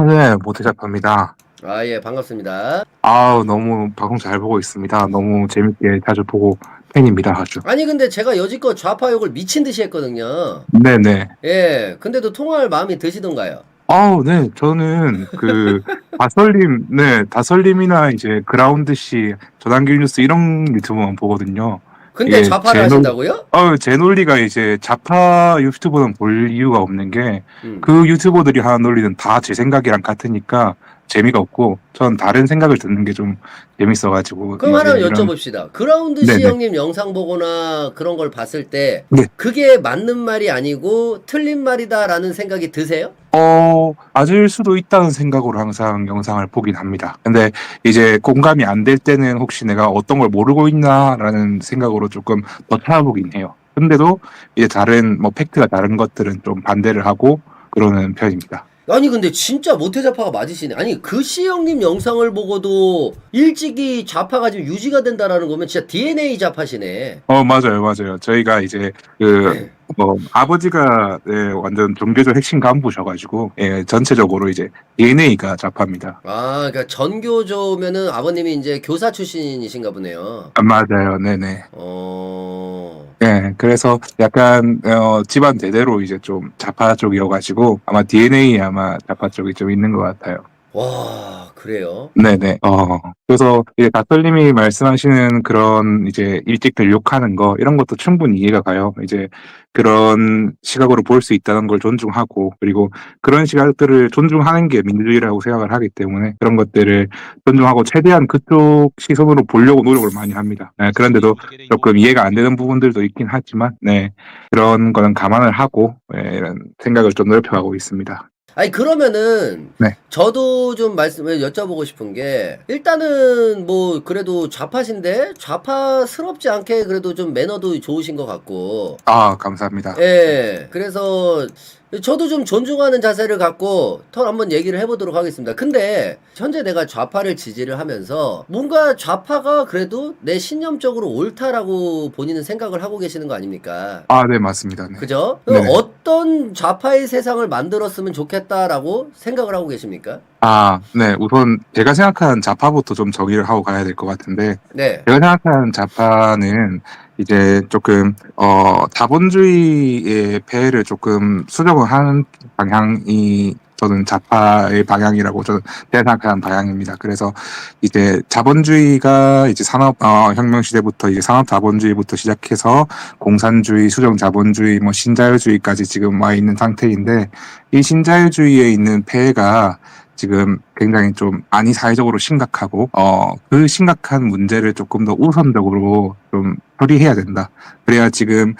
네, 모태잡합니다. 아, 예, 반갑습니다. 너무 방송 잘 보고 있습니다. 너무 재밌게 자주 보고 팬입니다, 아주. 아니, 근데 제가 여지껏 좌파 욕을 미친 듯이 했거든요. 네네. 예, 근데도 통화할 마음이 드시던가요? 네, 저는 다설님이나 이제 그라운드씨, 전환길 뉴스 이런 유튜브만 보거든요. 근데 이게 좌파를 하신다고요? 제 논리가 이제 좌파 유튜브는 볼 이유가 없는 게, 음. 그 유튜버들이 하는 논리는 다 제 생각이랑 같으니까 재미가 없고, 전 다른 생각을 듣는 게 좀 재밌어가지고, 그럼 이제 하나 이런, 여쭤봅시다. 그라운드 씨 네네. 형님 영상 보거나 그런 걸 봤을 때 네. 그게 맞는 말이 아니고 틀린 말이다라는 생각이 드세요? 맞을 수도 있다는 생각으로 항상 영상을 보긴 합니다. 근데 이제 공감이 안 될 때는 혹시 내가 어떤 걸 모르고 있나라는 생각으로 조금 더 찾아보긴 해요. 근데도 이제 팩트가 다른 것들은 좀 반대를 하고 그러는 편입니다. 아니, 근데 진짜 모태좌파가 맞으시네. 아니, 그 씨 형님 영상을 보고도 일찍이 좌파가 지금 유지가 된다라는 거면 진짜 DNA 좌파시네. 맞아요. 저희가 이제 아버지가 완전 종교적 핵심 간부셔가지고 전체적으로 이제 DNA가 좌파입니다. 아, 그러니까 전교조면은 아버님이 이제 교사 출신이신가 보네요. 맞아요, 네네. 어, 네, 그래서 약간 집안 대대로 이제 좀 좌파 쪽이어가지고 아마 DNA에 아마 좌파 쪽이 좀 있는 것 같아요. 와, 그래요? 네네. 그래서 이제 다떨님이 말씀하시는 그런 이제 일찍들 욕하는 거 이런 것도 충분히 이해가 가요. 이제 그런 시각으로 볼 수 있다는 걸 존중하고, 그리고 그런 시각들을 존중하는 게 민주주의라고 생각을 하기 때문에 그런 것들을 존중하고 최대한 그쪽 시선으로 보려고 노력을 많이 합니다. 네, 그런데도 조금 이해가 안 되는 부분들도 있긴 하지만, 네, 그런 거는 감안을 하고 이런 생각을 좀 넓혀가고 있습니다. 아니, 그러면은 네. 저도 좀 여쭤보고 싶은 게, 일단은 뭐 그래도 좌파신데 좌파스럽지 않게 그래도 좀 매너도 좋으신 것 같고, 감사합니다. 예, 그래서 저도 좀 존중하는 자세를 갖고 더 한번 얘기를 해보도록 하겠습니다. 근데 현재 내가 좌파를 지지를 하면서 뭔가 좌파가 그래도 내 신념적으로 옳다라고 본인은 생각을 하고 계시는 거 아닙니까? 네, 맞습니다. 네. 그죠? 네네. 어떤 좌파의 세상을 만들었으면 좋겠다라고 생각을 하고 계십니까? 네. 우선 제가 생각하는 좌파부터 좀 정의를 하고 가야 될 것 같은데, 네. 제가 생각하는 좌파는 이제 조금 자본주의의 폐해를 조금 수정을 하는 방향이 저는 좌파의 방향이라고 저는 생각하는 방향입니다. 그래서 이제 자본주의가 이제 혁명 시대부터 이제 산업 자본주의부터 시작해서 공산주의, 수정 자본주의, 뭐 신자유주의까지 지금 와 있는 상태인데, 이 신자유주의에 있는 폐해가 지금 굉장히 좀 사회적으로 심각하고, 그 심각한 문제를 조금 더 우선적으로 좀 처리해야 된다. 그래야 지금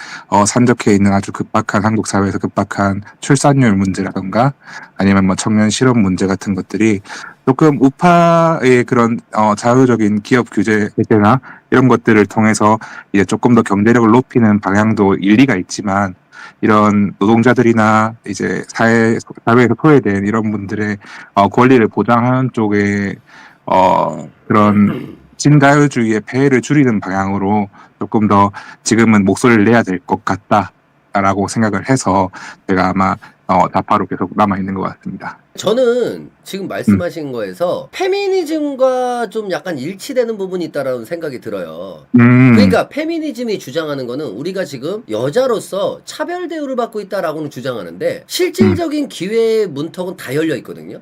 산적해 있는 아주 급박한 한국 사회에서 급박한 출산율 문제라던가 아니면 뭐 청년 실업 문제 같은 것들이 조금 우파의 그런 자유적인 기업 규제 제재나 이런 것들을 통해서 이제 조금 더 경제력을 높이는 방향도 일리가 있지만, 이런 노동자들이나 이제 사회에서 소외된 이런 분들의 권리를 보장하는 쪽에 그런 신자유주의의 폐해를 줄이는 방향으로 조금 더 지금은 목소리를 내야 될 것 같다라고 생각을 해서 제가 아마 좌파로 계속 남아 있는 것 같습니다. 저는 지금 말씀하신 거에서 페미니즘과 좀 약간 일치되는 부분이 있다라는 생각이 들어요. 그러니까 페미니즘이 주장하는 거는 우리가 지금 여자로서 차별 대우를 받고 있다라고는 주장하는데, 실질적인 기회의 문턱은 다 열려 있거든요.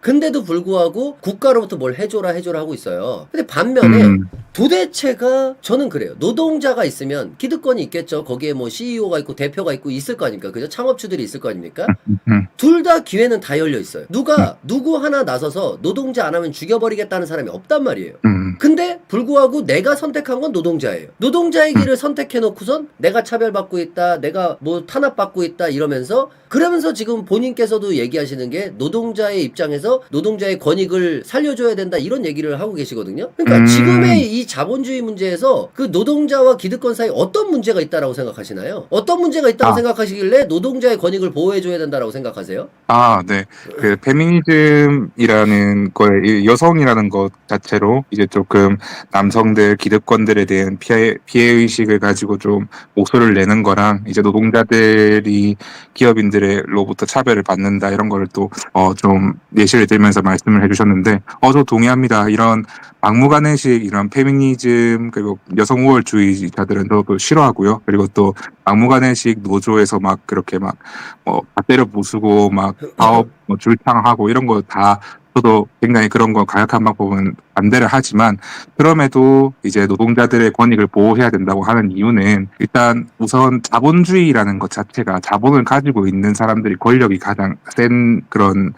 근데도 불구하고 국가로부터 뭘 해줘라 하고 있어요. 근데 반면에 도대체가 저는 그래요. 노동자가 있으면 기득권이 있겠죠. 거기에 뭐 CEO가 있고 대표가 있고 있을 거 아닙니까? 그죠? 창업주들이 있을 거 아닙니까? 둘 다 기회는 다 열려 있어요. 누구 하나 나서서 노동자 안 하면 죽여버리겠다는 사람이 없단 말이에요. 근데 불구하고 내가 선택한 건 노동자예요. 노동자의 길을 선택해 놓고선 내가 차별받고 있다, 내가 뭐 탄압받고 있다 이러면서, 그러면서 지금 본인께서도 얘기하시는 게 노동자의 입장에서 노동자의 권익을 살려줘야 된다 이런 얘기를 하고 계시거든요. 그러니까 지금의 이 자본주의 문제에서 그 노동자와 기득권 사이 어떤 문제가 있다라고 생각하시나요? 어떤 문제가 있다고 생각하시길래 노동자의 권익을 보호해줘야 된다라고 생각하세요? 네. 그 페미니즘이라는 거에 이 여성이라는 것 자체로 이제 좀 조금 남성들 기득권들에 대한 피해 의식을 가지고 좀 목소리를 내는 거랑 이제 노동자들이 기업인들로부터 차별을 받는다 이런 거를 또 좀 예시를 들면서 말씀을 해주셨는데 저 동의합니다. 이런 막무가내식 이런 페미니즘 그리고 여성 우월주의자들은 저도 싫어하고요. 그리고 또 막무가내식 노조에서 막 그렇게 막 다 때려 부수고 막 사업 줄창하고 이런 거 다 저도 굉장히 그런 거 가역한 방법은 반대를 하지만 그럼에도 이제 노동자들의 권익을 보호해야 된다고 하는 이유는 일단 우선 자본주의라는 것 자체가 자본을 가지고 있는 사람들이 권력이 가장 센 그런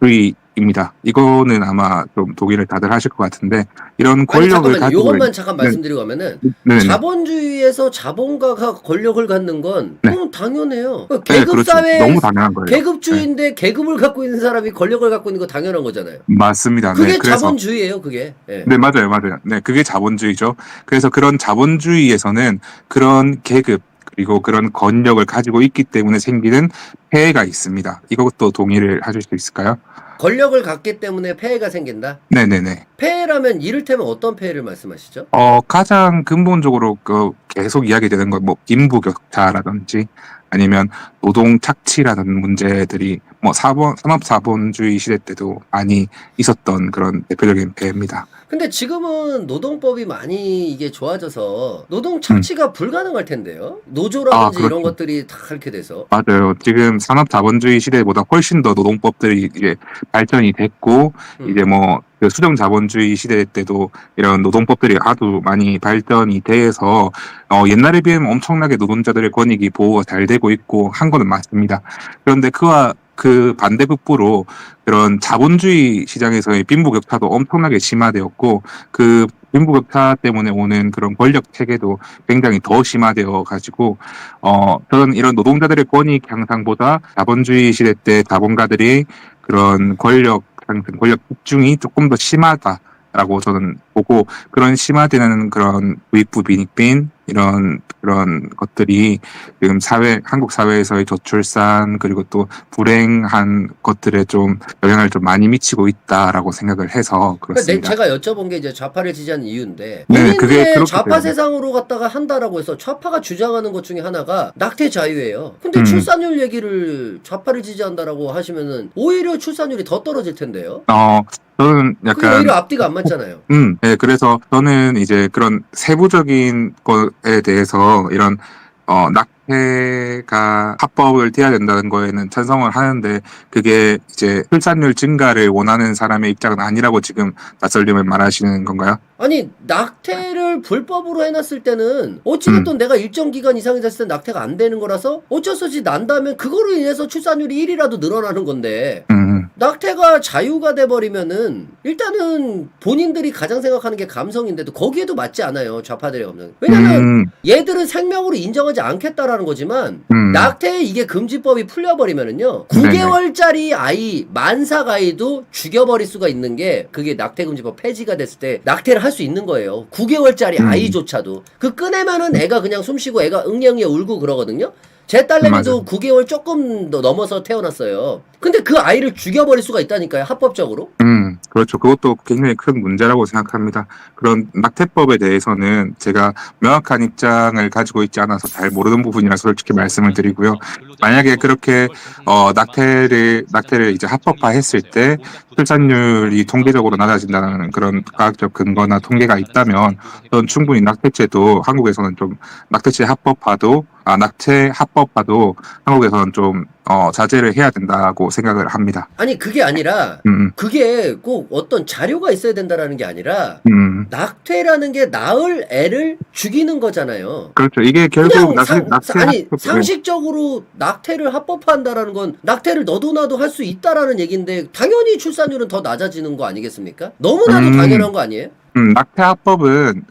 주의입니다. 이거는 아마 좀 동의를 다들 하실 것 같은데 이런 아니 권력을 잠깐만요. 가지고 요것만 잠깐 말씀드리고 가면은 네. 자본주의에서 자본가가 권력을 갖는 건 네. 그건 당연해요. 네, 계급 그렇죠. 사회 너무 당연한 거예요. 계급주의인데 계급을 갖고 있는 사람이 권력을 갖고 있는 거 당연한 거잖아요. 맞습니다. 그게 네, 그래서 자본주의예요, 그게. 예. 네, 맞아요, 맞아요. 네, 그게 자본주의죠. 그래서 그런 자본주의에서는 그런 계급, 그리고 그런 권력을 가지고 있기 때문에 생기는 폐해가 있습니다. 이것도 동의를 하실 수 있을까요? 권력을 갖기 때문에 폐해가 생긴다. 네네네. 폐해라면 이를테면 어떤 폐해를 말씀하시죠? 가장 근본적으로 계속 이야기되는 건 뭐 빈부격차라든지 아니면 노동 착취라는 문제들이 뭐 산업 자본주의 시대 때도 많이 있었던 그런 대표적인 폐해입니다. 근데 지금은 노동법이 많이 이게 좋아져서 노동 착취가 불가능할 텐데요. 노조라든지 그렇죠. 이런 것들이 다 그렇게 돼서. 맞아요. 지금 산업 자본주의 시대보다 훨씬 더 노동법들이 이제 발전이 됐고 이제 뭐 그 수정 자본주의 시대 때도 이런 노동법들이 아주 많이 발전이 돼서 옛날에 비하면 엄청나게 노동자들의 권익이 보호가 잘 되고 있고 한 거는 맞습니다. 그런데 그와 그 반대급부로 그런 자본주의 시장에서의 빈부격차도 엄청나게 심화되었고 그 빈부격차 때문에 오는 그런 권력 체계도 굉장히 더 심화되어 가지고 저는 이런 노동자들의 권익 향상보다 자본주의 시대 때 자본가들이 그런 권력 집중이 조금 더 심하다라고 저는 보고 그런 심화되는 그런 부익부 빈익빈 이런 그런 것들이 지금 한국 사회에서의 저출산 그리고 또 불행한 것들에 좀 영향을 좀 많이 미치고 있다라고 생각을 해서 그렇습니다. 제가 여쭤본 게 이제 좌파를 지지하는 이유인데 네, 그게 본인의 그렇기 좌파 때문에. 세상으로 갖다가 한다라고 해서 좌파가 주장하는 것 중에 하나가 낙태 자유예요. 근데 출산율 얘기를 좌파를 지지한다라고 하시면은 오히려 출산율이 더 떨어질 텐데요. 저는 그게 약간 오히려 앞뒤가 안 맞잖아요. 네, 그래서 저는 이제 그런 세부적인 거에 대해서 이런 낙태가 합법을 돼야 된다는 거에는 찬성을 하는데 그게 이제 출산율 증가를 원하는 사람의 입장은 아니라고 지금 낯설림을 말하시는 건가요? 아니 낙태를 불법으로 해놨을 때는 어찌됐든 내가 일정 기간 이상이 됐을 때 낙태가 안 되는 거라서 어쩔 수 없이 난다면 그거로 인해서 출산율이 1이라도 늘어나는 건데 낙태가 자유가 돼버리면은 일단은 본인들이 가장 생각하는 게 감성인데도 거기에도 맞지 않아요. 좌파들의 감성. 왜냐면 얘들은 생명으로 인정하지 않겠다라는 거지만 낙태 이게 금지법이 풀려버리면은요 9개월짜리 아이 만삭 아이도 죽여버릴 수가 있는 게 그게 낙태 금지법 폐지가 됐을 때 낙태를 할 수 있는 거예요. 9개월짜리 아이조차도 그 꺼내면은 애가 그냥 숨쉬고 애가 응애응애 울고 그러거든요. 제 딸내미도 9개월 조금 더 넘어서 태어났어요. 근데 그 아이를 죽여버릴 수가 있다니까요, 합법적으로. 그렇죠. 그것도 굉장히 큰 문제라고 생각합니다. 그런 낙태법에 대해서는 제가 명확한 입장을 가지고 있지 않아서 잘 모르는 부분이라 솔직히 말씀을 드리고요. 만약에 그렇게 낙태를 이제 합법화했을 때 출산율이 통계적으로 낮아진다는 그런 과학적 근거나 통계가 있다면 저는 충분히 낙태죄도 한국에서는 좀 낙태 합법화도 한국에서는 좀 자제를 해야 된다고 생각을 합니다. 아니 그게 아니라 그게 꼭 어떤 자료가 있어야 된다라는 게 아니라 낙태라는 게 낳을 애를 죽이는 거잖아요. 그렇죠. 이게 결국 상식적으로 낙태를 합법화한다라는 건 낙태를 너도 나도 할 수 있다라는 얘기인데 당연히 출산율은 더 낮아지는 거 아니겠습니까? 너무나도 당연한 거 아니에요? 낙태 합법은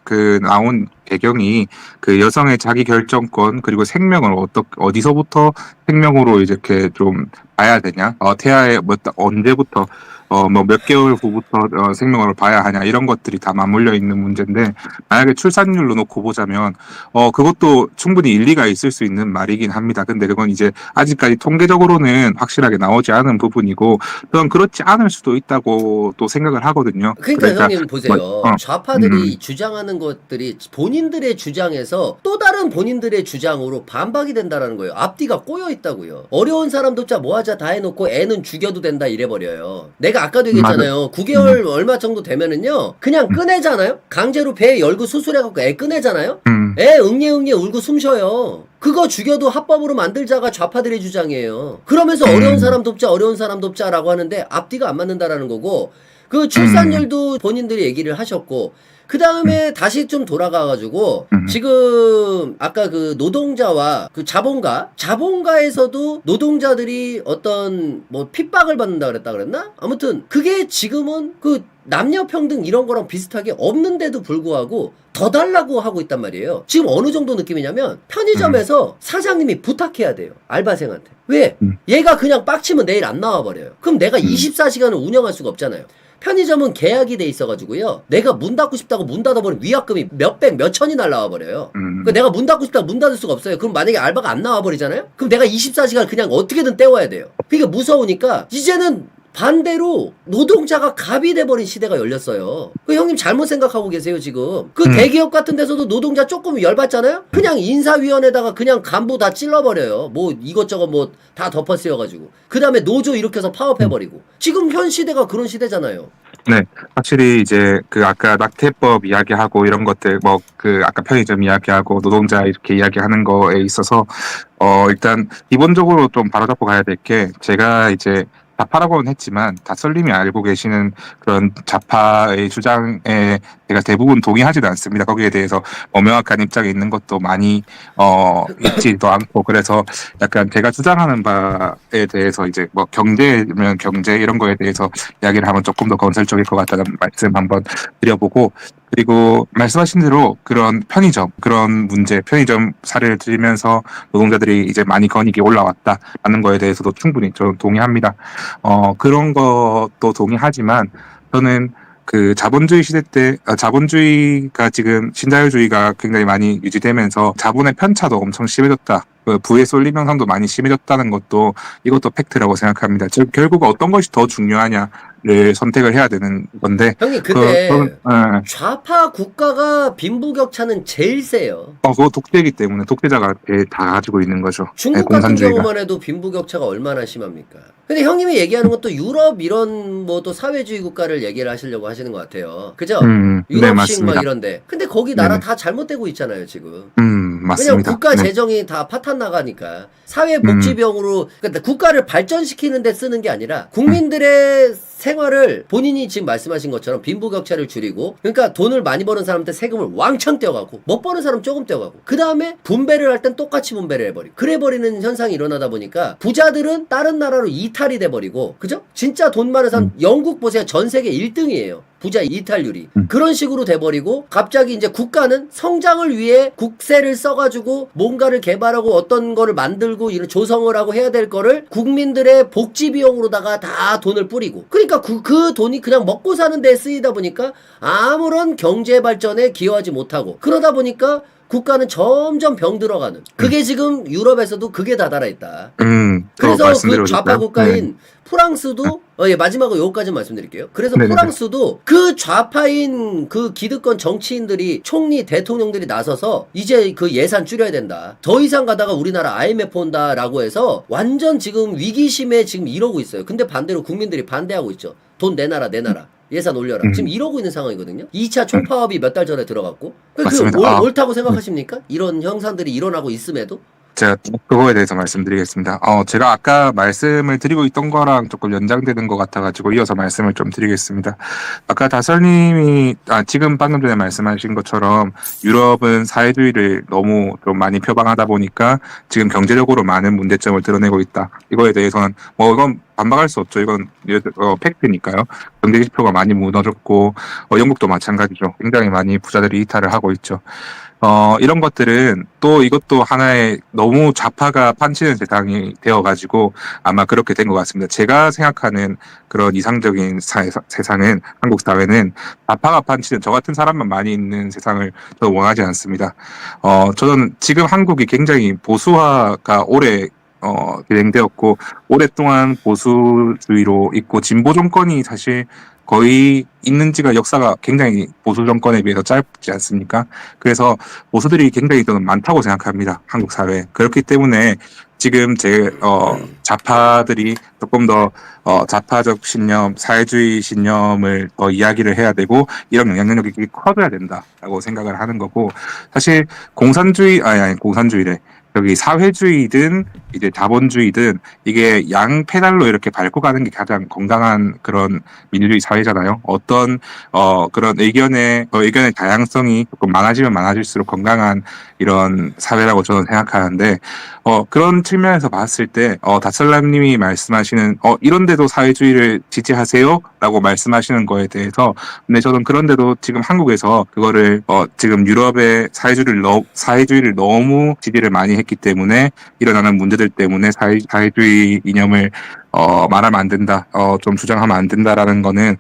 나온 배경이 그 여성의 자기 결정권 그리고 생명을 어디서부터 생명으로 이렇게 좀 봐야 되냐, 태아의 언제부터 뭐 몇 개월 후부터 생명을 봐야 하냐 이런 것들이 다 맞물려 있는 문제인데 만약에 출산율로 놓고 보자면 그것도 충분히 일리가 있을 수 있는 말이긴 합니다. 근데 그건 이제 아직까지 통계적으로는 확실하게 나오지 않은 부분이고 그건 그렇지 않을 수도 있다고 또 생각을 하거든요. 그러니까 형님 보세요. 뭐, 좌파들이 주장하는 것들이 본인들의 주장에서 또 다른 본인들의 주장으로 반박이 된다라는 거예요. 앞뒤가 꼬여 있다고요. 어려운 사람 돕자 뭐하자 다 해놓고 애는 죽여도 된다 이래버려요. 내가 아까도 얘기했잖아요. 9개월 얼마 정도 되면은요 그냥 꺼내잖아요. 강제로 배 열고 수술해갖고 애 꺼내잖아요. 애 응애응애 울고 숨 쉬어요. 그거 죽여도 합법으로 만들자가 좌파들의 주장이에요. 그러면서 어려운 사람 돕자 어려운 사람 돕자라고 하는데 앞뒤가 안 맞는다라는 거고 그 출산율도 본인들이 얘기를 하셨고 그 다음에 다시 좀 돌아가가지고 지금 아까 그 노동자와 그 자본가에서도 노동자들이 어떤 뭐 핍박을 받는다 그랬다 그랬나? 아무튼 그게 지금은 그 남녀평등 이런 거랑 비슷하게 없는데도 불구하고 더 달라고 하고 있단 말이에요. 지금 어느 정도 느낌이냐면 편의점에서 사장님이 부탁해야 돼요. 알바생한테. 왜? 얘가 그냥 빡치면 내일 안 나와버려요. 그럼 내가 24시간을 운영할 수가 없잖아요. 편의점은 계약이 돼 있어가지고요. 내가 문 닫고 싶다고 문 닫아버리면 위약금이 몇백, 몇천이 날라와 버려요. 그러니까 내가 문 닫고 싶다고 문 닫을 수가 없어요. 그럼 만약에 알바가 안 나와버리잖아요? 그럼 내가 24시간 그냥 어떻게든 때워야 돼요. 그러니까 무서우니까 이제는 반대로 노동자가 갑이 돼버린 시대가 열렸어요. 그 형님 잘못 생각하고 계세요 지금. 그 대기업 같은 데서도 노동자 조금 열받잖아요? 그냥 인사위원회다가 그냥 간부 다 찔러버려요. 뭐 이것저것 뭐 다 덮어 씌워가지고. 그 다음에 노조 일으켜서 파업해버리고. 지금 현 시대가 그런 시대잖아요. 네, 확실히 이제 그 아까 낙태법 이야기하고 이런 것들 뭐 그 아까 편의점 이야기하고 노동자 이렇게 이야기하는 거에 있어서 일단 기본적으로 좀 바로잡고 가야 될 게 제가 이제 좌파라고는 했지만 다설님이 알고 계시는 그런 좌파의 주장에 제가 대부분 동의하지도 않습니다. 거기에 대해서 명확한 입장이 있는 것도 많이 있지도 않고 그래서 약간 제가 주장하는 바에 대해서 이제 뭐 경제면 경제 이런 거에 대해서 이야기를 하면 조금 더 건설적일 것 같다는 말씀 한번 드려보고 그리고 말씀하신 대로 그런 편의점 그런 문제 편의점 사례를 들면서 노동자들이 이제 많이 건익이 올라왔다라는 거에 대해서도 충분히 저는 동의합니다. 그런 것도 동의하지만 저는 그 자본주의 시대 때 자본주의가 지금 신자유주의가 굉장히 많이 유지되면서 자본의 편차도 엄청 심해졌다. 그 부의 쏠림 현상도 많이 심해졌다는 것도 이것도 팩트라고 생각합니다. 즉 결국 어떤 것이 더 중요하냐를 선택을 해야 되는 건데. 형님 근데 좌파 국가가 빈부격차는 제일 세요. 그거 독재이기 때문에 독재자가 다 가지고 있는 거죠. 중국 같은 경우만 해도 빈부격차가 얼마나 심합니까? 근데 형님이 얘기하는 것도 유럽 이런 뭐 또 사회주의 국가를 얘기를 하시려고 하시는 것 같아요. 그죠? 유럽식 네, 막 이런데. 근데 거기 나라 다 잘못되고 있잖아요 지금. 맞습니다. 왜냐면 국가 재정이 다 파탄 나가니까 사회복지병으로 그러니까 국가를 발전시키는 데 쓰는 게 아니라 국민들의 생활을 본인이 지금 말씀하신 것처럼 빈부격차를 줄이고 그러니까 돈을 많이 버는 사람한테 세금을 왕창 떼어가고 못 버는 사람 조금 떼어가고 그 다음에 분배를 할 땐 똑같이 분배를 해버리고 그래 버리는 현상이 일어나다 보니까 부자들은 다른 나라로 이탈이 돼버리고 그죠? 진짜 돈 많은 사람 영국 보세요. 전 세계 1등이에요. 부자 이탈률이 그런 식으로 돼버리고 갑자기 이제 국가는 성장을 위해 국세를 써가지고 뭔가를 개발하고 어떤 거를 만들고 이런 조성을 하고 해야 될 거를 국민들의 복지 비용으로다가 다 돈을 뿌리고 그러니까 그 돈이 그냥 먹고 사는 데 쓰이다 보니까 아무런 경제 발전에 기여하지 못하고 그러다 보니까 국가는 점점 병들어가는 그게 지금 유럽에서도 그게 다다라 있다. 그래서 그 좌파 국가인 프랑스도 마지막으로 요거까지 말씀드릴게요. 그래서 프랑스도 그 좌파인 그 기득권 정치인들이 총리 대통령들이 나서서 이제 그 예산 줄여야 된다. 더 이상 가다가 우리나라 IMF 온다라고 해서 완전 지금 위기심에 지금 이러고 있어요. 근데 반대로 국민들이 반대하고 있죠. 돈 내놔라 내놔라. 예산 올려라. 지금 이러고 있는 상황이거든요. 2차 총파업이 몇 달 전에 들어갔고. 옳다고 생각하십니까? 이런 형상들이 일어나고 있음에도? 제가 그거에 대해서 말씀드리겠습니다. 제가 아까 말씀을 드리고 있던 거랑 조금 연장되는 것 같아가지고 이어서 말씀을 좀 드리겠습니다. 아까 다설님이 지금 방금 전에 말씀하신 것처럼 유럽은 사회주의를 너무 좀 많이 표방하다 보니까 지금 경제적으로 많은 문제점을 드러내고 있다. 이거에 대해서는 뭐 이건 반박할 수 없죠. 이건 팩트니까요. 경제 지표가 많이 무너졌고 영국도 마찬가지죠. 굉장히 많이 부자들이 이탈을 하고 있죠. 이런 것들은 또 이것도 하나의 너무 좌파가 판치는 세상이 되어가지고 아마 그렇게 된 것 같습니다. 제가 생각하는 그런 이상적인 세상은, 한국 사회는 좌파가 판치는 저 같은 사람만 많이 있는 세상을 저는 원하지 않습니다. 저는 지금 한국이 굉장히 보수화가 오래 진행되었고, 오랫동안 보수주의로 있고, 진보 정권이 사실 거의 있는 지가 역사가 굉장히 보수 정권에 비해서 짧지 않습니까? 그래서 보수들이 굉장히 저는 많다고 생각합니다. 한국 사회에. 그렇기 때문에 지금 좌파들이 조금 더 좌파적 신념, 사회주의 신념을 더 이야기를 해야 되고, 이런 영향력이 커져야 된다라고 생각을 하는 거고, 사실 공산주의래. 여기 사회주의든 이제 자본주의든 이게 양 페달로 이렇게 밟고 가는 게 가장 건강한 그런 민주주의 사회잖아요. 어떤 그런 의견의 다양성이 조금 많아지면 많아질수록 건강한 이런 사회라고 저는 생각하는데, 그런 측면에서 봤을 때 다슬람님이 말씀하시는 이런데도 사회주의를 지지하세요라고 말씀하시는 거에 대해서, 근데 저는 그런데도 지금 한국에서 그거를 지금 유럽의 사회주의를 너무 지지를 많이 했기 때문에 일어나는 문제들 때문에 사회주의 이념을 말하면 안 된다, 좀 주장하면 안 된다라는 거는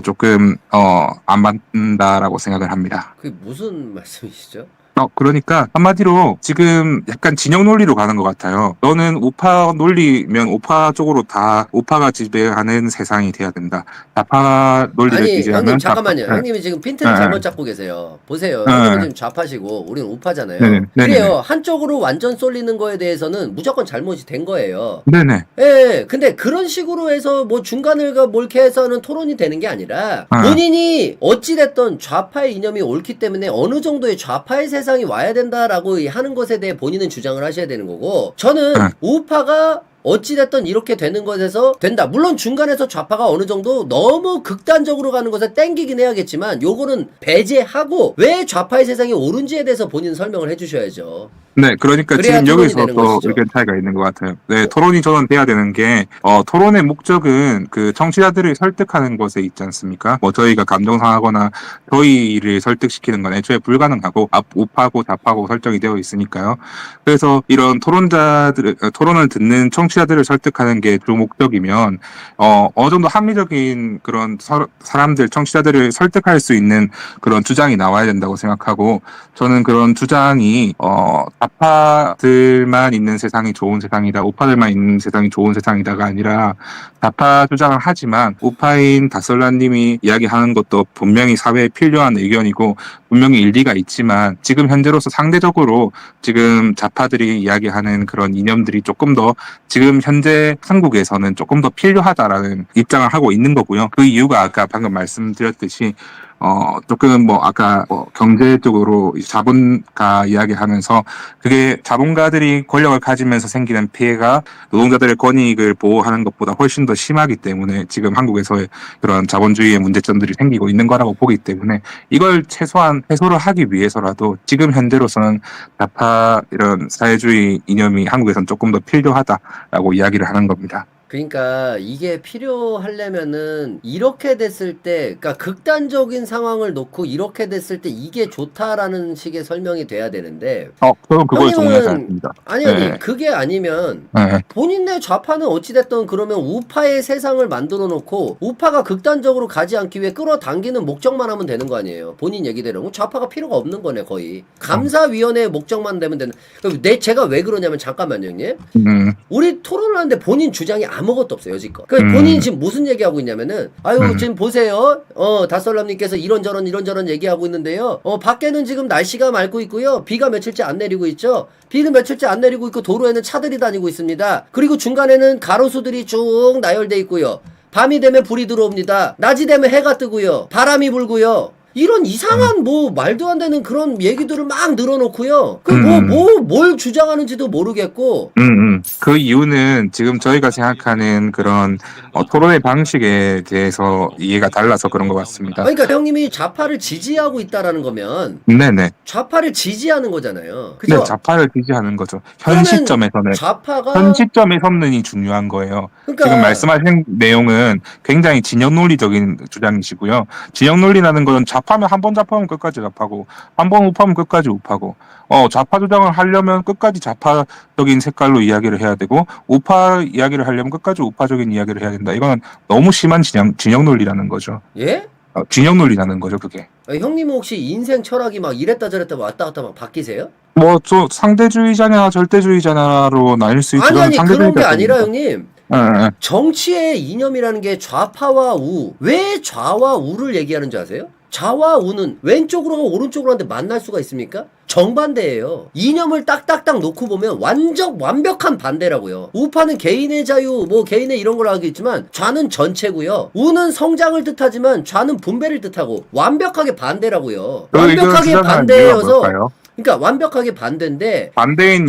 조금 안 맞는다라고 생각을 합니다. 그게 무슨 말씀이시죠? 그러니까 한마디로 지금 약간 진영 논리로 가는 것 같아요. 너는 우파 논리면 우파 쪽으로 다 우파가 지배하는 세상이 돼야 된다. 좌파 논리를 아니 지지하면 형님 잠깐만요. 좌파, 형님이 지금 핀트를 네. 잘못 잡고 계세요. 보세요. 네. 형님은 지금 좌파시고 우리는 우파잖아요. 네네. 그래요. 한쪽으로 완전 쏠리는 거에 대해서는 무조건 잘못이 된 거예요. 네네. 예, 근데 그런 식으로 해서 뭐 중간을 뭐 이렇게 해서는 토론이 되는 게 아니라, 본인이 어찌됐던 좌파의 이념이 옳기 때문에 어느 정도의 좌파의 세상이 와야 된다라고 하는 것에 대해 본인은 주장을 하셔야 되는 거고, 저는 우파가 어찌됐든 이렇게 되는 것에서 된다. 물론 중간에서 좌파가 어느 정도 너무 극단적으로 가는 것에 땡기긴 해야겠지만, 요거는 배제하고 왜 좌파의 세상이 옳은지에 대해서 본인 설명을 해주셔야죠. 네, 그러니까 그래야 지금 토론이 여기서 되는 또 것이죠. 의견 차이가 있는 것 같아요. 네, 토론이 저는 돼야 되는 게, 토론의 목적은 그 청취자들을 설득하는 것에 있지 않습니까? 뭐 저희가 감정 상하거나 저희를 설득시키는 건 애초에 불가능하고, 우파고 좌파고 설정이 되어 있으니까요. 그래서 이런 토론을 듣는 청취자들을 설득하는 게 주 목적이면, 어느 정도 합리적인 그런 사람들, 청취자들을 설득할 수 있는 그런 주장이 나와야 된다고 생각하고, 저는 그런 주장이, 좌파들만 있는 세상이 좋은 세상이다, 우파들만 있는 세상이 좋은 세상이다가 아니라, 좌파 주장을 하지만 우파인 다솔라님이 이야기하는 것도 분명히 사회에 필요한 의견이고 분명히 일리가 있지만, 지금 현재로서 상대적으로 지금 좌파들이 이야기하는 그런 이념들이 조금 더 지금 현재 한국에서는 조금 더 필요하다라는 입장을 하고 있는 거고요. 그 이유가 아까 방금 말씀드렸듯이 조금 아까 경제 쪽으로 자본가 이야기하면서, 그게 자본가들이 권력을 가지면서 생기는 피해가 노동자들의 권익을 보호하는 것보다 훨씬 더 심하기 때문에 지금 한국에서의 그런 자본주의의 문제점들이 생기고 있는 거라고 보기 때문에, 이걸 최소한 해소를 하기 위해서라도 지금 현재로서는 좌파 이런 사회주의 이념이 한국에서는 조금 더 필요하다라고 이야기를 하는 겁니다. 그러니까 이게 필요하려면은 이렇게 됐을 때, 그러니까 극단적인 상황을 놓고 이렇게 됐을 때 이게 좋다라는 식의 설명이 돼야 되는데, 저는 그걸 동의하지 형님은 않습니다. 아니 네. 그게 아니면 네. 본인의 좌파는 어찌됐든 그러면 우파의 세상을 만들어 놓고 우파가 극단적으로 가지 않기 위해 끌어당기는 목적만 하면 되는 거 아니에요. 본인 얘기대로. 그럼 좌파가 필요가 없는 거네 거의. 감사위원회의 목적만 되면 되는. 제가 왜 그러냐면, 잠깐만요 형님. 우리 토론을 하는데 본인 주장이 아무것도 없어요 여지껏. 본인이 지금 무슨 얘기하고 있냐면은, 지금 보세요, 다솔람님께서 이런저런 얘기하고 있는데요, 밖에는 지금 날씨가 맑고 있고요, 비가 며칠째 안 내리고 있죠. 비는 며칠째 안 내리고 있고 도로에는 차들이 다니고 있습니다. 그리고 중간에는 가로수들이 쭉 나열돼 있고요, 밤이 되면 불이 들어옵니다. 낮이 되면 해가 뜨고요, 바람이 불고요. 이런 이상한 말도 안 되는 그런 얘기들을 막 늘어놓고요. 뭘 주장하는지도 모르겠고. 그 이유는 지금 저희가 생각하는 그런 토론의 방식에 대해서 이해가 달라서 그런 것 같습니다. 그러니까 형님이 좌파를 지지하고 있다라는 거면, 네네. 좌파를 지지하는 거잖아요. 그죠? 네, 좌파를 지지하는 거죠. 현 시점에서는. 좌파가 현 시점에서는 중요한 거예요. 그러니까 지금 말씀하신 내용은 굉장히 진영 논리적인 주장이시고요. 진영 논리라는 건 좌파 좌파면 한 번 좌파면 끝까지 좌파고 한 번 우파면 끝까지 우파고 좌파 주장을 하려면 끝까지 좌파적인 색깔로 이야기를 해야 되고 우파 이야기를 하려면 끝까지 우파적인 이야기를 해야 된다. 이거는 너무 심한 진영 논리라는 거죠. 예? 진영 논리라는 거죠, 그게. 형님은 혹시 인생 철학이 막 이랬다 저랬다 왔다 갔다 막 바뀌세요? 뭐 저 상대주의자냐 절대주의자로 나뉠 수 있죠. 아니 그런 게 아니라 형님 예. 정치의 이념이라는 게 좌파와 우. 왜 좌와 우를 얘기하는 줄 아세요? 좌와 우는 왼쪽으로 가고 오른쪽으로 하는데 만날 수가 있습니까? 정반대예요. 이념을 딱딱딱 놓고 보면 완벽한 반대라고요. 우파는 개인의 자유, 뭐 개인의 이런 걸 하겠지만 좌는 전체고요. 우는 성장을 뜻하지만 좌는 분배를 뜻하고 완벽하게 반대라고요. 완벽하게 반대여서 그러니까 완벽하게 반대인데 반대인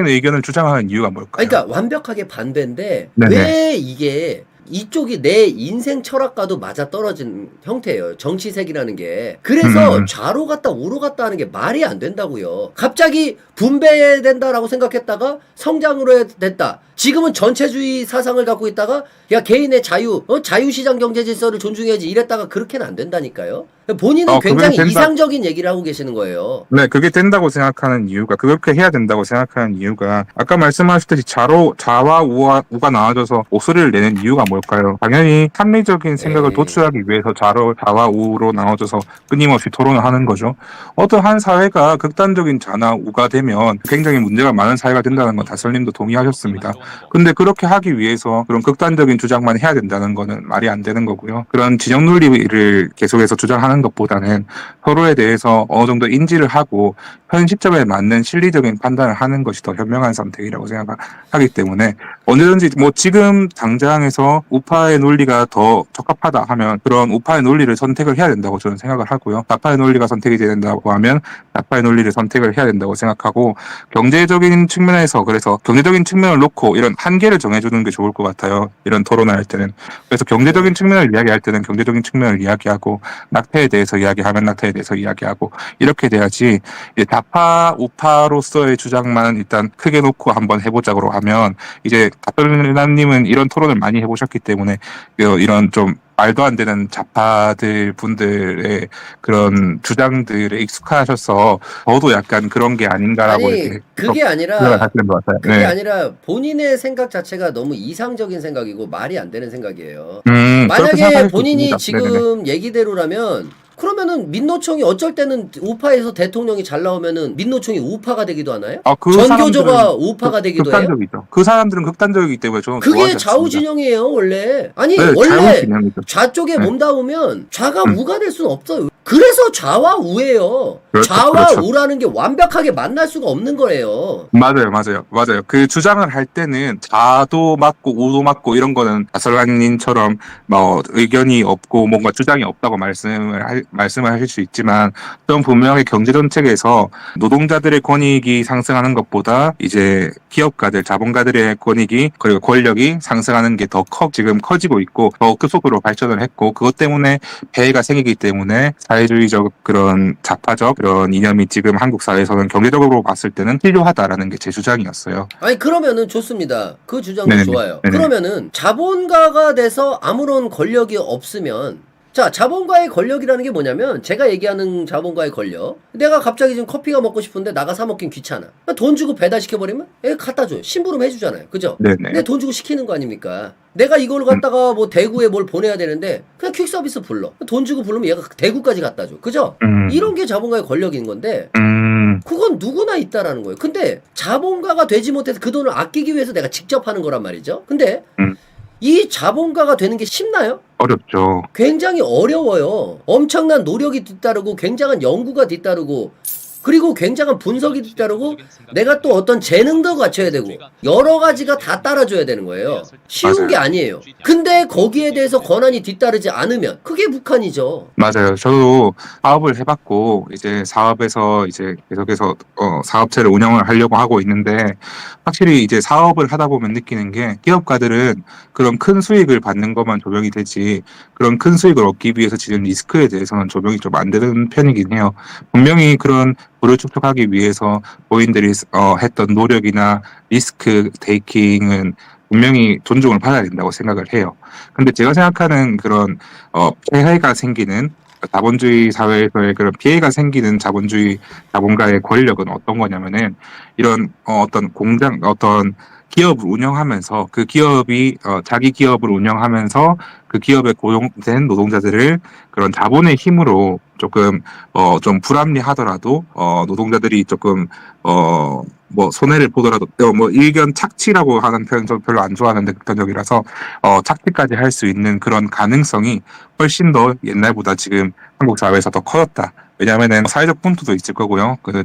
의견을 주장하는 이유가 뭘까요? 그러니까 완벽하게 반대인데 네네. 왜 이게 이쪽이 내 인생 철학과도 맞아떨어진 형태예요. 정치색이라는 게. 그래서 좌로 갔다 우로 갔다 하는 게 말이 안 된다고요. 갑자기 분배해야 된다라고 생각했다가 성장으로 해야 됐다. 지금은 전체주의 사상을 갖고 있다가 야 개인의 자유, 자유시장 경제 질서를 존중해야지 이랬다가 그렇게는 안 된다니까요. 본인은 굉장히 이상적인 얘기를 하고 계시는 거예요. 네, 그게 된다고 생각하는 이유가 그렇게 해야 된다고 생각하는 이유가 아까 말씀하셨듯이 좌와 우가 나와져서 목소리를 내는 이유가 뭘까요? 당연히 합리적인 생각을 도출하기 위해서 좌와 우로 나눠져서 끊임없이 토론을 하는 거죠. 어떠한 사회가 극단적인 좌나 우가 되면 굉장히 문제가 많은 사회가 된다는 건 다설님도 동의하셨습니다. 근데 그렇게 하기 위해서 그런 극단적인 주장만 해야 된다는 거는 말이 안 되는 거고요. 그런 진영 논리를 계속해서 주장하는 것보다는 서로에 대해서 어느 정도 인지를 하고 현 시점에 맞는 실리적인 판단을 하는 것이 더 현명한 선택이라고 생각하기 때문에 언제든지 뭐 지금 당장에서 우파의 논리가 더 적합하다 하면 그런 우파의 논리를 선택을 해야 된다고 저는 생각을 하고요. 좌파의 논리가 선택이 된다고 하면 좌파의 논리를 선택을 해야 된다고 생각하고 경제적인 측면에서 그래서 경제적인 측면을 놓고 이런 한계를 정해주는 게 좋을 것 같아요. 이런 토론을 할 때는. 그래서 경제적인 측면을 이야기할 때는 경제적인 측면을 이야기하고 낙태에 대해서 이야기하면 낙태에 대해서 이야기하고 이렇게 돼야지 좌파 우파로서의 주장만 일단 크게 놓고 한번 해보자고 하면 이제 가톨라님은 이런 토론을 많이 해보셨기 때문에 이런 좀 말도 안 되는 좌파들 분들의 그런 주장들에 익숙하셔서 저도 약간 그런 게 아닌가라고 아니 이렇게 그게 아니라 하시는 것 같아요. 그게 네. 아니라 본인의 생각 자체가 너무 이상적인 생각이고 말이 안 되는 생각이에요. 그렇게 만약에 생각하실 수 본인이 있습니다. 지금 네네네. 얘기대로라면 그러면은 민노총이 어쩔 때는 우파에서 대통령이 잘 나오면은 민노총이 우파가 되기도 하나요? 전교조가 우파가 되기도 해요? 극단적이죠. 그 사람들은 극단적이기 때문에 저는 그게 좋아하지 좌우 않습니다. 진영이에요 원래. 아니 네, 원래 좌우 진영이죠. 좌쪽에 네. 몸담으면 좌가 우가 될 수는 없어요. 그래서 좌와 우예요. 그렇죠, 좌와 그렇죠. 우라는 게 완벽하게 만날 수가 없는 거예요. 맞아요. 그 주장을 할 때는 좌도 맞고 우도 맞고 이런 거는 아설라님처럼 뭐 의견이 없고 뭔가 주장이 없다고 말씀을 하실 수 있지만 좀 분명히 경제 정책에서 노동자들의 권익이 상승하는 것보다 이제 기업가들, 자본가들의 권익이 그리고 권력이 상승하는 게 더 지금 커지고 있고 더 급속도로 발전을 했고 그것 때문에 폐해가 생기기 때문에 사회주의적 그런 좌파적 그런 이념이 지금 한국 사회에서는 경제적으로 봤을 때는 필요하다라는 게 제 주장이었어요. 아니 그러면은 좋습니다. 그 주장도 네네네. 좋아요. 네네. 그러면은 자본가가 돼서 아무런 권력이 없으면 자 자본가의 권력이라는 게 뭐냐면 제가 얘기하는 자본가의 권력 내가 갑자기 지금 커피가 먹고 싶은데 나가 사 먹긴 귀찮아. 돈 주고 배달시켜버리면 갖다 줘요. 심부름 해주잖아요. 그죠? 네네. 근데 돈 주고 시키는 거 아닙니까? 내가 이걸 갖다가 뭐 대구에 뭘 보내야 되는데 그냥 퀵서비스 불러. 돈 주고 부르면 얘가 대구까지 갖다 줘. 그죠? 이런 게 자본가의 권력인 건데 그건 누구나 있다라는 거예요. 근데 자본가가 되지 못해서 그 돈을 아끼기 위해서 내가 직접 하는 거란 말이죠. 근데 이 자본가가 되는 게 쉽나요? 어렵죠. 굉장히 어려워요. 엄청난 노력이 뒤따르고 굉장한 연구가 뒤따르고 그리고 굉장한 분석이 뒤따르고 내가 또 어떤 재능도 갖춰야 되고 여러 가지가 다 따라줘야 되는 거예요. 쉬운 맞아요. 게 아니에요. 근데 거기에 대해서 권한이 뒤따르지 않으면 그게 북한이죠. 맞아요. 저도 사업을 해봤고 이제 사업에서 이제 계속해서 사업체를 운영을 하려고 하고 있는데 확실히 이제 사업을 하다 보면 느끼는 게 기업가들은 그런 큰 수익을 받는 것만 조명이 되지 그런 큰 수익을 얻기 위해서 지금 리스크에 대해서는 조명이 좀 안 되는 편이긴 해요. 분명히 그런 부를 축적하기 위해서 본인들이 했던 노력이나 리스크 테이킹은 분명히 존중을 받아야 된다고 생각을 해요. 근데 제가 생각하는 그런 폐해가 생기는 자본주의 사회에서의 그런 피해가 생기는 자본가의 권력은 어떤 거냐면은 이런 어떤 공장, 어떤 기업을 운영하면서 그 기업이 자기 기업을 운영하면서 그 기업에 고용된 노동자들을 그런 자본의 힘으로 조금 좀 불합리하더라도 노동자들이 조금 뭐 손해를 보더라도 뭐 일견 착취라고 하는 표현 저 별로 안 좋아하는데 극단적이라서 착취까지 할 수 있는 그런 가능성이 훨씬 더 옛날보다 지금 한국 사회에서 더 커졌다. 왜냐하면은 사회적 풍토도 있을 거고요. 그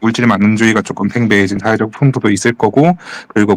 물질 만능주의가 조금 팽배해진 사회적 풍토도 있을 거고, 그리고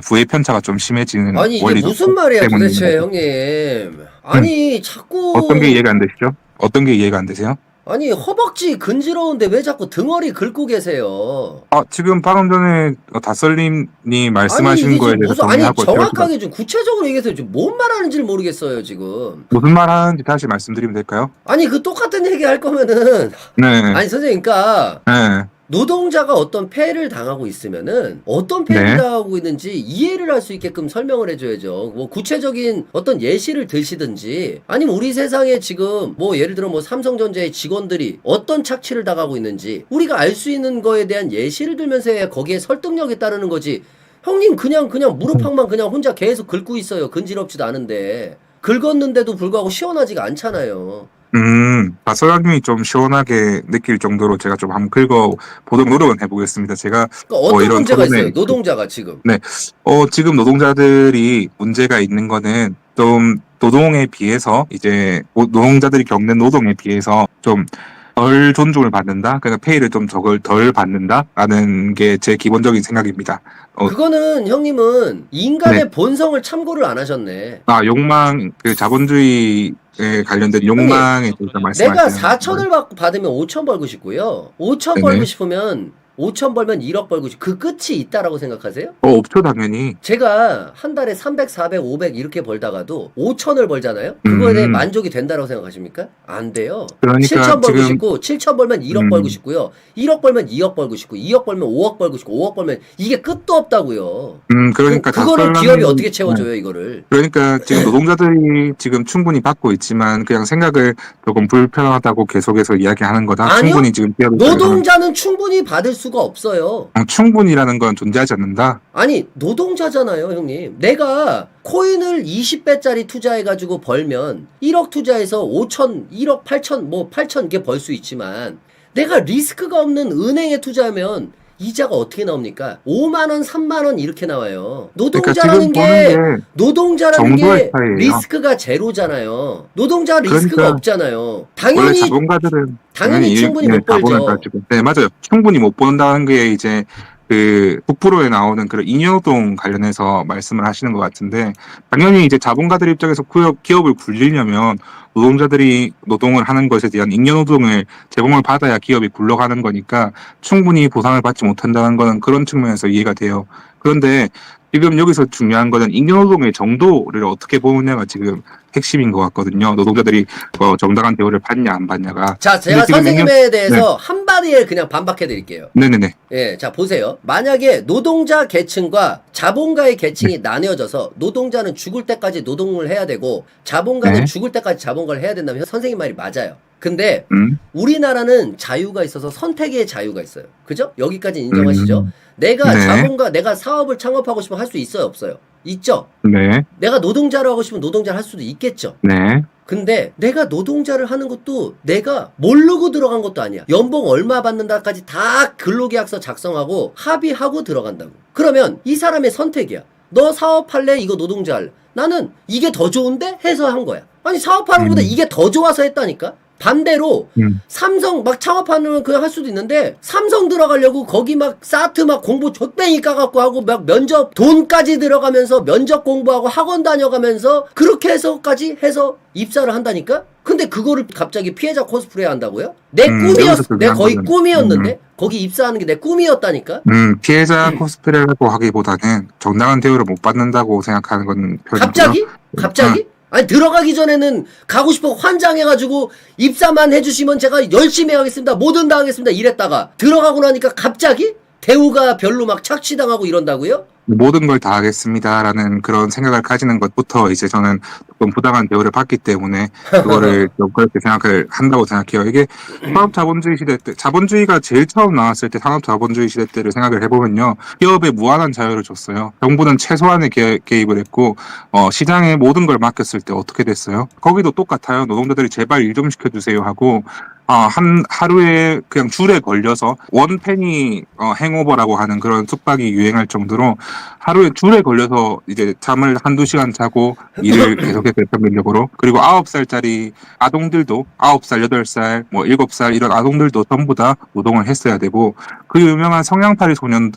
부의 편차가 좀 심해지는 아니 이게 원리도 무슨 말이야 때문인 도대체 거죠. 형님. 아니 자꾸 어떤 게 이해가 안 되시죠? 어떤 게 이해가 안 되세요? 아니 허벅지 근지러운데 왜 자꾸 등허리 긁고 계세요? 지금 방금 전에 다썰님이 아니 말씀하신 이게 거에 지금 대해서 무슨 아니 정리하고 제가 정확하게 좀 구체적으로 얘기해서 지금 뭔 말하는지를 모르겠어요 지금. 무슨 말 하는지 다시 말씀드리면 될까요? 아니 그 똑같은 얘기 할 거면은 네, 아니 선생님 그러니까 네, 노동자가 어떤 폐해를 당하고 있으면은 어떤 폐해를 네. 당하고 있는지 이해를 할 수 있게끔 설명을 해줘야죠. 뭐 구체적인 어떤 예시를 드시든지 아니면 우리 세상에 지금 뭐 예를 들어 뭐 삼성전자의 직원들이 어떤 착취를 당하고 있는지 우리가 알 수 있는 거에 대한 예시를 들면서 해야 거기에 설득력이 따르는 거지. 형님 그냥 무릎팍만 그냥 혼자 계속 긁고 있어요. 근지럽지도 않은데 긁었는데도 불구하고 시원하지가 않잖아요. 다소장님이 좀 시원하게 느낄 정도로 제가 좀 한번 긁어보도록 노력은 해보겠습니다. 제가 그러니까 어떤 이런 문제가 있어요? 토론에 노동자가 지금. 네, 지금 노동자들이 문제가 있는 거는 좀 노동에 비해서 이제 노동자들이 겪는 노동에 비해서 좀 덜 존중을 받는다. 그러니까 페이를 좀 덜 받는다라는 게 제 기본적인 생각입니다. 그거는 형님은 인간의 네. 본성을 참고를 안 하셨네. 욕망, 그 자본주의에 관련된 욕망에 대해서 내가 말씀하시는 4천을 받으면 5천 벌고 싶고요. 5천 네네. 벌고 싶으면 5천 벌면 1억 벌고 싶고 그 끝이 있다라고 생각하세요? 없죠, 당연히. 제가 한 달에 300, 400, 500 이렇게 벌다가도 5천을 벌잖아요? 그거에 대해 만족이 된다고 생각하십니까? 안 돼요. 그러니까 7천 벌고 지금 싶고 7천 벌면 1억 벌고 싶고요. 1억 벌면 2억 벌고 싶고 2억 벌면 5억 벌고 싶고 5억 벌면 이게 끝도 없다고요. 그러니까 그거를 다썰람이- 기업이 어떻게 네. 채워줘요 이거를. 그러니까 지금 노동자들이 지금 충분히 받고 있지만 그냥 생각을 조금 불편하다고 계속해서 이야기하는 거다. 아니요. 충분히 지금 기업이 노동자는 충분히 받을 수가 없어요. 충분이라는 건 존재하지 않는다. 아니 노동자잖아요 형님. 내가 코인을 20배짜리 투자해가지고 벌면 1억 투자해서 5천 1억 8천 뭐 8천 개 벌 수 있지만 내가 리스크가 없는 은행에 투자하면 이자가 어떻게 나옵니까? 5만원 3만원 이렇게 나와요. 노동자라는 노동자라는 정도의 게 차이예요. 리스크가 제로잖아요. 노동자 리스크가 그러니까 없잖아요. 원래 당연히 자본가들은 충분히 못 자본을 벌죠. 가지고 네 맞아요. 충분히 못 번다는 게 이제 그 북프로에 나오는 그런 잉여노동 관련해서 말씀을 하시는 것 같은데 당연히 이제 자본가들 입장에서 기업을 굴리려면 노동자들이 노동을 하는 것에 대한 잉여노동을 제공을 받아야 기업이 굴러가는 거니까 충분히 보상을 받지 못한다는 거는 그런 측면에서 이해가 돼요. 그런데 지금 여기서 중요한 거는 잉여노동의 정도를 어떻게 보느냐가 지금 핵심인 것 같거든요. 노동자들이 정당한 대우를 받냐 안 받냐가. 자, 제가 근데 지금 선생님에 대해서 한마디에 그냥 반박해 드릴게요. 네네네. 예, 자, 보세요. 만약에 노동자 계층과 자본가의 계층이 나뉘어져서 노동자는 죽을 때까지 노동을 해야 되고 자본가는 네. 죽을 때까지 자본가를 해야 된다면 선생님 말이 맞아요. 근데 음. 우리나라는 자유가 있어서 선택의 자유가 있어요. 그죠? 여기까지 인정하시죠? 내가 네. 자본가, 내가 사업을 창업하고 싶으면 할 수 있어요, 없어요? 있죠? 네. 내가 노동자로 하고 싶으면 노동자를 할 수도 있겠죠? 네. 근데 내가 노동자를 하는 것도 내가 모르고 들어간 것도 아니야. 연봉 얼마 받는다까지 다 근로계약서 작성하고 합의하고 들어간다고. 그러면 이 사람의 선택이야. 너 사업할래? 이거 노동자 할래? 나는 이게 더 좋은데? 해서 한 거야. 아니 사업하는 것보다 이게 더 좋아서 했다니까? 반대로 삼성 막 창업하는 그냥 할 수도 있는데 삼성 들어가려고 거기 막 사트 막 공부 좆뱅이 까갖고 하고 막 면접 돈까지 들어가면서 면접 공부하고 학원 다녀가면서 그렇게 해서까지 해서 입사를 한다니까? 근데 그거를 갑자기 피해자 코스프레 한다고요? 내 꿈이었어. 내 거의 꿈이었는데 거기 입사하는 게 내 꿈이었다니까? 피해자 코스프레라고 하기보다는 정당한 대우를 못 받는다고 생각하는 건 갑자기? 갑자기? 아니 들어가기 전에는 가고 싶어 환장해가지고 입사만 해주시면 제가 열심히 하겠습니다. 뭐든 다 하겠습니다. 이랬다가 들어가고 나니까 갑자기 대우가 별로 막 착취당하고 이런다고요? 모든 걸 다 하겠습니다라는 그런 생각을 가지는 것부터 이제 저는 조금 부당한 대우를 받기 때문에 그거를 좀 그렇게 생각을 한다고 생각해요. 이게 산업 자본주의 시대 때, 자본주의가 제일 처음 나왔을 때 산업 자본주의 시대 때를 생각을 해보면요, 기업에 무한한 자유를 줬어요. 정부는 최소한의 개입을 했고, 시장에 모든 걸 맡겼을 때 어떻게 됐어요? 거기도 똑같아요. 노동자들이 제발 일 좀 시켜주세요 하고, 하루에 그냥 줄에 걸려서 원penny 행오버라고 하는 그런 숙박이 유행할 정도로 하루에 줄에 걸려서 이제 잠을 한두 시간 자고 일을 계속해서 평균적으로, 그리고 9살짜리 아동들도 9살, 8살, 뭐 7살 이런 아동들도 전부 다 노동을 했어야 되고, 그 유명한 성냥팔이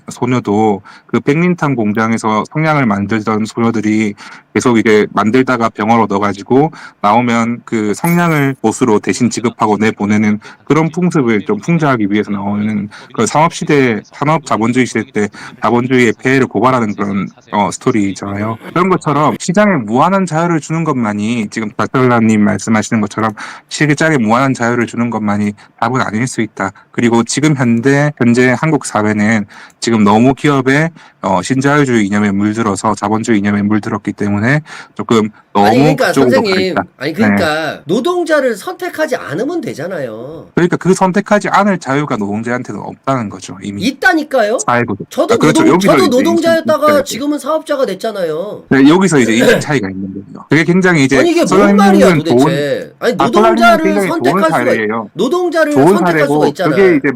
소녀도 그 백린탕 공장에서 성냥을 만들던 소녀들이 계속 이게 만들다가 병원으로 넣어가지고 나오면 그 성냥을 보수로 대신 지급하고 내보내는 그런 풍습을 좀 풍자하기 위해서 나오는 그 산업시대, 산업 자본주의 시대 때 자본주의의 폐해를 고발하는 그런 스토리잖아요. 그런 것처럼 시장에 무한한 자유를 주는 것만이, 지금 박달라님 말씀하시는 것처럼 시장에 무한한 자유를 주는 것만이 답은 아닐 수 있다. 그리고 지금 현재 한국 사회는 지금 너무 기업의 신자유주의 이념에 물들어서 자본주의 이념에 물들었기 때문에 조금 너무 아니 그러니까 그쪽으로 가 선생님, 있다. 아니 그러니까 노동자를 선택하지 않으면 되잖아요. 그러니까 그 선택하지 않을 자유가 노동자한테는 없다는 거죠, 이미. 있다니까요. 사회구조. 저도 그렇죠. 여기서 저도 이제 노동자였다가 인식 지금은 사업자가 됐잖아요. 네, 여기서 이제 인식 차이가 있는 거예요. 그게 굉장히 이제 아니 이게 뭔 선생님은 말이야 좋은, 도대체. 아니 선생님은 노동자를 굉장히 좋은 선택할 수가 사례예요. 노동자를 좋은 선택할 수가 사례고, 있잖아. 그게 이제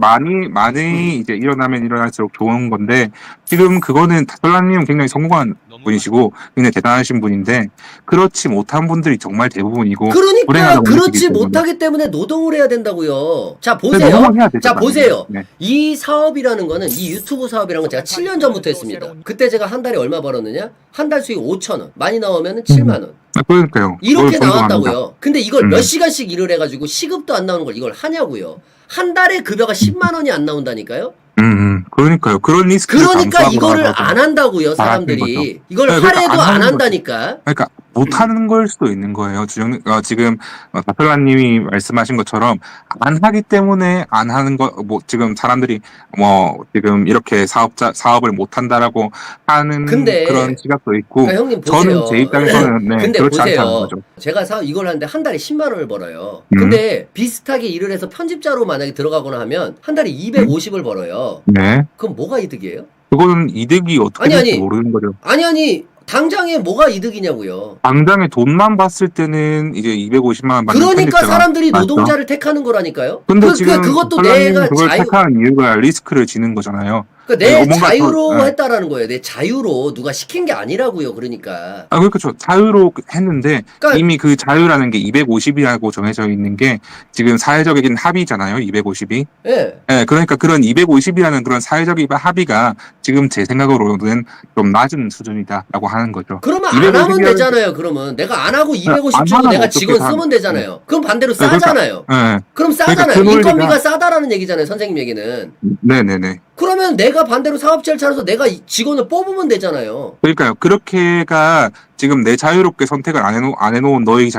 많이 이제 일어나면 일어날수록 좋은 건데, 지금 그거는 다솔라님은 굉장히 성공한 분이시고 굉장히 대단하신 분인데, 그렇지 못한 분들이 정말 대부분이고, 그러니까 불행하다고 그렇지 느끼기 때문에. 못하기 때문에 노동을 해야 된다고요. 자 근데 보세요. 노동을 해야 되죠, 자 보세요. 네. 이 사업이라는 거는, 이 유튜브 사업이라는 건 제가 7년 전부터 했습니다. 그때 제가 한 달에 얼마 벌었느냐? 한 달 수익 5,000원. 많이 나오면은 7만 원. 그러니까요. 이렇게 그걸 존중합니다. 나왔다고요. 근데 이걸 몇 시간씩 일을 해가지고 시급도 안 나오는 걸 이걸 하냐고요. 한 달에 급여가 10만 원이 안 나온다니까요. 그러니까요. 그런 리스크를 그러니까 감수하고 이거를 나서도 안 한다고요, 잘하시는 사람들이. 거죠. 이걸 네, 그러니까 하래도 안 안 하는 거죠. 한다니까. 그러니까 못하는 걸 수도 있는 거예요. 지금 다솔라님이 말씀하신 것처럼 안 하기 때문에 안 하는 거, 뭐 지금 사람들이 뭐 지금 이렇게 사업을 못 한다라고 하는 근데 그런 시각도 있고, 그러니까 형님 보세요. 저는 제 입장에서는 네, 근데 그렇지 않다는 보세요. 거죠. 제가 이걸 하는데 한 달에 10만 원을 벌어요. 근데 비슷하게 일을 해서 편집자로 만약에 들어가거나 하면 한 달에 250을 벌어요. 네, 그럼 뭐가 이득이에요? 그거는 이득이 어떻게 아니, 될지 모르는 거죠. 아니 당장에 뭐가 이득이냐고요. 당장에 돈만 봤을 때는 이제 250만 원 받는 그러니까 편집자가 사람들이 맞죠? 노동자를 택하는 거라니까요. 근데 지금 그것도 설라님이 내가 그걸 택한 이유가 리스크를 지는 거잖아요. 그러니까 내 뭔가 자유로 더, 했다라는 거예요. 내 자유로 누가 시킨 게 아니라고요. 그러니까. 그러니까 저 자유로 했는데, 그러니까 이미 그 자유라는 게 250이라고 정해져 있는 게 지금 사회적인 합의잖아요. 250이. 예. 네, 그러니까 그런 250이라는 그런 사회적인 합의가 지금 제 생각으로는 좀 낮은 수준이다라고 하는 거죠. 그러면 안 하면 되잖아요. 그러면 내가 안 하고 250 안 주고 하면 내가 어떻게 직원 사- 쓰면 되잖아요. 그럼 반대로 네, 그러니까- 싸잖아요. 네, 그럼 싸잖아요. 그러니까 그 논리가- 인건비가 싸다라는 얘기잖아요. 선생님 얘기는. 네네네. 그러면 내가 반대로 사업체를 차려서 내가 직원을 뽑으면 되잖아요. 그러니까요. 그렇게가 지금 내 자유롭게 선택을 안 해놓은 너희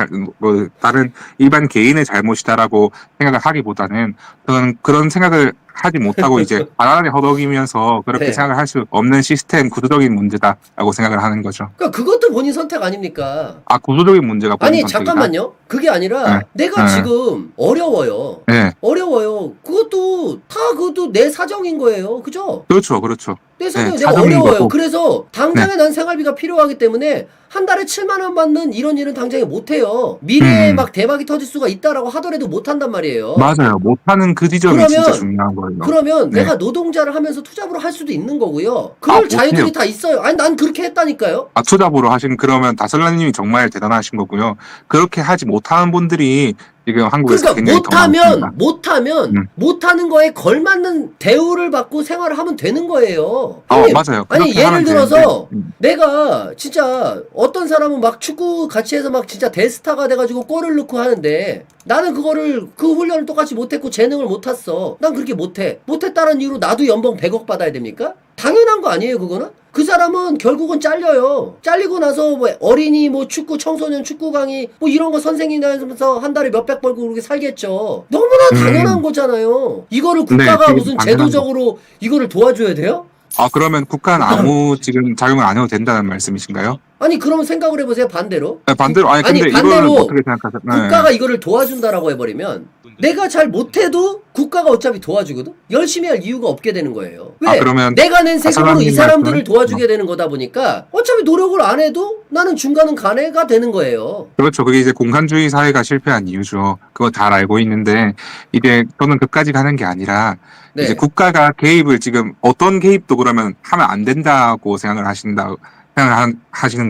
다른 일반 개인의 잘못이다라고 생각을 하기보다는, 저는 그런 생각을 하지 못하고 이제 바람에 허덕이면서 그렇게 네. 생각을 할 수 없는 시스템 구조적인 문제다라고 생각을 하는 거죠. 그러니까 그것도 본인 선택 아닙니까? 구조적인 문제가 본인 아니 선택이다? 잠깐만요. 그게 아니라 네. 내가 네. 지금 어려워요. 네, 어려워요. 그것도 내 사정인 거예요. 그죠? 그렇죠, 그렇죠. 내 사정이 네, 내가 사정인 어려워요. 거고. 그래서 당장에 난 생활비가 필요하기 때문에 한 달에 7만 원 받는 이런 일은 당장에 못 해요. 미래에 막 대박이 터질 수가 있다라고 하더라도 못 한단 말이에요. 맞아요. 못하는 그 지점이 그러면- 진짜 중요한 거예요. 그러면 네. 내가 노동자를 하면서 투잡으로 할 수도 있는 거고요. 그럴 못해요. 자유들이 다 있어요. 아니 난 그렇게 했다니까요. 투잡으로 하신, 그러면 다슬라님이 정말 대단하신 거고요. 그렇게 하지 못하는 분들이 지금 한국에서 그러니까 굉장히 더 많습니다. 못하는 거에 걸맞는 대우를 받고 생활을 하면 되는 거예요. 맞아요. 아니 그렇게 예를 하면 들어서 되는데, 내가 진짜 어떤 사람은 막 축구 같이 해서 막 진짜 대스타가 돼가지고 골을 넣고 하는데 나는 그 훈련을 똑같이 못했고 재능을 못 탔어. 난 그렇게 못했다는 이유로 나도 연봉 100억 받아야 됩니까? 당연한 거 아니에요 그거는? 그 사람은 결국은 잘려요. 잘리고 나서 뭐 어린이 뭐 축구 청소년 축구 강의 뭐 이런 거 선생님이 하면서 한 달에 몇백 벌고 그렇게 살겠죠. 너무나 당연한 거잖아요. 이거를 국가가 되게 무슨 당연한 제도적으로 이거를 도와줘야 돼요? 아, 그러면 국가는 아무 지금 작용을 안 해도 된다는 말씀이신가요? 아니 그러면 생각을 해보세요. 반대로. 네, 반대로, 아니, 아니 근데 이거는 반대로 어떻게 생각하세요? 네. 국가가 이거를 도와준다라고 해버리면 내가 잘 못해도 국가가 어차피 도와주거든. 열심히 할 이유가 없게 되는 거예요. 왜? 아, 그러면 내가 낸 세금으로 이 사장님 사람들을 말씀은? 도와주게 되는 거다 보니까 어차피 노력을 안 해도 나는 중간은 간해가 되는 거예요. 그렇죠. 그게 이제 공산주의 사회가 실패한 이유죠. 그거 잘 알고 있는데, 이제 저는 그까지 가는 게 아니라, 네. 이제 국가가 개입을 지금 어떤 개입도 그러면 하면 안 된다고 생각하시는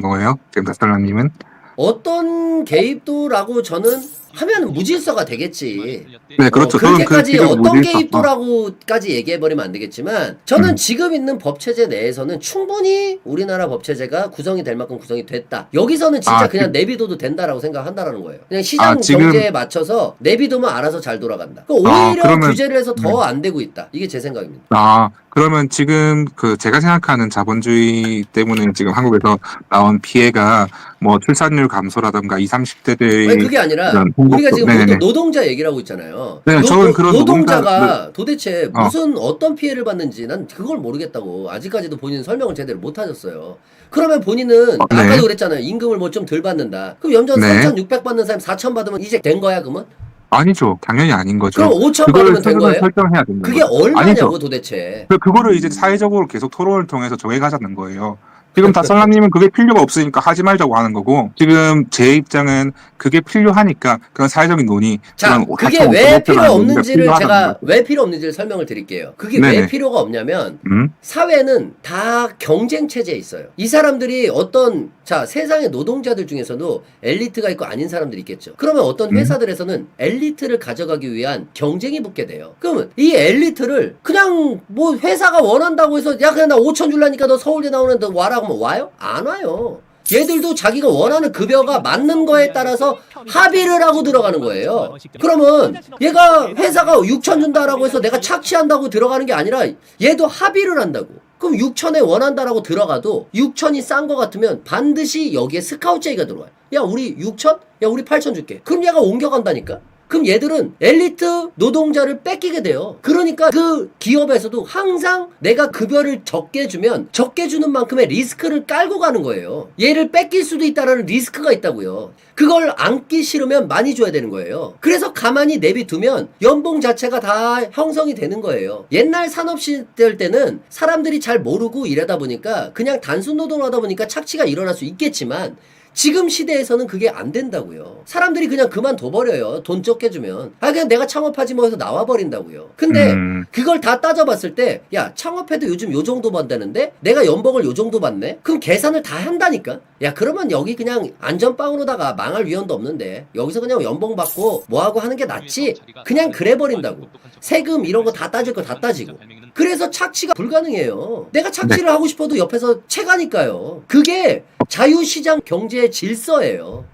거예요? 지금 다스라님은? 어떤 개입도라고 저는 하면 무질서가 되겠지. 네, 그렇죠. 저는 그렇게까지 지금 어떤 무질서- 개입도라고까지 얘기해버리면 안 되겠지만 저는 지금 있는 법체제 내에서는 충분히 우리나라 법체제가 구성이 될 만큼 구성이 됐다. 여기서는 진짜 아, 그냥 내비둬도 된다라고 생각한다라는 거예요. 그냥 시장 아, 지금- 경제에 맞춰서 내비두면 알아서 잘 돌아간다. 오히려 그러면- 규제를 해서 더 안 되고 있다. 이게 제 생각입니다. 아, 그러면 지금 제가 생각하는 자본주의 때문에 지금 한국에서 나온 피해가 뭐 출산율 감소라든가 20, 30대들의 아니 그게 아니라 이런 우리가 홍보도- 지금 네네네. 노동자 얘기를 하고 있잖아요. 네, 저는 그런 노동자가 도대체 어. 무슨 어떤 피해를 받는지 난 그걸 모르겠다고 아직까지도 본인은 설명을 제대로 못 하셨어요. 그러면 본인은 네. 아까도 그랬잖아요. 임금을 뭐 좀 덜 받는다. 그럼 연전 네. 3,600 받는 사람 4,000 받으면 이제 된 거야 그러면? 아니죠. 당연히 아닌 거죠. 그럼 5,000 그걸 받으면 된 세금을 거예요? 설정해야 되는 그게 거죠. 얼마냐고 아니죠. 도대체. 그거를 이제 사회적으로 계속 토론을 통해서 정해가자는 거예요. 지금 다살라님은 그게 필요가 없으니까 하지 말자고 하는 거고, 지금 제 입장은 그게 필요하니까 그런 사회적인 논의, 자, 그런 그게 4,500 왜 필요 논의가 없는지를 필요하다는 제가 거죠. 왜 필요 없는지를 설명을 드릴게요. 그게 왜 네네. 필요가 없냐면 음? 사회는 다 경쟁 체제에 있어요. 이 사람들이 어떤 자 세상의 노동자들 중에서도 엘리트가 있고 아닌 사람들이 있겠죠. 그러면 어떤 회사들에서는 엘리트를 가져가기 위한 경쟁이 붙게 돼요. 그러면 이 엘리트를 그냥 뭐 회사가 원한다고 해서 야 그냥 나 5천 줄라니까 너 서울대 나오는데 와라고 하면 와요? 안 와요. 얘들도 자기가 원하는 급여가 맞는 거에 따라서 합의를 하고 들어가는 거예요. 그러면 얘가 회사가 6천 준다라고 해서 내가 착취한다고 들어가는 게 아니라 얘도 합의를 한다고. 그럼 6천에 원한다라고 들어가도 6천이 싼 거 같으면 반드시 여기에 스카우트 제의가 들어와요. 야 우리 6천? 야 우리 8천 줄게. 그럼 얘가 옮겨간다니까? 그럼 얘들은 엘리트 노동자를 뺏기게 돼요. 그러니까 그 기업에서도 항상 내가 급여를 적게 주면 적게 주는 만큼의 리스크를 깔고 가는 거예요. 얘를 뺏길 수도 있다는 리스크가 있다고요. 그걸 안기 싫으면 많이 줘야 되는 거예요. 그래서 가만히 내비두면 연봉 자체가 다 형성이 되는 거예요. 옛날 산업시대 때는 사람들이 잘 모르고 이러다 보니까 그냥 단순 노동을 하다 보니까 착취가 일어날 수 있겠지만 지금 시대에서는 그게 안 된다고요. 사람들이 그냥 그만둬버려요. 돈 적게 주면. 아 그냥 내가 창업하지 뭐 해서 나와버린다고요. 근데 그걸 다 따져봤을 때 야 창업해도 요즘 요 정도 받다는데 내가 연봉을 요 정도 받네? 그럼 계산을 다 한다니까? 야 그러면 여기 그냥 안전빵으로다가 망할 위험도 없는데 여기서 그냥 연봉 받고 뭐하고 하는 게 낫지? 그냥 그래버린다고. 세금 이런 거 다 따질 거 다 따지고. 그래서 착취가 불가능해요. 내가 착취를 하고 싶어도 옆에서 채가니까요. 그게 자유시장 경제의 질서예요.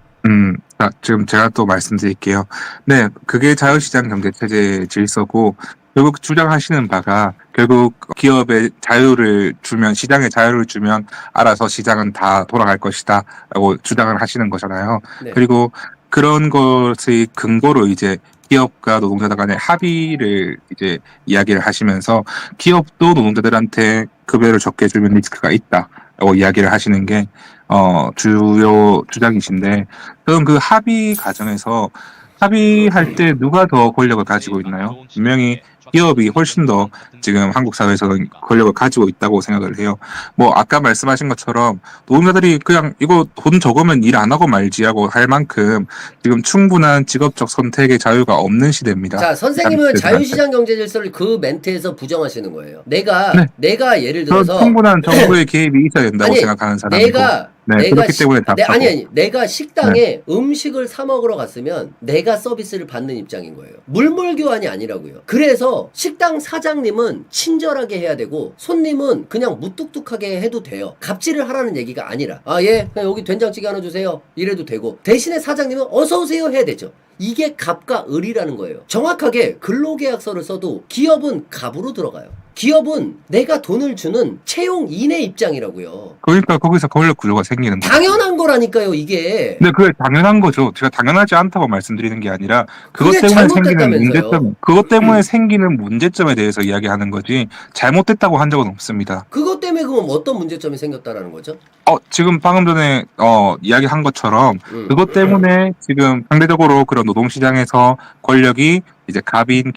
자, 지금 제가 또 말씀드릴게요. 네, 그게 자유시장 경제 체제의 질서고, 결국 주장하시는 바가 결국 기업에 자유를 주면, 시장에 자유를 주면 알아서 시장은 다 돌아갈 것이다 라고 주장을 하시는 거잖아요. 네. 그리고 그런 것의 근거로 이제 기업과 노동자들 간의 합의를 이제 이야기를 하시면서 기업도 노동자들한테 급여를 적게 주면 리스크가 있다라고 이야기를 하시는 게 주요 주장이신데, 그럼 그 합의 과정에서 합의할 때 누가 더 권력을 가지고 있나요? 분명히 기업이 훨씬 더 지금 한국 사회에서는 권력을 가지고 있다고 생각을 해요. 뭐 아까 말씀하신 것처럼 노동자들이 그냥 이거 돈 적으면 일 안 하고 말지 하고 할 만큼 지금 충분한 직업적 선택의 자유가 없는 시대입니다. 자, 선생님은 시대들한테. 자유시장 경제 질서를 그 멘트에서 부정하시는 거예요. 내가 예를 저는 들어서 충분한 정부의 개입이 있어야 된다고 아니, 생각하는 사람이고, 내가 그렇기 때문에 답하고. 내가 식당에 음식을 사 먹으러 갔으면 내가 서비스를 받는 입장인 거예요. 물물 교환이 아니라고요. 그래서 식당 사장님은 친절하게 해야 되고 손님은 그냥 무뚝뚝하게 해도 돼요. 갑질을 하라는 얘기가 아니라 그냥 여기 된장찌개 하나 주세요 이래도 되고, 대신에 사장님은 어서 오세요 해야 되죠. 이게 갑과 을이라는 거예요. 정확하게 근로계약서를 써도 기업은 갑으로 들어가요. 기업은 내가 돈을 주는 채용인의 입장이라고요. 그러니까 거기서 권력 구조가 생기는 거죠. 당연한 거라니까요, 이게. 근데 그게 당연한 거죠. 제가 당연하지 않다고 말씀드리는 게 아니라 그것 그게 때문에 생기는 잘못됐다면서요. 문제점, 그것 때문에 생기는 문제점에 대해서 이야기하는 거지 잘못됐다고 한 적은 없습니다. 그것 때문에 그럼 어떤 문제점이 생겼다라는 거죠? 지금 방금 전에 이야기한 것처럼 음. 그것 때문에 지금 상대적으로 그런 노동시장에서 권력이 이제 갑인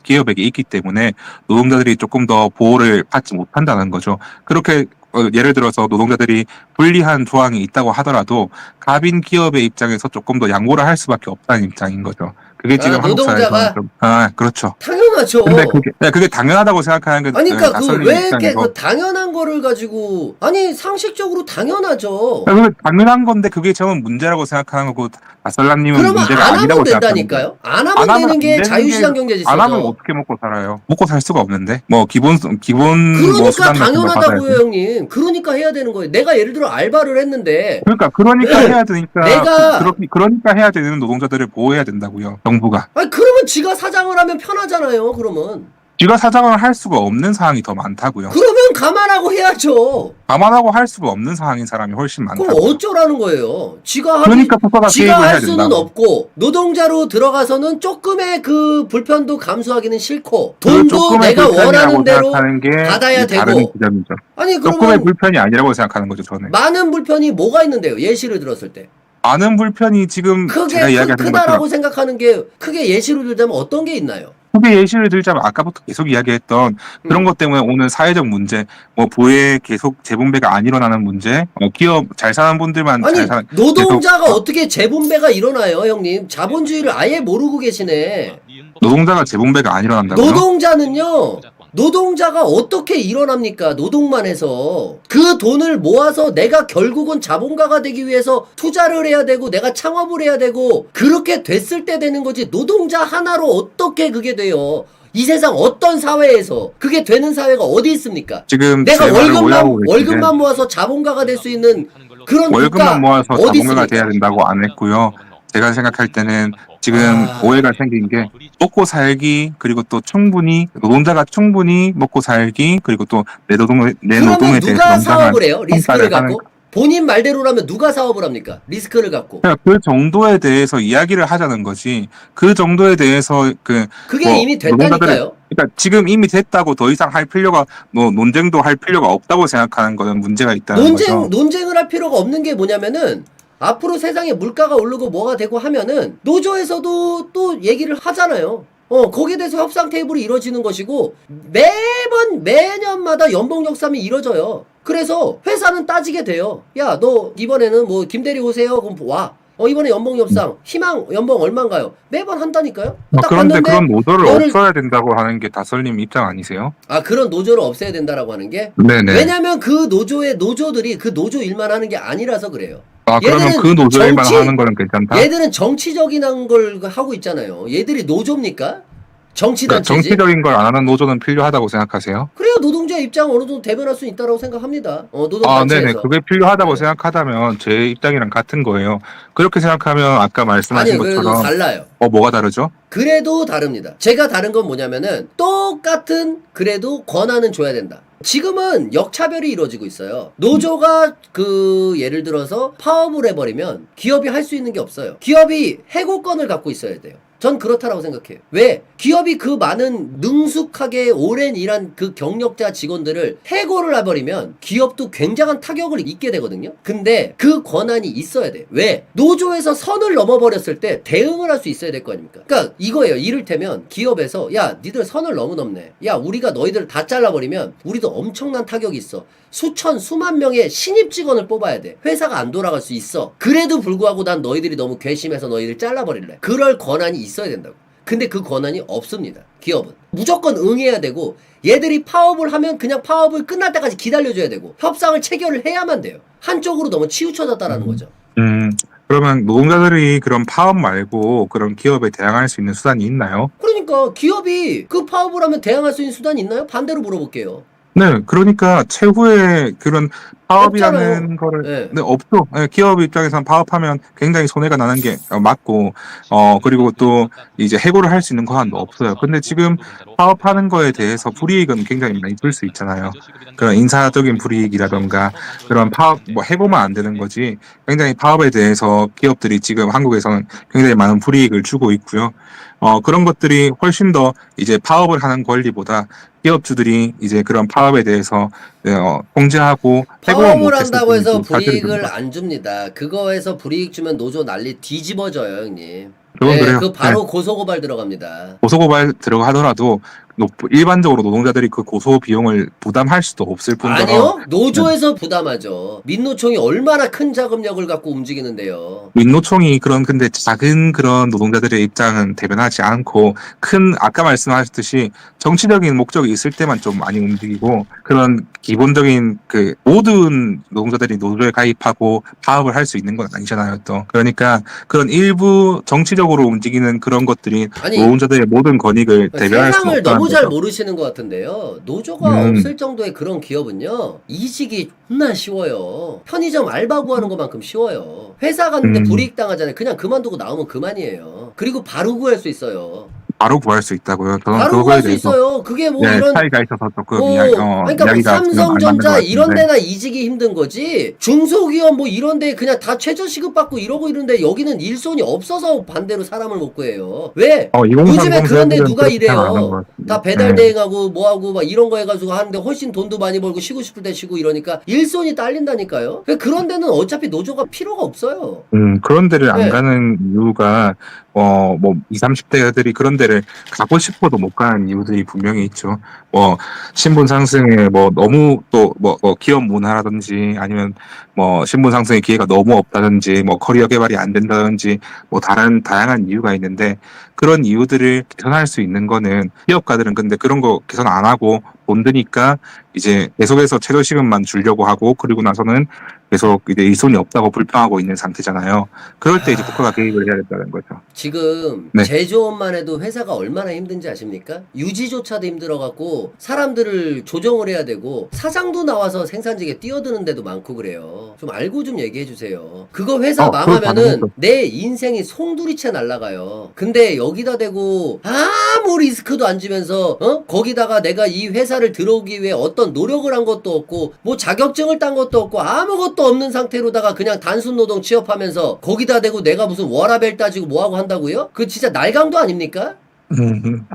기업에게 있기 때문에 노동자들이 조금 더 보호를 받지 못한다는 거죠. 그렇게 예를 들어서 노동자들이 불리한 조항이 있다고 하더라도 갑인 기업의 입장에서 조금 더 양보를 할 수밖에 없다는 입장인 거죠. 그게 지금 한국 노동자가? 사회에서 그렇죠. 당연하죠. 근데 그게 당연하다고 생각하는 게 아니, 그러니까 그 나설님 왜 이렇게 입장이고. 그 당연한 거를 가지고 상식적으로 당연하죠. 그게 당연한 건데 그게 저는 문제라고 생각하는 거고 나설라님은 그러면 문제가 안 하면 아니라고 생각하는 거예요. 된다니까요? 안 하면 되는 게 자유시장 경제 안 하면 질서죠. 어떻게 먹고 살아요? 먹고 살 수가 없는데 뭐 기본 뭐 그러니까 수단 같은 거 당연하다고요, 받아야지. 형님. 그러니까 해야 되는 거예요. 내가 예를 들어 알바를 했는데 그러니까 해야 되니까 내가- 그러니까 해야 되는 노동자들을 보호해야 된다고요. 정부가. 아니 그러면 지가 사장을 하면 편하잖아요. 그러면 지가 사장을 할 수가 없는 상황이 더 많다고요. 그러면 감안하고 해야죠. 감안하고 할 수가 없는 상황인 사람이 훨씬 그럼 많다고. 어쩌라는 거예요? 지가 그러니까 국가가 지가 개입을 해야 할 수는 된다고. 없고 노동자로 들어가서는 조금의 그 불편도 감수하기는 싫고 그 돈도 조금의 내가 불편이라고 원하는 대로 생각하는 게 받아야 이제 다른 되고. 지점이죠. 아니 조금의 그러면 불편이 아니라고 생각하는 거죠, 저는. 많은 불편이 뭐가 있는데요? 예시를 들었을 때 많은 불편이 지금 제가 크게 이야기하는 것처럼 크다라고 생각하는 게 크게 예시로 들자면 어떤 게 있나요? 크게 예시를 들자면 아까부터 계속 이야기했던 그런 것 때문에 오는 사회적 문제, 뭐 부의 계속 재분배가 안 일어나는 문제, 기업 잘 사는 분들만 아니 잘 사는 노동자가 어떻게 재분배가 일어나요, 형님? 자본주의를 아예 모르고 계시네. 노동자가 재분배가 안 일어난다고요? 노동자는요. 노동자가 어떻게 일어납니까? 노동만 해서 그 돈을 모아서 내가 결국은 자본가가 되기 위해서 투자를 해야 되고 내가 창업을 해야 되고 그렇게 됐을 때 되는 거지. 노동자 하나로 어떻게 그게 돼요? 이 세상 어떤 사회에서 그게 되는 사회가 어디 있습니까? 지금 내가 제 말을 오해하고 계신데 월급만 모아서 자본가가 될 수 있는 그런 국가 월급만 모아서 어디 자본가가 있습니까? 돼야 된다고 안 했고요. 제가 생각할 때는 지금 아. 오해가 생긴 게 먹고 살기 그리고 또 충분히 노동자가 충분히 먹고 살기 그리고 또 내 노동에 그러면 대해서 누가 정당한 사업을 해요? 리스크를 평가를 하는 갖고? 본인 말대로라면 누가 사업을 합니까? 리스크를 갖고. 그러니까 그 정도에 대해서 이야기를 하자는 거지. 그 정도에 대해서 그게 뭐 이미 됐다니까요. 그러니까 지금 이미 됐다고 더 이상 할 필요가 논쟁도 할 필요가 없다고 생각하는 거는 문제가 있다는 거죠. 논쟁을 할 필요가 없는 게 뭐냐면은 앞으로 세상에 물가가 오르고 뭐가 되고 하면은 노조에서도 또 얘기를 하잖아요. 거기에 대해서 협상 테이블이 이루어지는 것이고 매년마다 연봉 격상이 이루어져요. 그래서 회사는 따지게 돼요. 야, 너 이번에는 뭐 김대리 오세요. 그럼 와. 이번에 연봉 협상 희망 연봉 얼마인가요? 매번 한다니까요. 딱 그런데 봤는데 그런 노조를 너를- 없어야 된다고 하는 게 다설님 입장 아니세요? 그런 노조를 없애야 된다라고 하는 게 네네. 왜냐면 그 노조들이 그 노조 일만 하는 게 아니라서 그래요. 그러면 얘들은 그 노조일만 정치- 하는 거는 괜찮다? 얘들은 정치적인 걸 하고 있잖아요. 얘들이 노조입니까? 정치단체지. 정치적인 걸 안 하는 노조는 필요하다고 생각하세요? 그래야 노동자의 입장을 어느 정도 대변할 수 있다고 생각합니다. 네네. 노동단체에서. 그게 필요하다고 네. 생각하다면 제 입장이랑 같은 거예요. 그렇게 생각하면 아까 말씀하신 아니, 그래도 것처럼 달라요. 뭐가 다르죠? 그래도 다릅니다. 제가 다른 건 뭐냐면은 똑같은 그래도 권한은 줘야 된다. 지금은 역차별이 이루어지고 있어요. 노조가 예를 들어서 파업을 해버리면 기업이 할 수 있는 게 없어요. 기업이 해고권을 갖고 있어야 돼요. 전 그렇다라고 생각해요. 왜? 기업이 그 많은 능숙하게 오랜 일한 그 경력자 직원들을 해고를 해버리면 기업도 굉장한 타격을 입게 되거든요. 근데 그 권한이 있어야 돼. 왜? 노조에서 선을 넘어버렸을 때 대응을 할 수 있어야 될 거 아닙니까? 그러니까 이거예요. 이를테면 기업에서 야 니들 선을 너무 넘네. 야 우리가 너희들 다 잘라버리면 우리도 엄청난 타격이 있어. 수만 명의 신입 직원을 뽑아야 돼. 회사가 안 돌아갈 수 있어. 그래도 불구하고 난 너희들이 너무 괘씸해서 너희들 잘라버릴래. 그럴 권한이 있어야 된다고. 근데 그 권한이 없습니다. 기업은. 무조건 응해야 되고 얘들이 파업을 하면 그냥 파업을 끝날 때까지 기다려줘야 되고 협상을 체결을 해야만 돼요. 한쪽으로 너무 치우쳐졌다라는 거죠. 그러면 노동자들이 그런 파업 말고 그런 기업에 대항할 수 있는 수단이 있나요? 그러니까 기업이 그 파업을 하면 대항할 수 있는 수단이 있나요? 반대로 물어볼게요. 네, 그러니까 최후의 그런 파업이라는 없잖아요. 거를 예. 네, 없죠. 예, 기업 입장에서는 파업하면 굉장히 손해가 나는 게 맞고 그리고 또 이제 해고를 할 수 있는 권한도 없어요. 근데 지금 파업하는 거에 대해서 불이익은 굉장히 많이 볼 수 있잖아요. 그런 인사적인 불이익이라던가 그런 파업 뭐 해고만 안 되는 거지 굉장히 파업에 대해서 기업들이 지금 한국에서는 굉장히 많은 불이익을 주고 있고요. 그런 것들이 훨씬 더 이제 파업을 하는 권리보다 기업주들이 이제 그런 파업에 대해서 통제하고 해고만 파업을 못했을 한다고 뿐이지 해서 사실은 좀 불이익을 안 줍니다. 그거에서 불이익 주면 노조 난리 뒤집어져요, 형님. 그건 예, 그래요. 그 네. 바로 고소고발 들어갑니다. 고소고발 들어가더라도 일반적으로 노동자들이 그 고소 비용을 부담할 수도 없을 뿐더러 아니요? 노조에서 부담하죠. 민노총이 얼마나 큰 자금력을 갖고 움직이는데요. 민노총이 그런 근데 작은 그런 노동자들의 입장은 대변하지 않고 큰 아까 말씀하셨듯이 정치적인 목적이 있을 때만 좀 많이 움직이고 그런 기본적인 그 모든 노동자들이 노조에 가입하고 파업을 할 수 있는 건 아니잖아요 또 그러니까 그런 일부 정치적으로 움직이는 그런 것들이 아니, 노동자들의 모든 권익을 대변할 수는 세상을 없다는 너무 잘 거죠. 모르시는 것 같은데요. 노조가 음. 없을 정도의 그런 기업은요, 이직이 존나 쉬워요. 편의점 알바 구하는 것만큼 쉬워요. 회사 갔는데 음. 불이익 당하잖아요. 그냥 그만두고 나오면 그만이에요. 그리고 바로 구할 수 있어요. 바로 구할 수 있다고요. 저는 바로 그거에 구할 수 대해서 있어요. 그게 뭐 네, 이런 차이가 있어서 조금 그러니까 뭐 이야기가 지금 안 맞는 것 삼성전자 이런 같은데. 데나 이직이 힘든 거지 중소기업 뭐 이런 데 그냥 다 최저시급 받고 이러고 이런데 여기는 일손이 없어서 반대로 사람을 못 구해요. 왜? 요즘에 2030 그런 데 세대들은 누가 그렇게 생각 안 하는 것 일해요. 같습니다. 다 배달 대행하고 뭐하고 막 이런 거 해가지고 하는데 훨씬 돈도 많이 벌고 쉬고 싶을 때 쉬고 이러니까 일손이 딸린다니까요. 그런 데는 어차피 노조가 필요가 없어요. 그런 데를 안 네. 가는 이유가 뭐 20, 30대들이 그런 데를 가고 싶어도 못 가는 이유들이 분명히 있죠. 뭐 신분 상승에 뭐 너무 또 뭐 기업 문화라든지 아니면 뭐 신분 상승의 기회가 너무 없다든지 뭐 커리어 개발이 안 된다든지 뭐 다양한 이유가 있는데 그런 이유들을 개선할 수 있는 거는 기업가들은 근데 그런 거 개선 안 하고 돈 드니까 이제 계속해서 최저시급만 주려고 하고 그리고 나서는 계속 이제 일손이 없다고 불평하고 있는 상태잖아요. 그럴 때 이제 국가가 개입을 해야 된다는 거죠. 지금 네. 제조업만 해도 회사가 얼마나 힘든지 아십니까? 유지조차도 힘들어갖고 사람들을 조정을 해야 되고 사장도 나와서 생산직에 뛰어드는 데도 많고 그래요. 좀 알고 좀 얘기해 주세요. 그거 회사 그거 망하면은 당연하죠. 내 인생이 송두리째 날아가요. 근데 여기다 대고 아무 리스크도 안 지면서 거기다가 내가 이 회사를 들어오기 위해 어떤 노력을 한 것도 없고 뭐 자격증을 딴 것도 없고 아무것도 없는 상태로다가 그냥 단순 노동 취업하면서 거기다 대고 내가 무슨 워라밸 따지고 뭐하고 한다고요? 그 진짜 날강도 아닙니까?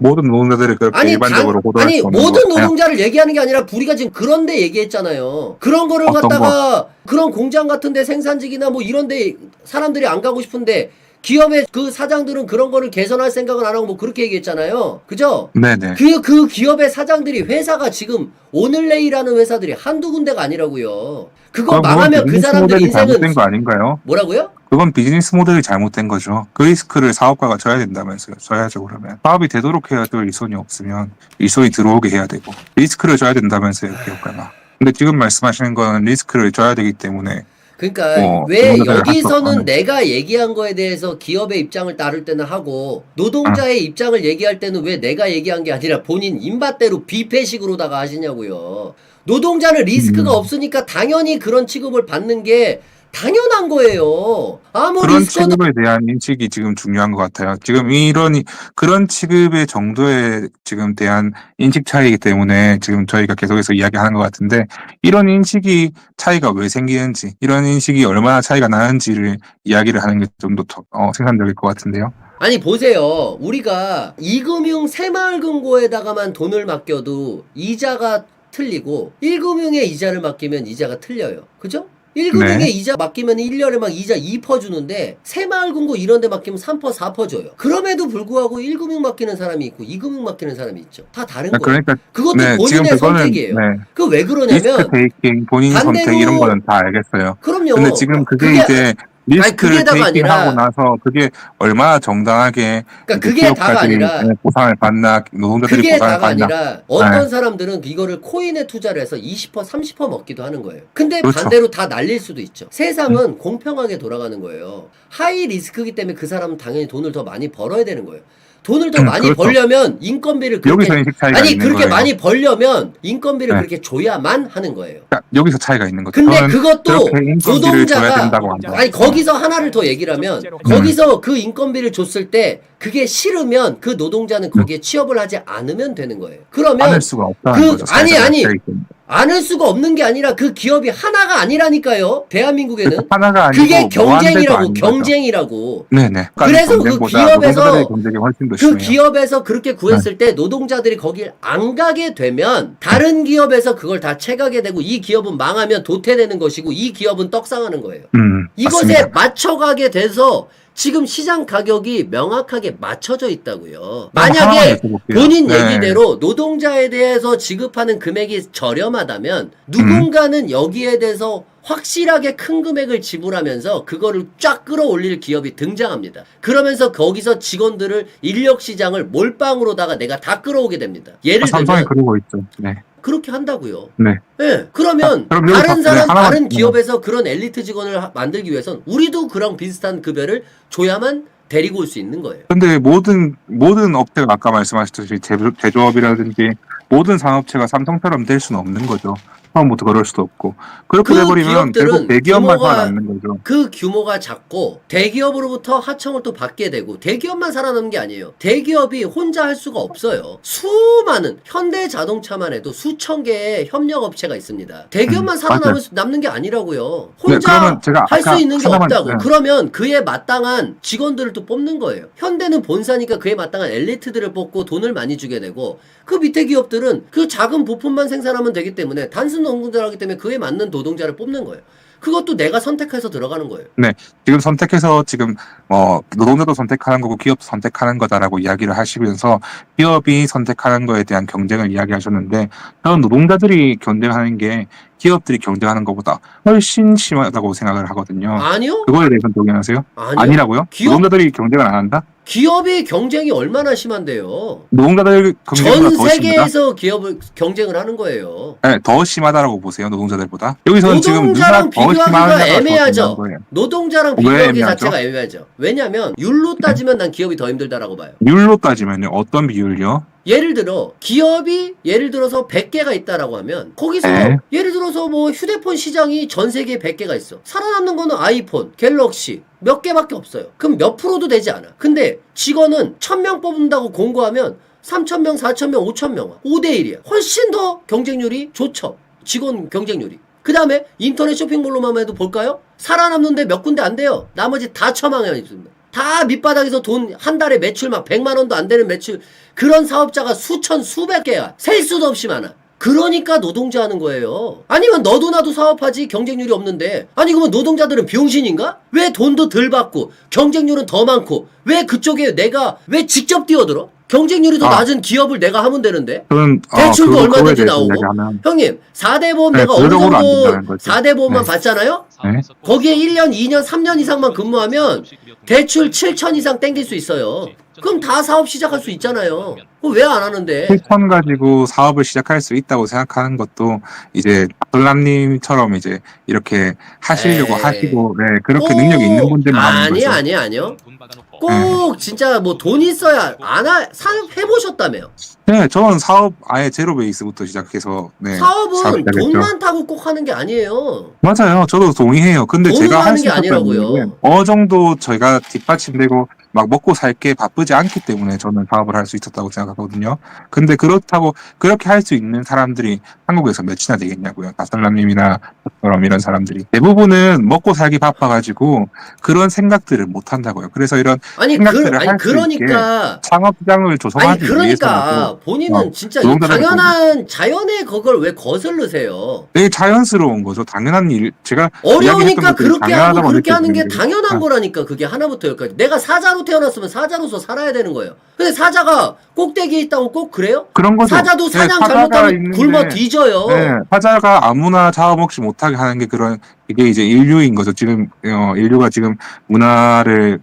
모든 노동자들이 그렇게 일반적으로 고도할 수 없는 모든 것 같아요. 노동자를 얘기하는 게 아니라 우리가 지금 그런데 얘기했잖아요. 그런 거를 어떤 갖다가 그런 공장 같은데 생산직이나 뭐 이런데 사람들이 안 가고 싶은데 기업의 그 사장들은 그런 거를 개선할 생각은 안 하고 뭐 그렇게 얘기했잖아요. 그죠? 네네. 그 기업의 사장들이 회사가 지금 오늘 내일하는 회사들이 한두 군데가 아니라고요. 그거 그건 망하면 그 비즈니스 사람들 모델이 인생은 잘못된 거 아닌가요? 뭐라고요? 그건 비즈니스 모델이 잘못된 거죠. 그 리스크를 사업가가 져야 된다면서요. 져야죠, 그러면. 사업이 되도록 해야죠. 일손이 없으면. 일손이 들어오게 해야 되고. 리스크를 져야 된다면서요, 기업가가. 근데 지금 말씀하시는 건 리스크를 져야 되기 때문에 그러니까 왜 노동자들을 할수 여기서는 없다는. 내가 얘기한 거에 대해서 기업의 입장을 따를 때는 하고 노동자의 입장을 얘기할 때는 왜 내가 얘기한 게 아니라 본인 입맛대로 뷔페식으로다가 하시냐고요. 노동자는 리스크가 없으니까 당연히 그런 취급을 받는 게 당연한 거예요. 아무 그런 리스크도 취급에 대한 인식이 지금 중요한 것 같아요. 지금 그런 취급의 정도에 지금 대한 인식 차이이기 때문에 지금 저희가 계속해서 이야기하는 것 같은데 이런 인식이 차이가 왜 생기는지 이런 인식이 얼마나 차이가 나는지를 이야기를 하는 게 좀 더 생산적일 것 같은데요. 아니 보세요. 우리가 이금융 새마을금고에다가만 돈을 맡겨도 이자가 틀리고 1금융에 이자를 맡기면 이자가 틀려요. 그죠? 1금융에 네. 이자 맡기면 1년에 막 이자 2% 주는데 새마을금고 이런 데 맡기면 3% 4% 줘요. 그럼에도 불구하고 1금융 맡기는 사람이 있고 2금융 맡기는 사람이 있죠. 다 다른 거예요. 그러니까 그것도 네, 지금 본인의 그거는 선택이에요. 네. 그 왜 리스크 그러냐면 테이킹, 본인 선택 이런 반대로 거는 다 알겠어요. 그럼요. 근데 지금 그게 그게 이제 리스크를 그게다가 테이킹하고 아니라 나서 그게 얼마나 정당하게 그러니까 이제 그게 다가 기업가들이 아니라 보상을 받나, 노동자들이 그게 보상을 다가 받나. 아니라 어떤 사람들은 이거를 코인에 투자를 해서 20% 30% 먹기도 하는 거예요. 근데 그렇죠. 반대로 다 날릴 수도 있죠. 세상은 공평하게 돌아가는 거예요. 하이 리스크이기 때문에 그 사람은 당연히 돈을 더 많이 벌어야 되는 거예요. 돈을 더 많이 그렇죠. 벌려면 인건비를 여기서 그렇게 인식 차이가 아니 있는 그렇게 거예요. 많이 벌려면 인건비를 네. 그렇게 줘야만 하는 거예요. 그러니까 여기서 차이가 있는 거죠. 근데 저는 그것도 그렇게 인건비를 줘야 노동자가 된다고 한다. 아니 거기서 하나를 더 얘기를 하면 거기서 그 인건비를 줬을 때 그게 싫으면 그 노동자는 거기에 취업을 하지 않으면 되는 거예요. 그러면 안을 수가 없다는 거죠. 아니 차이가 있습니다. 않을 수가 없는 게 아니라 그 기업이 하나가 아니라니까요. 대한민국에는 하나가 아니고 그게 무한대도 경쟁이라고 아닌 거죠. 경쟁이라고. 네네. 그래서 그 기업에서 경쟁이 훨씬 더 그 심해요. 기업에서 그렇게 구했을 때 노동자들이 거길 안 가게 되면 다른 기업에서 그걸 다 채가게 되고 이 기업은 망하면 도태되는 것이고 이 기업은 떡상하는 거예요. 이것에 맞습니다. 맞춰가게 돼서 지금 시장 가격이 명확하게 맞춰져 있다고요. 하나만 만약에 여쭤볼게요. 본인 네. 얘기대로 노동자에 대해서 지급하는 금액이 저렴하다면 누군가는 여기에 대해서 확실하게 큰 금액을 지불하면서 그거를 쫙 끌어올릴 기업이 등장합니다. 그러면서 거기서 직원들을 인력 시장을 몰빵으로다가 내가 다 끌어오게 됩니다. 예를 삼성이 들면 그러고 있죠. 네. 그렇게 한다고요. 네. 네. 그러면 그럼 여기서 다른 사람, 하나만- 다른 기업에서 그런 엘리트 직원을 만들기 위해선 우리도 그런 비슷한 급여를 줘야만 데리고 올 수 있는 거예요. 근데 모든 업체가 아까 말씀하셨듯이 제조업이라든지 모든 산업체가 삼성처럼 될 수는 없는 거죠. 처음부터 그럴 수도 없고. 그렇게 그 돼버리면 기업들은 결국 대기업만 규모가- 살아남는 거죠. 그 규모가 작고 대기업으로부터 하청을 또 받게 되고 대기업만 살아남는 게 아니에요. 대기업이 혼자 할 수가 없어요. 수많은 현대자동차만 해도 수천 개의 협력업체가 있습니다. 대기업만 살아남는 게 아니라고요. 혼자 그러면 제가 할 수 아까 있는 게 하나만- 없다고. 네. 그러면 그에 마땅한 직원들을 또 뽑는 거예요. 현대는 본사니까 그에 마땅한 엘리트들을 뽑고 돈을 많이 주게 되고 그 밑에 기업들은 그 작은 부품만 생산하면 되기 때문에 단순 노동자를 하기 때문에 그에 맞는 노동자를 뽑는 거예요. 그것도 내가 선택해서 들어가는 거예요. 지금 선택해서 지금 노동자도 선택하는 거고 기업도 선택하는 거다라고 이야기를 하시면서 기업이 선택하는 거에 대한 경쟁을 이야기하셨는데 저는 노동자들이 경쟁하는 게 기업들이 경쟁하는 것보다 훨씬 심하다고 생각을 하거든요. 아니요? 그거에 대해서는 동의하세요? 아니요. 아니라고요? 기업- 노동자들이 경쟁을 안 한다? 기업의 경쟁이 얼마나 심한데요? 노동자들 경쟁보다 전 더 심하다? 세계에서 기업을 경쟁을 하는 거예요. 네, 더 심하다라고 보세요. 노동자들보다. 여기서는 지금 누가 노동자랑 더 심한 비교하기가 나라가 더 애매하죠. 중요한 거예요. 노동자랑 왜 비교하기 애매하죠? 자체가 애매하죠. 왜냐하면 율로 따지면 난 기업이 더 힘들다라고 봐요. 비율로 따지면요. 어떤 비율요? 예를 들어 기업이 예를 들어서 100개가 있다라고 하면 거기서 네. 예를 들어서 뭐 휴대폰 시장이 전 세계에 100개가 있어. 살아남는 거는 아이폰, 갤럭시 몇 개밖에 없어요. 그럼 몇 프로도 되지 않아. 근데 직원은 1000명 뽑는다고 공고하면 3000명, 4000명, 5000명 5대1이야. 훨씬 더 경쟁률이 좋죠. 직원 경쟁률이. 그 다음에 인터넷 쇼핑몰로만 해도 볼까요? 살아남는데 몇 군데 안 돼요. 나머지 다 처망해 있습니다. 다 밑바닥에서 돈 한 달에 매출 막 100만 원도 안 되는 매출 그런 사업자가 수천 수백 개야. 셀 수도 없이 많아. 그러니까 노동자 하는 거예요. 아니면 너도 나도 사업하지 경쟁률이 없는데 아니 그러면 노동자들은 병신인가? 왜 돈도 덜 받고 경쟁률은 더 많고 왜 그쪽에 내가 왜 직접 뛰어들어? 경쟁률이 더 낮은 기업을 내가 하면 되는데 저는 대출도 그거에 얼마든지 대해서 나오고 이야기하면 형님 4대 보험 네, 내가 어느 그쪽으로 안 정도 된다는 거죠. 4대 보험만 네. 받잖아요? 네. 거기에 1년, 2년, 3년 이상만 근무하면 대출 7천 이상 땡길 수 있어요. 그럼 다 사업 시작할 수 있잖아요. 왜 안 하는데? 실천 가지고 사업을 시작할 수 있다고 생각하는 것도 이제 돌람님처럼 이제 이렇게 하시려고 에이. 하시고 네, 그렇게 능력이 있는 분들만 하는 거죠. 아니요. 꼭 진짜 뭐 돈 있어야 사업 해보셨다며. 네, 저는 사업 아예 제로 베이스부터 시작해서 네, 사업 사업은 시작했죠. 돈 많다고 꼭 하는 게 아니에요. 맞아요. 저도 동의해요. 근데 돈으로 제가 할 하는 수 게 있었던 아니라고요. 이유는 어느 정도 저희가 뒷받침되고 막 먹고 살 게 바쁘지 않기 때문에 저는 사업을 할 수 있었다고 생각하거든요. 근데 그렇다고 그렇게 할 수 있는 사람들이 한국에서 몇이나 되겠냐고요. 다슬람님이나 저처럼 이런 사람들이 대부분은 먹고 살기 바빠가지고 그런 생각들을 못 한다고요. 그래서 이런 생각들을 할 수 그러니까 창업 시장을 조성하기 그러니까 위해서라도 본인은 진짜 이 노동자들을 당연한 자연의 그걸 왜 거슬르세요? 되게 자연스러운 거죠. 당연한 일. 제가 어려우니까 이야기했던 것들이 그렇게 하고 당연하다고 그렇게 하는 게 느껴지는 당연한 거예요. 거라니까. 그게 하나부터 열까지. 내가 사자로 태어났으면 사자로서 살아야 되는 거예요. 근데 사자가 꼭대기에 있다고 꼭 그래요? 그런 거죠. 사자도 네, 사냥 사자가 잘못하면 있는데 굶어 뒤져요. 네, 사자가 아무나 자업 없이 못하게 하는 게 이게 이제 인류인 거죠. 지금 인류가 지금 문화를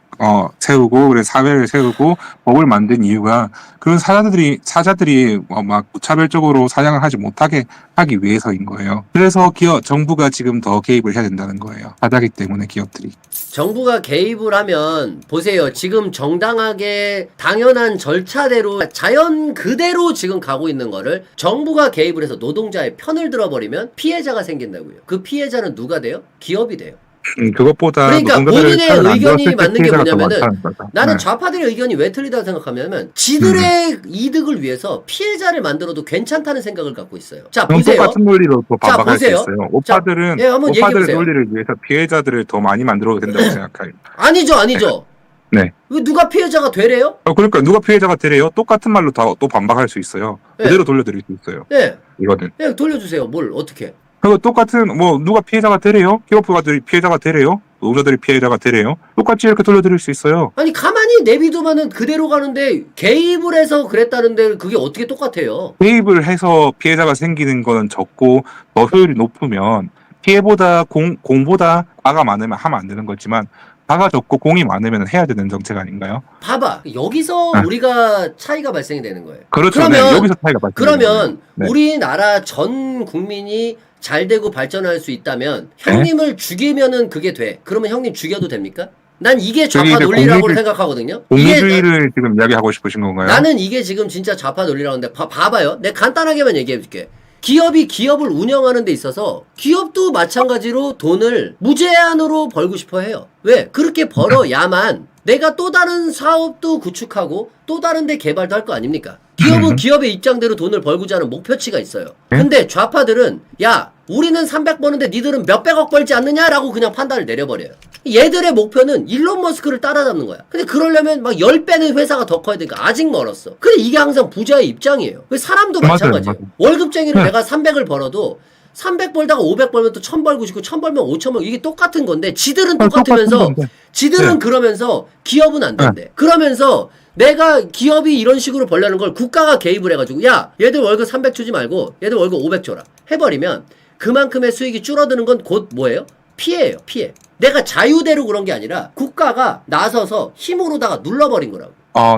세우고 그래 사회를 세우고 법을 만든 이유가 그런 사자들이 막 무차별적으로 사냥을 하지 못하게 하기 위해서인 거예요. 그래서 정부가 지금 더 개입을 해야 된다는 거예요. 사자기 때문에 기업들이. 정부가 개입을 하면 보세요. 지금 정당하게 당연한 절차대로 자연 그대로 지금 가고 있는 거를 정부가 개입을 해서 노동자의 편을 들어버리면 피해자가 생긴다고요. 그 피해자는 누가 돼요? 기업이 돼요. 그것보다 그러니까 본인의 의견이 맞는 게 뭐냐면은 나는 네. 좌파들의 의견이 왜 틀리다고 생각하냐면 지들의 이득을 위해서 피해자를 만들어도 괜찮다는 생각을 갖고 있어요. 자 보세요. 똑같은 논리로 더 반박할 수 보세요. 있어요. 오빠들은 예, 한번 오빠들의 얘기해보세요. 논리를 위해서 피해자들을 더 많이 만들어도 된다고 생각해요. 아니죠. 네. 왜 누가 피해자가 되래요? 그러니까 누가 피해자가 되래요? 똑같은 말로 또 반박할 수 있어요. 네. 그대로 돌려드릴 수 있어요. 네. 이거는. 네, 돌려주세요. 뭘 어떻게? 그리고 똑같은 누가 피해자가 되래요? 기업가들이 피해자가 되래요? 노동자들이 피해자가 되래요? 똑같이 이렇게 돌려드릴 수 있어요. 아니 가만히 내비두면은 그대로 가는데 개입을 해서 그랬다는데 그게 어떻게 똑같아요? 개입을 해서 피해자가 생기는 거는 적고 더 효율이 높으면 피해보다 공보다 과가 많으면 하면 안 되는 거지만 과가 적고 공이 많으면 해야 되는 정책 아닌가요? 봐봐. 여기서 네. 우리가 차이가 발생이 되는 거예요. 그렇죠. 그러면 네, 여기서 차이가 발생해요. 그러면 네. 우리나라 전 국민이 잘 되고 발전할 수 있다면 형님을 죽이면은 그게 돼. 그러면 형님 죽여도 됩니까? 난 이게 좌파 이제 논리라고 생각하거든요. 공리주의를 지금 이야기하고 싶으신 건가요? 나는 이게 지금 진짜 좌파 논리라고 하는데 봐봐요. 내가 간단하게만 얘기해 줄게. 기업이 기업을 운영하는 데 있어서 기업도 마찬가지로 돈을 무제한으로 벌고 싶어 해요. 왜? 그렇게 벌어야만 내가 또 다른 사업도 구축하고 또 다른 데 개발도 할 거 아닙니까? 기업은 기업의 입장대로 돈을 벌고자 하는 목표치가 있어요. 근데 좌파들은 야 우리는 300 버는데 니들은 몇백억 벌지 않느냐라고 그냥 판단을 내려버려요. 얘들의 목표는 일론 머스크를 따라잡는 거야. 근데 그러려면 막 10배는 회사가 더 커야 되니까 아직 멀었어. 근데 이게 항상 부자의 입장이에요. 사람도 마찬가지예요. 맞아요. 월급쟁이를 네. 내가 300을 벌어도 300 벌다가 500 벌면 또 1000 벌고 싶고 1000 벌면 5000 벌고 이게 똑같은 건데 지들은 똑같으면서 지들은 네. 그러면서 기업은 안 된대. 그러면서 내가 기업이 이런 식으로 벌려는 걸 국가가 개입을 해가지고 야 얘들 월급 300 주지 말고 얘들 월급 500 줘라 해버리면 그만큼의 수익이 줄어드는 건 곧 뭐예요? 피해예요. 피해. 내가 자유대로 그런 게 아니라 국가가 나서서 힘으로다가 눌러버린 거라고.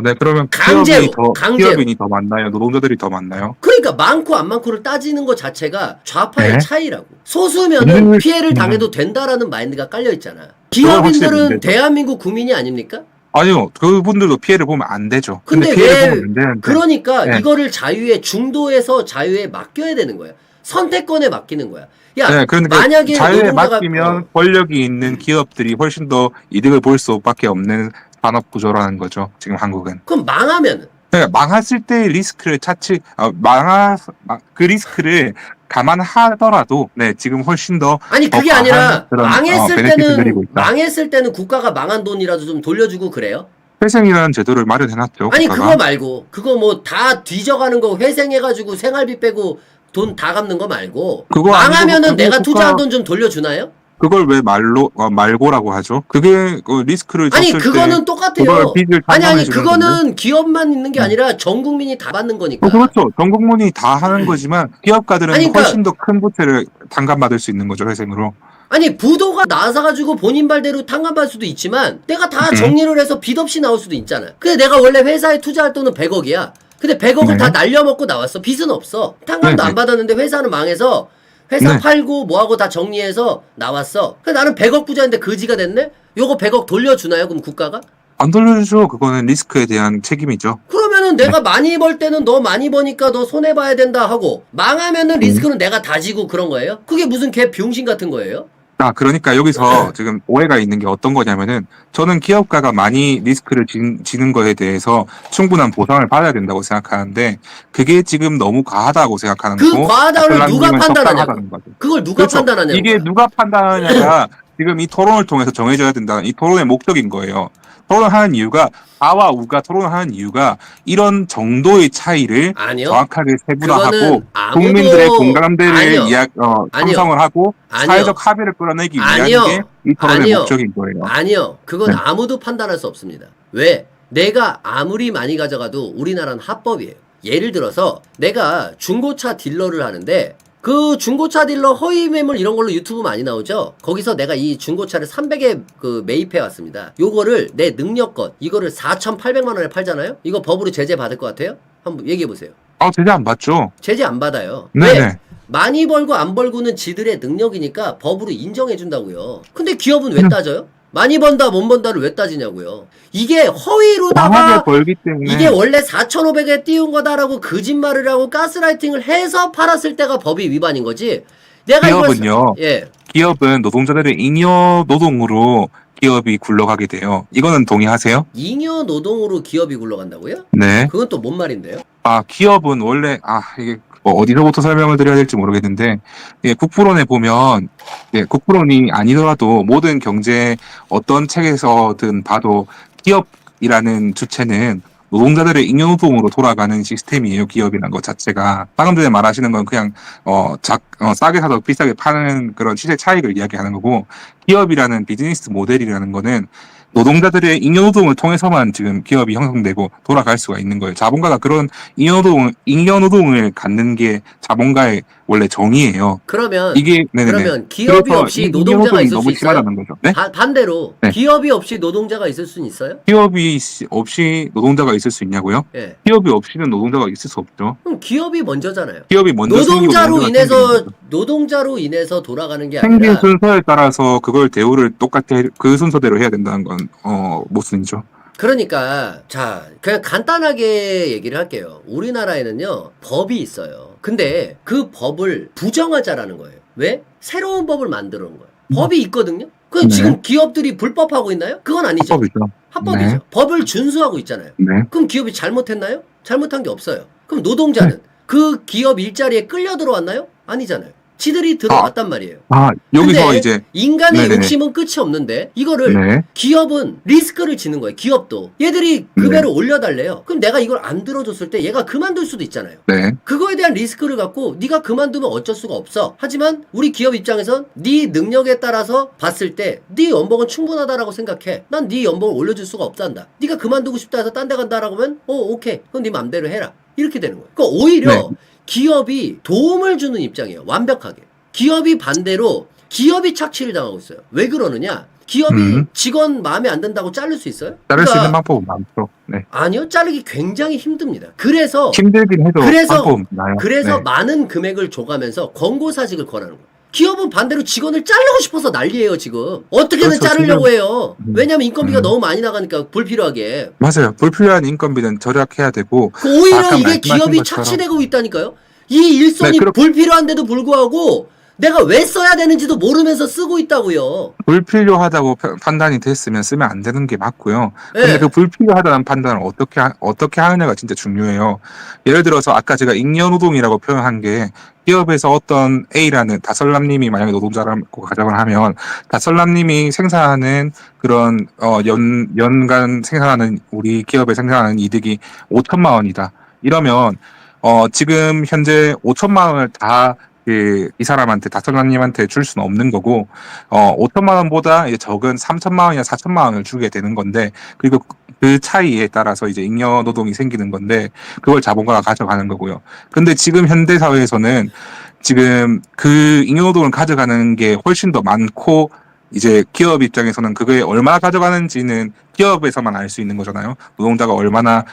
네. 그러면 강제로. 기업인이 더 많나요? 노동자들이 더 많나요? 그러니까 많고 안 많고를 따지는 것 자체가 좌파의 네. 차이라고. 소수면은 피해를 당해도 된다라는 마인드가 깔려 있잖아. 기업인들은 대한민국 국민이 아닙니까? 아니요. 그분들도 피해를 보면 안 되죠. 근데 피해를 왜 보면 안 되는데. 그러니까 네. 이거를 자유의 중도에서 자유에 맡겨야 되는 거야. 선택권에 맡기는 거야. 야, 네, 그러니까 만약에 자유에 노동자가 맡기면 권력이 있는 기업들이 훨씬 더 이득을 볼 수밖에 없는 산업 구조라는 거죠. 지금 한국은. 그럼 망하면은 그러니까 망했을 때 리스크를 그 리스크를 감안하더라도 네 지금 훨씬 더 아니 그게 더 아니라 과한 그런, 망했을 베네핏을 누리고 있다. 망했을 때는 국가가 망한 돈이라도 좀 돌려주고 그래요? 회생이라는 제도를 마련해놨죠. 아니 국가가. 그거 말고 그거 뭐 다 뒤져가는 거 회생해가지고 생활비 빼고 돈 다 갚는 거 말고 그거 망하면은 아니고 내가 국가- 투자한 돈 좀 돌려주나요? 그걸 왜 말고라고 하죠? 그게 그 리스크를 아니 졌을 그거는 때 똑같아요. 그걸 빚을 아니 탕감해 주는 그거는 기업만 있는 게 아니라 전 국민이 다 받는 거니까. 그렇죠. 전 국민이 다 하는 거지만 기업가들은 아니, 그러니까- 훨씬 더 큰 부채를 탕감받을 수 있는 거죠, 회생으로. 아니 부도가 나서가지고 본인 발대로 탕감받을 수도 있지만 내가 다 정리를 해서 빚 없이 나올 수도 있잖아. 근데 내가 원래 회사에 투자할 돈은 100억이야. 근데 100억을 네. 다 날려먹고 나왔어. 빚은 없어. 탕감도 네, 안 받았는데 회사는 망해서 회사 네. 팔고 뭐하고 다 정리해서 나왔어. 근데 나는 100억 부자인데 거지가 됐네? 요거 100억 돌려주나요? 그럼 국가가? 안 돌려주죠. 그거는 리스크에 대한 책임이죠. 그러면은 내가 많이 벌 때는 너 많이 버니까 너 손해봐야 된다 하고 망하면은 리스크는 내가 다 지고 그런 거예요? 그게 무슨 개 병신 같은 거예요? 그러니까 여기서 지금 오해가 있는 게 어떤 거냐면은 저는 기업가가 많이 리스크를 지는 거에 대해서 충분한 보상을 받아야 된다고 생각하는데 그게 지금 너무 과하다고 생각하는 그 거고 과하다를 누가 판단하냐고. 적당하다는 거죠. 그걸 누가 그렇죠. 판단하냐고. 이게 누가 판단하냐가 지금 이 토론을 통해서 정해져야 된다는 이 토론의 목적인 거예요. 토론하는 이유가 아와 우가 토론하는 이유가 이런 정도의 차이를 아니요. 정확하게 세분화하고 그거는 아무도- 국민들의 공감대를 아니요. 형성을 하고 아니요. 사회적 합의를 끌어내기 위한 아니요. 게 이 토론의 아니요. 목적인 거예요. 아니요. 그건 네. 아무도 판단할 수 없습니다. 왜? 내가 아무리 많이 가져가도 우리나라는 합법이에요. 예를 들어서 내가 중고차 딜러를 하는데 그 중고차 딜러 허위 매물 이런 걸로 유튜브 많이 나오죠? 거기서 내가 이 중고차를 300에 그 매입해 왔습니다. 요거를 내 능력껏 이거를 4,800만 원에 팔잖아요? 이거 법으로 제재 받을 것 같아요? 한번 얘기해 보세요. 제재 안 받죠? 제재 안 받아요. 네네. 왜? 많이 벌고 안 벌고는 지들의 능력이니까 법으로 인정해 준다고요. 근데 기업은 왜 따져요? 많이 번다 못 번다를 왜 따지냐고요. 이게 허위로다가 강하게 벌기 때문에 이게 원래 4,500에 띄운 거다라고 거짓말을 하고 가스라이팅을 해서 팔았을 때가 법이 위반인 거지. 내가 기업은요. 예. 기업은 노동자들의 잉여 노동으로 기업이 굴러가게 돼요. 이거는 동의하세요? 잉여 노동으로 기업이 굴러간다고요? 네. 그건 또 뭔 말인데요? 기업은 원래 이게 뭐 어디서부터 설명을 드려야 될지 모르겠는데, 국부론에 보면, 국부론이 아니더라도 모든 경제 어떤 책에서든 봐도 기업이라는 주체는 노동자들의 잉여노동으로 돌아가는 시스템이에요. 기업이라는 것 자체가. 방금 전에 말하시는 건 그냥 싸게 사서 비싸게 파는 그런 시세 차익을 이야기하는 거고, 기업이라는 비즈니스 모델이라는 거는 노동자들의 잉여노동을 통해서만 지금 기업이 형성되고 돌아갈 수가 있는 거예요. 자본가가 그런 잉여노동을 갖는 게 자본가의 원래 정의예요. 그러면 이게 그러면 기업이 없이 노동자가 있을 수 있어요? 심하다는 거죠. 네? 반대로 네. 기업이 없이 노동자가 있을 수는 있어요? 기업이 없이 노동자가 있을 수 있냐고요? 예. 기업이 없이는 노동자가 있을 수 없죠. 그럼 기업이 먼저잖아요. 기업이 먼저 생기고 노동자로 인해서 돌아가는 게 생긴 아니라 순서에 따라서 그걸 대우를 똑같이 그 순서대로 해야 된다는 건 모순이죠. 그러니까 자 그냥 간단하게 얘기를 할게요. 우리나라에는요 법이 있어요. 근데 그 법을 부정하자라는 거예요. 왜? 새로운 법을 만들어 놓은 거예요. 법이 있거든요. 그럼 네. 지금 기업들이 불법하고 있나요? 그건 아니죠. 합법이죠. 합법이죠. 네. 법을 준수하고 있잖아요. 네. 그럼 기업이 잘못했나요? 잘못한 게 없어요. 그럼 노동자는 그 기업 일자리에 끌려 들어왔나요? 아니잖아요. 지들이 들어왔단 말이에요. 여기서 근데 이제 인간의 네네네. 욕심은 끝이 없는데 이거를 네. 기업은 리스크를 지는 거예요. 기업도 얘들이 급여를 올려달래요. 그럼 내가 이걸 안 들어줬을 때 얘가 그만둘 수도 있잖아요. 네. 그거에 대한 리스크를 갖고 네가 그만두면 어쩔 수가 없어. 하지만 우리 기업 입장에선 네 능력에 따라서 봤을 때 네 연봉은 충분하다라고 생각해. 난 네 연봉을 올려줄 수가 없단다. 네가 그만두고 싶다 해서 딴 데 간다라고 하면 오케이. 그럼 네 맘대로 해라. 이렇게 되는 거예요. 그러니까 오히려 네. 기업이 도움을 주는 입장이에요. 완벽하게. 기업이 반대로 기업이 착취를 당하고 있어요. 왜 그러느냐? 기업이 직원 마음에 안 든다고 자를 수 있어요? 자를 수 있는 방법은 많죠. 네. 아니요. 자르기 굉장히 힘듭니다. 그래서 힘들긴 해도 방법은 나요. 그래서 네. 많은 금액을 줘가면서 권고사직을 권하는 거예요. 기업은 반대로 직원을 자르고 싶어서 난리예요 지금. 어떻게든 그렇죠, 자르려고 지금. 해요. 왜냐면 인건비가 너무 많이 나가니까 불필요하게. 맞아요. 불필요한 인건비는 절약해야 되고 오히려 아까 이게 말씀하신 기업이 것처럼. 착취되고 있다니까요. 이 일손이 네, 불필요한데도 불구하고 내가 왜 써야 되는지도 모르면서 쓰고 있다고요. 불필요하다고 판단이 됐으면 쓰면 안 되는 게 맞고요. 근데 네. 그 불필요하다는 판단을 어떻게 하느냐가 진짜 중요해요. 예를 들어서 아까 제가 잉여노동이라고 표현한 게 기업에서 어떤 A라는 다설남님이 만약에 노동자라고 가정을 하면 다설남님이 생산하는 그런 연간 생산하는 우리 기업에 생산하는 이득이 5천만 원이다. 이러면 지금 현재 5천만 원을 다 이 사람한테 다설남님한테 줄 수는 없는 거고 5천만 원보다 이제 적은 3천만 원이나 4천만 원을 주게 되는 건데 그리고 그 차이에 따라서 이제 잉여 노동이 생기는 건데 그걸 자본가가 가져가는 거고요. 근데 지금 현대 사회에서는 지금 그 잉여 노동을 가져가는 게 훨씬 더 많고 이제 기업 입장에서는 그거에 얼마나 가져가는지는 기업에서만 알 수 있는 거잖아요. 노동자가 얼마나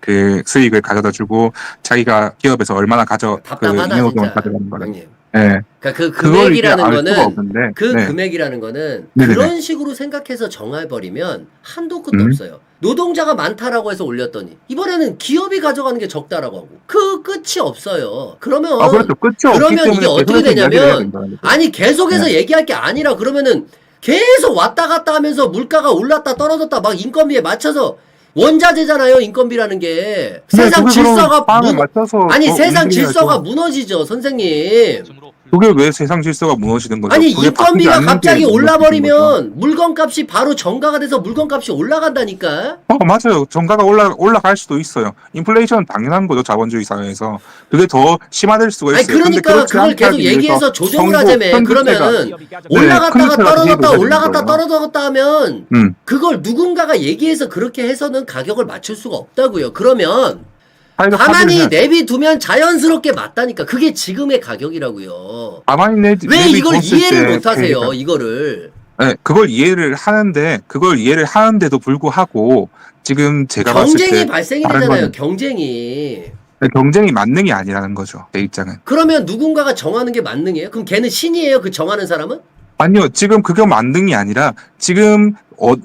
그 수익을 가져다 주고 자기가 기업에서 얼마나 답답하다 잉여 노동을 진짜. 가져가는 거는. 형님. 네. 그러니까 그 그걸 이제 금액이라는 알 수가 거는 없는데. 그 네. 금액이라는 거는 네네네. 그런 식으로 생각해서 정해버리면 한도 끝도 없어요. 노동자가 많다라고 해서 올렸더니 이번에는 기업이 가져가는 게 적다라고 하고 그 끝이 없어요. 그러면 그렇죠. 끝이 없기 그러면 때문에 이게 어떻게 계속해서 이야기를 해야 되냐면 된다는 거죠. 아니 계속해서 얘기할 게 아니라 그러면은 계속 왔다 갔다 하면서 물가가 올랐다 떨어졌다 막 인건비에 맞춰서 원자재잖아요 인건비라는 게 세상 그게 그럼 질서가 빵에 맞춰서 아니 더 세상 움직여야죠. 질서가 무너지죠 선생님. 그게 왜 세상 질서가 무너지는 거죠? 아니 그게 바뀌지 인건비가 않는 게 갑자기 무너지는 거죠. 올라버리면 물건값이 바로 정가가 돼서 물건값이 올라간다니까. 맞아요. 정가가 올라갈 수도 있어요. 인플레이션은 당연한 거죠. 자본주의 사회에서. 그게 더 심화될 수가 있어요. 아니 그러니까 근데 그렇지 그걸 않게 계속 하기 위해서 얘기해서 조정을 정부, 하자며. 편집자가 그러면은 올라갔다가 큰 떨어졌다 틀에서 올라갔다 거예요. 떨어졌다 하면 음. 그걸 누군가가 얘기해서 그렇게 해서는 가격을 맞출 수가 없다고요. 그러면 사회적 가만히 합의를 내비두면 자연스럽게 맞다니까. 그게 지금의 가격이라고요. 가만히 왜 이걸 내비뒀을 이해를 때 못하세요? 차이가- 이거를. 네, 그걸 이해를 하는데도 불구하고 지금 제가 봤을 경쟁이 때 발생이 다른 되잖아요. 거는 경쟁이. 경쟁이 만능이 아니라는 거죠. 제 입장은. 그러면 누군가가 정하는 게 만능이에요? 그럼 걔는 신이에요? 그 정하는 사람은? 아니요, 지금 그게 만능이 아니라 지금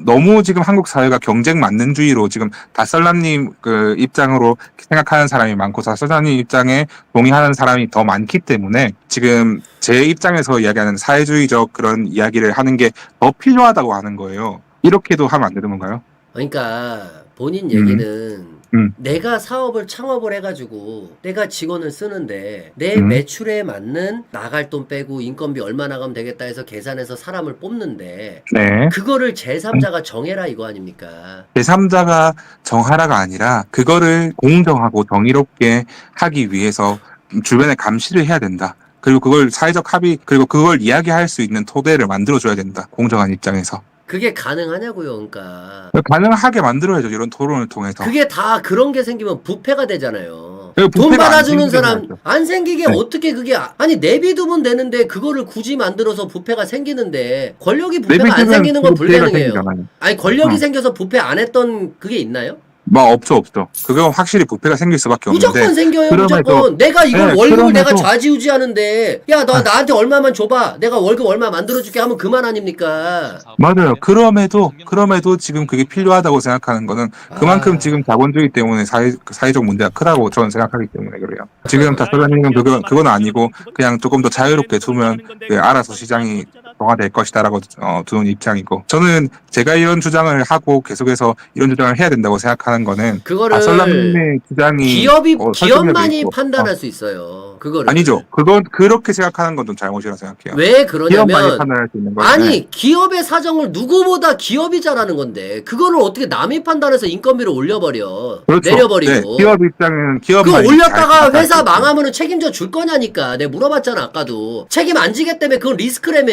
너무 지금 한국 사회가 경쟁 만능주의로 지금 다썰남님 그 입장으로 생각하는 사람이 많고 다썰남님 입장에 동의하는 사람이 더 많기 때문에 지금 제 입장에서 이야기하는 사회주의적 그런 이야기를 하는 게 더 필요하다고 하는 거예요. 이렇게도 하면 안 되는 건가요? 그러니까 본인 얘기는 음. 내가 사업을 창업을 해가지고 내가 직원을 쓰는데 내 음. 매출에 맞는 나갈 돈 빼고 인건비 얼마 나가면 되겠다 해서 계산해서 사람을 뽑는데 네. 그거를 제3자가 정해라 이거 아닙니까? 제3자가 정하라가 아니라 그거를 공정하고 정의롭게 하기 위해서 주변에 감시를 해야 된다. 그리고 그걸 사회적 합의, 그리고 그걸 이야기할 수 있는 토대를 만들어줘야 된다. 공정한 입장에서. 그게 가능하냐고요, 그러니까. 가능하게 만들어야죠. 이런 토론을 통해서. 그게 다 그런 게 생기면 부패가 되잖아요. 네, 돈 부패가 안 받아주는 생기게 사람 해야죠. 안 생기게 네. 어떻게 그게 아니 내비두면 되는데 그거를 굳이 만들어서 부패가 생기는데 권력이 부패가 안 내비두면 생기는 건 부패가 불가능해요. 생기잖아요. 아니 권력이 어. 생겨서 부패 안 했던 그게 있나요? 없죠. 그건 확실히 부패가 생길 수밖에 없는데. 무조건 생겨요. 그럼에도- 무조건. 내가 이걸 네, 월급을 내가 그럼에도- 좌지우지하는데 야 너 나한테 얼마만 줘봐. 내가 월급 얼마 만들어줄게 하면 그만 아닙니까? 맞아요. 그럼에도 지금 그게 필요하다고 생각하는 거는 그만큼 지금 자본주의 때문에 사회적 문제가 크다고 저는 생각하기 때문에 그래요. 지금 다솔라님은 그건 아니고 그냥 조금 더 자유롭게 두면 알아서 시장이 정화될 것이다라고 두는 입장이고 저는 제가 이런 주장을 하고 계속해서 이런 주장을 해야 된다고 생각하는 거는 그거를 다솔라님의 주장이 기업만이 설득력이 있고, 판단할 수 있어요. 그거를. 아니죠. 그건 그렇게 생각하는 건 좀 잘못이라고 생각해요. 왜 기업만이 그러냐면 판단할 수 있는 거예요. 아니 기업의 사정을 누구보다 기업이 잘하는 건데 그거를 어떻게 남이 판단해서 인건비를 올려버려 그렇죠. 내려버리고 네, 기업 입장은 그거 기업만이 올렸다가 잘 회사 판단할 수 망하면은 책임져 줄 거냐니까 내가 물어봤잖아 아까도 책임 안 지기 때문에 그건 리스크라며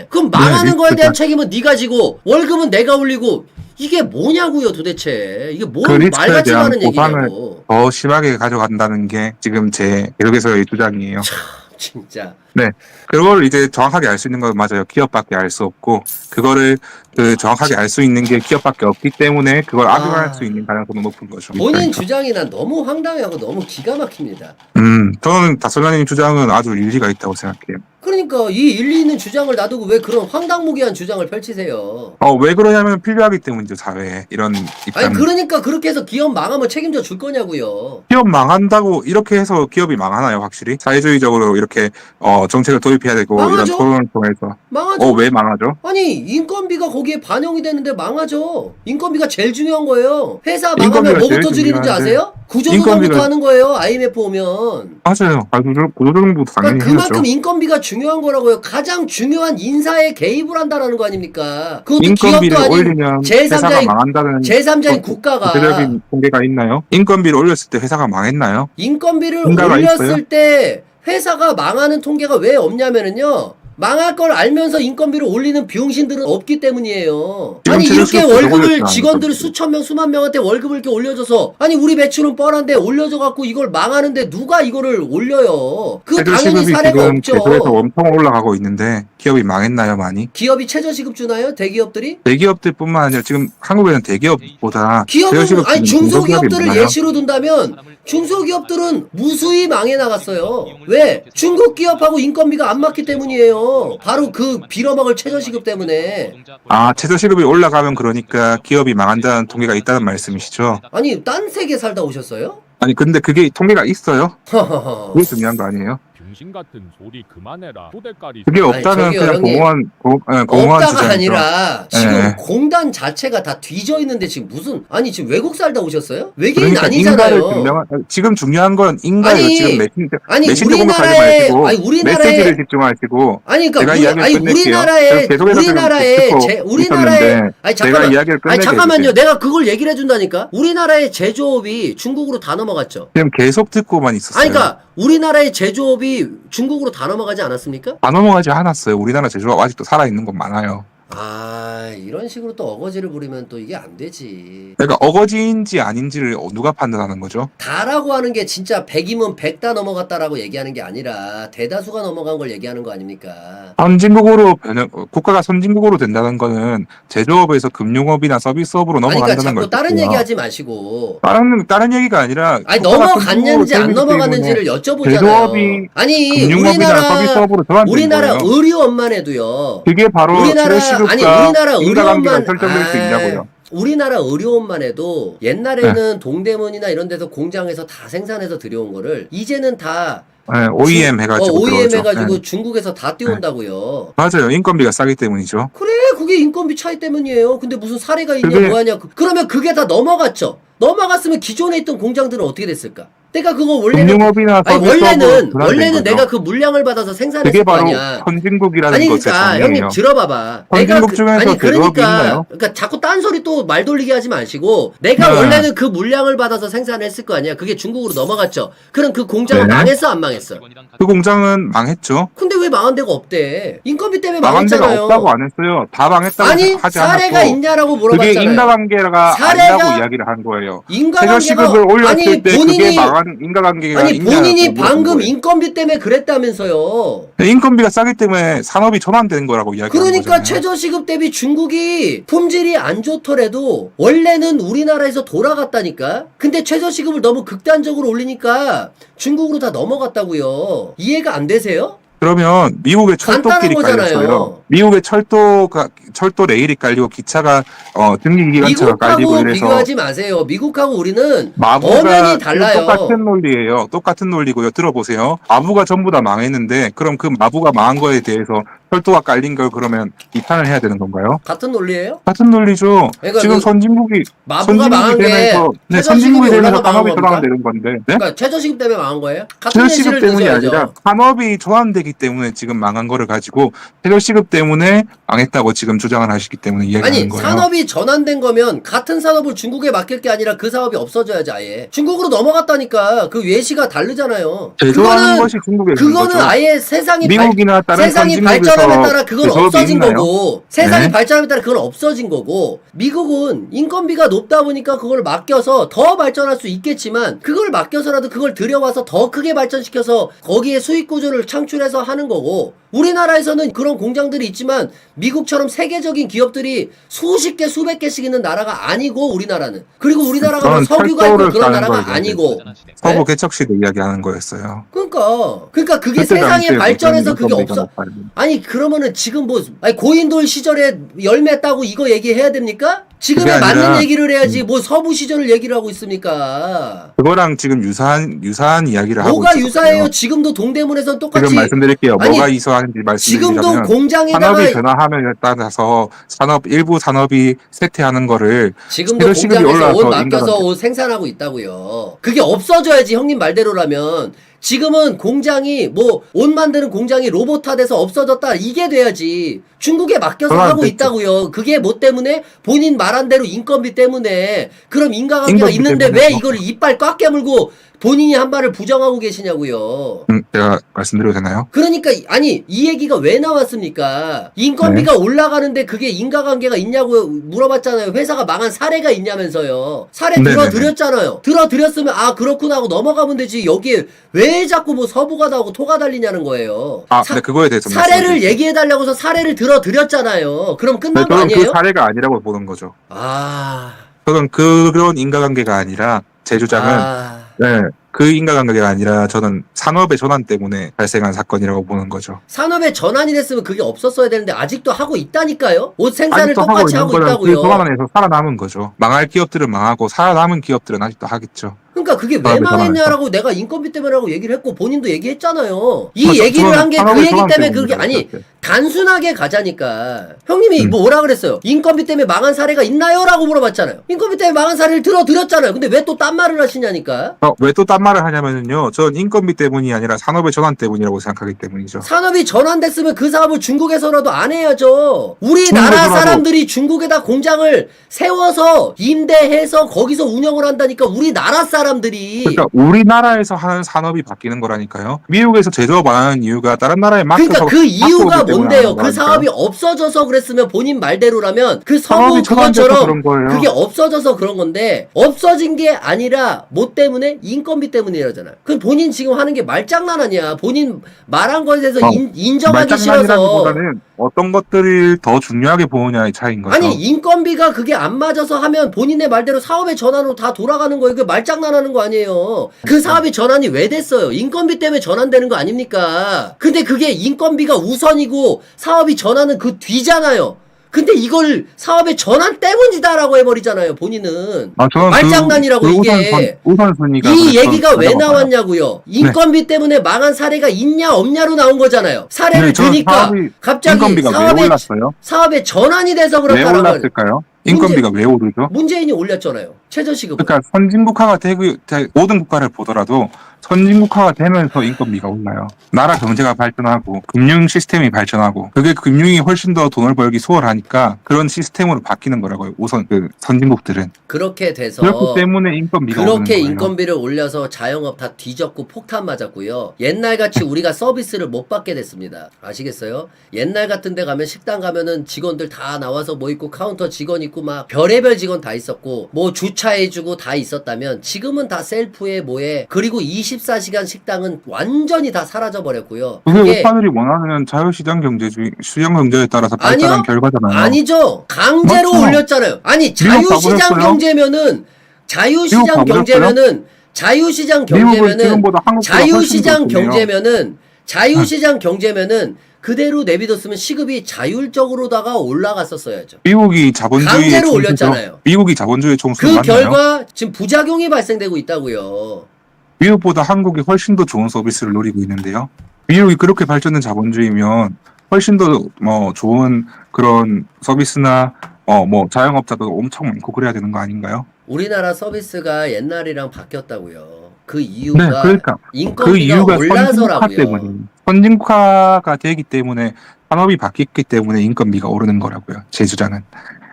그럼 망하는 거에 대한 리스크죠. 책임은 네가 지고 월급은 내가 올리고 이게 뭐냐고요 도대체 이게 뭔 그 리스크에 말같지 대한 않은 보상을 얘기냐고 더 심하게 가져간다는 게 지금 제 계속해서의 주장이에요. 진짜 그걸 이제 정확하게 알 수 있는 건 맞아요. 기업밖에 알 수 없고 그거를 정확하게 알 수 있는 게 기업밖에 없기 때문에 그걸 악용할 수 있는 가능성이 높은 거죠. 본인 그러니까. 주장이 난 너무 황당하고 너무 기가 막힙니다. 저는 다솔라님 주장은 아주 일리가 있다고 생각해요. 그러니까 이 일리 있는 주장을 놔두고 왜 그런 황당무계한 주장을 펼치세요? 왜 그러냐면 필요하기 때문이죠, 사회에. 이런 입장. 아니 그러니까 그렇게 해서 기업 망하면 책임져 줄 거냐고요. 기업 망한다고 이렇게 해서 기업이 망하나요, 확실히? 사회주의적으로 이렇게 정책을 도입해야 되고 망하죠. 이런 토론을 통해서. 망하죠. 왜 망하죠? 아니 인건비가 거기에 반영이 되는데 망하죠. 인건비가 제일 중요한 거예요. 회사 망하면 인건비가 뭐부터 제일 줄이는지 중요한데 아세요? 구조조정부터 인건비가- 하는 거예요. IMF 오면. 맞아요. 구조조정부도 당연히 그러니까 해야죠. 그만큼 인건비가 중요한 거라고요. 가장 중요한 인사에 개입을 한다라는 거 아닙니까? 그것도 인건비를 기업도 아닌 올리면 제3자인 회사가 망한다는 제3자인 국가가 구체적인 통계가 있나요? 인건비를 올렸을 때 회사가 망했나요? 인건비를 통계가 올렸을 있어요? 때 회사가 망하는 통계가 왜 없냐면은요. 망할 걸 알면서 인건비를 올리는 비용신들은 없기 때문이에요. 지금 아니 이렇게 최저시급도 월급을 올렸잖아요, 직원들 인건비. 수천 명 수만 명한테 월급을 이렇게 올려줘서 아니 우리 매출은 뻔한데 올려줘 갖고 이걸 망하는데 누가 이거를 올려요? 그 당연히 최저시급이 사례가 지금 없죠. 계속해서 엄청 올라가고 있는데 기업이 망했나요, 많이? 기업이 최저시급 주나요? 대기업들이? 대기업들뿐만 아니라 지금 한국에는 대기업보다 기업은 최저시급 아니 주는 중소기업이 중소기업들을 많아요. 예시로 둔다면 중소기업들은 무수히 망해 나갔어요. 왜? 중국 기업하고 인건비가 안 맞기 때문이에요. 바로 그 빌어먹을 최저시급 때문에. 최저시급이 올라가면 그러니까 기업이 망한다는 통계가 있다는 말씀이시죠? 아니 딴 세계 살다 오셨어요? 아니 근데 그게 통계가 있어요? 허허허. 그게 중요한 거 아니에요? 병신 같은 소리 그만해라. 소대가리. 그게 아니, 없다는 저기요, 그냥 형님. 공허한 없다가 주장이죠. 아니라 지금 네. 공단 자체가 다 뒤져 있는데 지금 무슨 아니 지금 외국 살다 오셨어요? 외계인 그러니까 아니잖아요. 지금 중요한 건 인가를 아니, 지금 아니 메신저 공격하지 우리나라에 마시고 아니 우리나라에 메시지를 집중하시고 아니 제가 그러니까 이야기를 아니 끝낼게요. 우리나라에 계속해서 우리나라에 듣고 우리나라에 있었는데 아니 제가 잠깐만 이야기를 끝내게 아니 잠깐만요 해주세요. 내가 그걸 얘기를 해준다니까 우리나라의 제조업이 중국으로 다 넘어갔죠. 지금 계속 듣고만 있었어요. 아니 그러니까 우리나라의 제조업이 중국으로 다 넘어가지 않았습니까? 다 넘어가지 않았어요. 우리나라 제조업 아직도 살아있는 건 많아요. 이런 식으로 또 어거지를 부리면 또 이게 안 되지. 그러니까 어거지인지 아닌지를 누가 판단하는 거죠? 다라고 하는 게 진짜 100이면 100다 넘어갔다라고 얘기하는 게 아니라 대다수가 넘어간 걸 얘기하는 거 아닙니까? 선진국으로 국가가 선진국으로 된다는 거는 제조업에서 금융업이나 서비스업으로 아니, 그러니까 넘어간다는 자꾸 걸 다른 뜻이에요. 얘기하지 마시고. 다른 얘기가 아니라 아니, 국가가 넘어갔는지 선진국으로 안 되기 넘어갔는지를 때문에 여쭤보잖아요. 제조업이 아니, 금융업이나 서비스업으로 전환된 우리나라 거예요. 의료업만 해도요. 그게 바로 우리나라 최저시급과 인과관계가 설정될 수 있냐고요. 우리나라 의료업만 해도 옛날에는 동대문이나 이런 데서 공장에서 다 생산해서 들여온 거를 이제는 다 네, OEM 해가지고 OEM 들어오죠. 해가지고 네. 중국에서 다 띄운다고요. 맞아요. 인건비가 싸기 때문이죠. 그래, 그게 인건비 차이 때문이에요. 근데 무슨 사례가 있냐 그게- 뭐하냐. 그러면 그게 다 넘어갔죠. 넘어갔으면 기존에 있던 공장들은 어떻게 됐을까? 내가 그거 원래는 금융업이나 아니 서비스업으로 원래는 내가 그 물량을 받아서 생산했을 그게 거 바로 아니야. 선진국이라는 아니 것의 그러니까 형님 정의예요. 들어봐봐. 선진국 중에서 아니 제조업이 있나요? 그러니까 자꾸 딴소리 또 말 돌리게 하지 마시고 내가 네. 원래는 그 물량을 받아서 생산했을 거 아니야. 그게 중국으로 넘어갔죠. 그럼 그 공장은 네. 망했어 안 망했어? 그 공장은 망했죠. 근데 왜 망한 데가 없대? 인건비 때문에 망한 데가 망했잖아요. 없다고 안 했어요. 다 망했다고 아니 하지 사례가 않았고 있냐라고 그게 물어봤잖아요. 인과관계가 사례가- 아니라고 이야기를 한 거예요. 인과관계가 최저시급을 올렸을 아니 때 그게 본인이 망한 인과관계가 아니 있냐고 본인이 물어본 방금 거예요. 인건비 때문에 그랬다면서요. 인건비가 싸기 때문에 산업이 전환되는 거라고 이야기하는 그러니까 거잖아요. 최저시급 대비 중국이 품질이 안 좋더라도 원래는 우리나라에서 돌아갔다니까. 근데 최저시급을 너무 극단적으로 올리니까 중국으로 다 넘어갔다고요. 이해가 안 되세요? 그러면 미국의 간단한 철도길이 거잖아요. 깔렸어요. 미국의 철도 레일이 깔리고 기차가 등기기관차가 깔리고 미국하고 이래서 비교하지 마세요. 미국하고 우리는 마부가 엄연히 달라요. 똑같은 논리예요. 똑같은 논리고요. 들어보세요. 마부가 전부 다 망했는데 그럼 그 마부가 망한 거에 대해서 철도가 깔린 걸 그러면 비판을 해야 되는 건가요? 같은 논리예요? 같은 논리죠. 그러니까 지금 그 선진국이 마부가 망한 게 되면서 최저시급이 선진국이 되면서 올라서 망한 산업이 겁니까? 전환되는 건데. 네? 그러니까 최저시급 때문에 망한 거예요? 같은 최저시급 예시를 때문이 드셔야죠. 아니라 산업이 전환되기 때문에 지금 망한 거를 가지고 최저시급 때문에 망했다고 지금 주장을 하시기 때문에 이야기하는 아니 거예요. 산업이 전환된 거면 같은 산업을 중국에 맡길 게 아니라 그 사업이 없어져야지 아예. 중국으로 넘어갔다니까. 그 외시가 다르잖아요. 제조하는 것이 중국에 있는 그거는 거죠. 아예 세상이 미국이나 다른 세상이 선진국에서 발전함에 따라 그건 제조업이 없어진 있나요? 거고 세상이 네. 발전함에 따라 그건 없어진 거고 미국은 인건비가 높다 보니까 그걸 맡겨서 더 발전할 수 있겠지만 그걸 맡겨서라도 그걸 들여와서 더 크게 발전시켜서 거기에 수익 구조를 창출해서 하는 거고 우리나라에서는 그런 공장들이 있지만 미국처럼 세계적인 기업들이 수십 개 수백 개씩 있는 나라가 아니고 우리나라는 그리고 우리나라가 뭐 저는 석유가 있고 철도를 그런 까는 나라가 걸 아니고 서부 네? 개척 시대 이야기하는 거였어요. 그러니까 그게 그때 세상에 당시에 발전해서 무슨 그게 인건비가 없어. 높아요. 아니 그러면은 지금 뭐 아니 고인돌 시절에 열매 따고 이거 얘기해야 됩니까? 지금에 그게 아니라- 맞는 얘기를 해야지 뭐 서부 시절을 얘기를 하고 있습니까? 그거랑 지금 유사한 이야기를 하고 뭐가 있거든요. 유사해요? 지금도 동대문에선 똑같이 지금 말씀드릴게요. 아니, 뭐가 유사한지 지금도 말씀드리자면 공장에다가 산업이 변화함에 따라서 일부 산업이 쇠퇴하는 거를 지금도 최저시급이 공장에서 옷 올라서 맡겨서 인간한테- 옷 생산하고 있다고요. 그게 없어져야지 형님 말대로라면 지금은 공장이 뭐 옷 만드는 공장이 로봇화돼서 없어졌다 이게 돼야지 중국에 맡겨서 그건 안 하고 됐죠. 있다고요. 그게 뭐 때문에 본인 말한 대로 인건비 때문에 그럼 인과관계가 인건비 있는데 때문에 왜 뭐. 이걸 이빨 꽉 깨물고 본인이 한 말을 부정하고 계시냐고요. 제가 말씀드려도 되나요? 그러니까 아니 이 얘기가 왜 나왔습니까? 인건비가 올라가는데 그게 인과관계가 있냐고 물어봤잖아요. 회사가 망한 사례가 있냐면서요. 사례 네네네. 들어드렸잖아요. 들어드렸으면 아 그렇구나 하고 넘어가면 되지. 여기에 왜 자꾸 뭐 서부가 나오고 토가 달리냐는 거예요. 네, 그거에 대해서 사례를 말씀드릴게요. 얘기해달라고 해서 사례를 들어드렸잖아요. 그럼 끝난 네, 거 저는 그 아니에요? 사례가 아니라고 보는 거죠. 아... 저는 그런 인과관계가 아니라 제 주장은 그 인과관계가 아니라 저는 산업의 전환 때문에 발생한 사건이라고 보는 거죠. 산업의 전환이 됐으면 그게 없었어야 되는데 아직도 하고 있다니까요? 옷 생산을 아직도 똑같이 있는 하고 거는 있다고요. 그 전환에서 살아남은 거죠. 망할 기업들은 망하고 살아남은 기업들은 아직도 하겠죠. 그러니까 그게 왜 산업의 망했냐라고 내가 인건비 때문에라고 얘기를 했고 본인도 얘기했잖아요. 이 그렇죠. 얘기를 저는 한 게 그 산업의 얘기 전환 때문에 때문에 그게 아니 그랬어요. 단순하게 가자니까 형님이 뭐라 그랬어요? 인건비 때문에 망한 사례가 있나요? 라고 물어봤잖아요. 인건비 때문에 망한 사례를 들어드렸잖아요. 근데 왜 또 딴 말을 하시냐니까. 왜 또 딴 말을 하냐면요. 전 인건비 때문이 아니라 산업의 전환 때문이라고 생각하기 때문이죠. 산업이 전환됐으면 그 사업을 중국에서라도 안 해야죠. 우리나라 중국에서라도- 사람들이 중국에다 공장을 세워서 임대해서 거기서 운영을 한다니까 우리나라 사람들이. 그러니까 우리나라에서 하는 산업이 바뀌는 거라니까요. 미국에서 제조업 안 하는 이유가 다른 나라에 맡겨서 그러니까 그 이유가 갖고 오기 뭔데요? 안 그 하는 사업이 없어져서 그랬으면 본인 말대로라면 그 사업이 서부 처단돼서 그것처럼 그런 거예요. 그게 없어져서 그런 건데 없어진 게 아니라 뭐 때문에? 인건비 때문이라잖아요. 그 본인 지금 하는 게 말장난 아니야. 본인 말한 거에 대해서 인정하기 싫어서. 말장난이라기보다는 어떤 것들을 더 중요하게 보느냐의 차이인 거죠. 아니 인건비가 그게 안 맞아서 하면 본인의 말대로 사업의 전환으로 다 돌아가는 거예요. 그 말장난하는 거 아니에요. 그 사업의 전환이 왜 됐어요? 인건비 때문에 전환되는 거 아닙니까? 근데 그게 인건비가 우선이고 사업이 전환은 그 뒤잖아요. 근데 이걸 사업의 전환 때문이다라고 해버리잖아요. 본인은 저는 말장난이라고 이게. 우선순위가 이 얘기가 왜 가져가봐요. 나왔냐고요. 인건비 때문에 망한 사례가 있냐 없냐로 나온 거잖아요. 사례를 저는 드니까 사업이 갑자기 인건비가 왜 올랐어요? 사업의 전환이 돼서 왜 그렇다라고 올랐을까요? 인건비가 왜 오르죠? 문재인이 올렸잖아요. 최저시급. 그러니까 선진국가가 되고 모든 국가를 보더라도 선진국가가 되면서 인건비가 올라요. 나라 경제가 발전하고 금융 시스템이 발전하고 그게 금융이 훨씬 더 돈을 벌기 수월하니까 그런 시스템으로 바뀌는 거라고요. 우선 그 선진국들은 그렇게 돼서 그렇기 때문에 인건비가 오르는 그렇게 거예요. 인건비를 올려서 자영업 다 뒤졌고 폭탄 맞았고요. 옛날같이 우리가 서비스를 못 받게 됐습니다. 아시겠어요? 옛날 같은 데 가면 식당 가면은 직원들 다 나와서 뭐 있고 카운터 직원 있고 막 별의별 직원 다 있었고 뭐 주차해주고 다 있었다면 지금은 다 셀프에 뭐에 그리고 24시간 식당은 완전히 다 사라져버렸고요. 그게 오빠들이 원하는 자유시장 경제주의, 시장 경제에 따라서 발달한 아니요? 결과잖아요. 아니죠. 강제로 맞죠. 올렸잖아요. 아니 미국 자유시장 가보셨어요? 경제면은 자유시장 미국 가보셨어요? 경제면은 자유시장 미국은 경제면은 지금보다 한국보다 자유시장 훨씬 더 좋네요. 경제면은 자유시장 경제면은 그대로 내비뒀으면 시급이 자율적으로다가 올라갔었어야죠. 미국이 자본주의의 강제로 총수죠. 올렸잖아요. 미국이 자본주의 총수 그 맞나요? 결과 지금 부작용이 발생되고 있다고요. 미국보다 한국이 훨씬 더 좋은 서비스를 노리고 있는데요. 미국이 그렇게 발전된 자본주의면 훨씬 더 좋은 그런 서비스나 자영업자도 엄청 많고 그래야 되는 거 아닌가요? 우리나라 서비스가 옛날이랑 바뀌었다고요. 그 이유가 네, 그러니까 그 인건비가 이유가 선진국화 올라서라고요. 때문이에요. 선진국화가 되기 때문에 산업이 바뀌기 때문에 인건비가 오르는 거라고요. 제 주장은.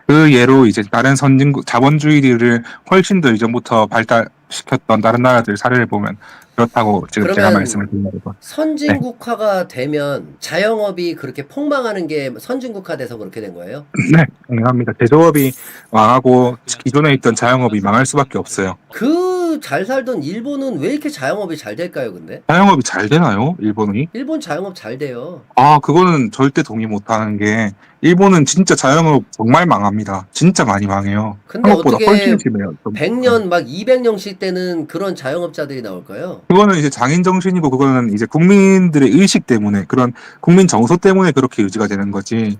그 예로 이제 다른 선진국 자본주의를 훨씬 더 이전부터 발달시켰던 다른 나라들 사례를 보면 그렇다고 지금 제가 그러면 말씀을 드린 거죠. 선진국화가 되면 자영업이 그렇게 폭망하는 게 선진국화 돼서 그렇게 된 거예요? 네, 동의합니다. 제조업이 망하고 기존에 있던 자영업이 망할 수밖에 없어요. 그 잘 살던 일본은 왜 이렇게 자영업이 잘 될까요, 근데? 자영업이 잘 되나요? 일본이? 일본 자영업 잘 돼요. 그거는 절대 동의 못하는 게 일본은 진짜 자영업 정말 망합니다. 진짜 많이 망해요. 근데 한국보다 어떻게 훨씬 심해요. 좀. 100년 막 200년씩 되는 그런 자영업자들이 나올까요? 그거는 이제 장인 정신이고 그거는 이제 국민들의 의식 때문에 그런 국민 정서 때문에 그렇게 유지가 되는 거지.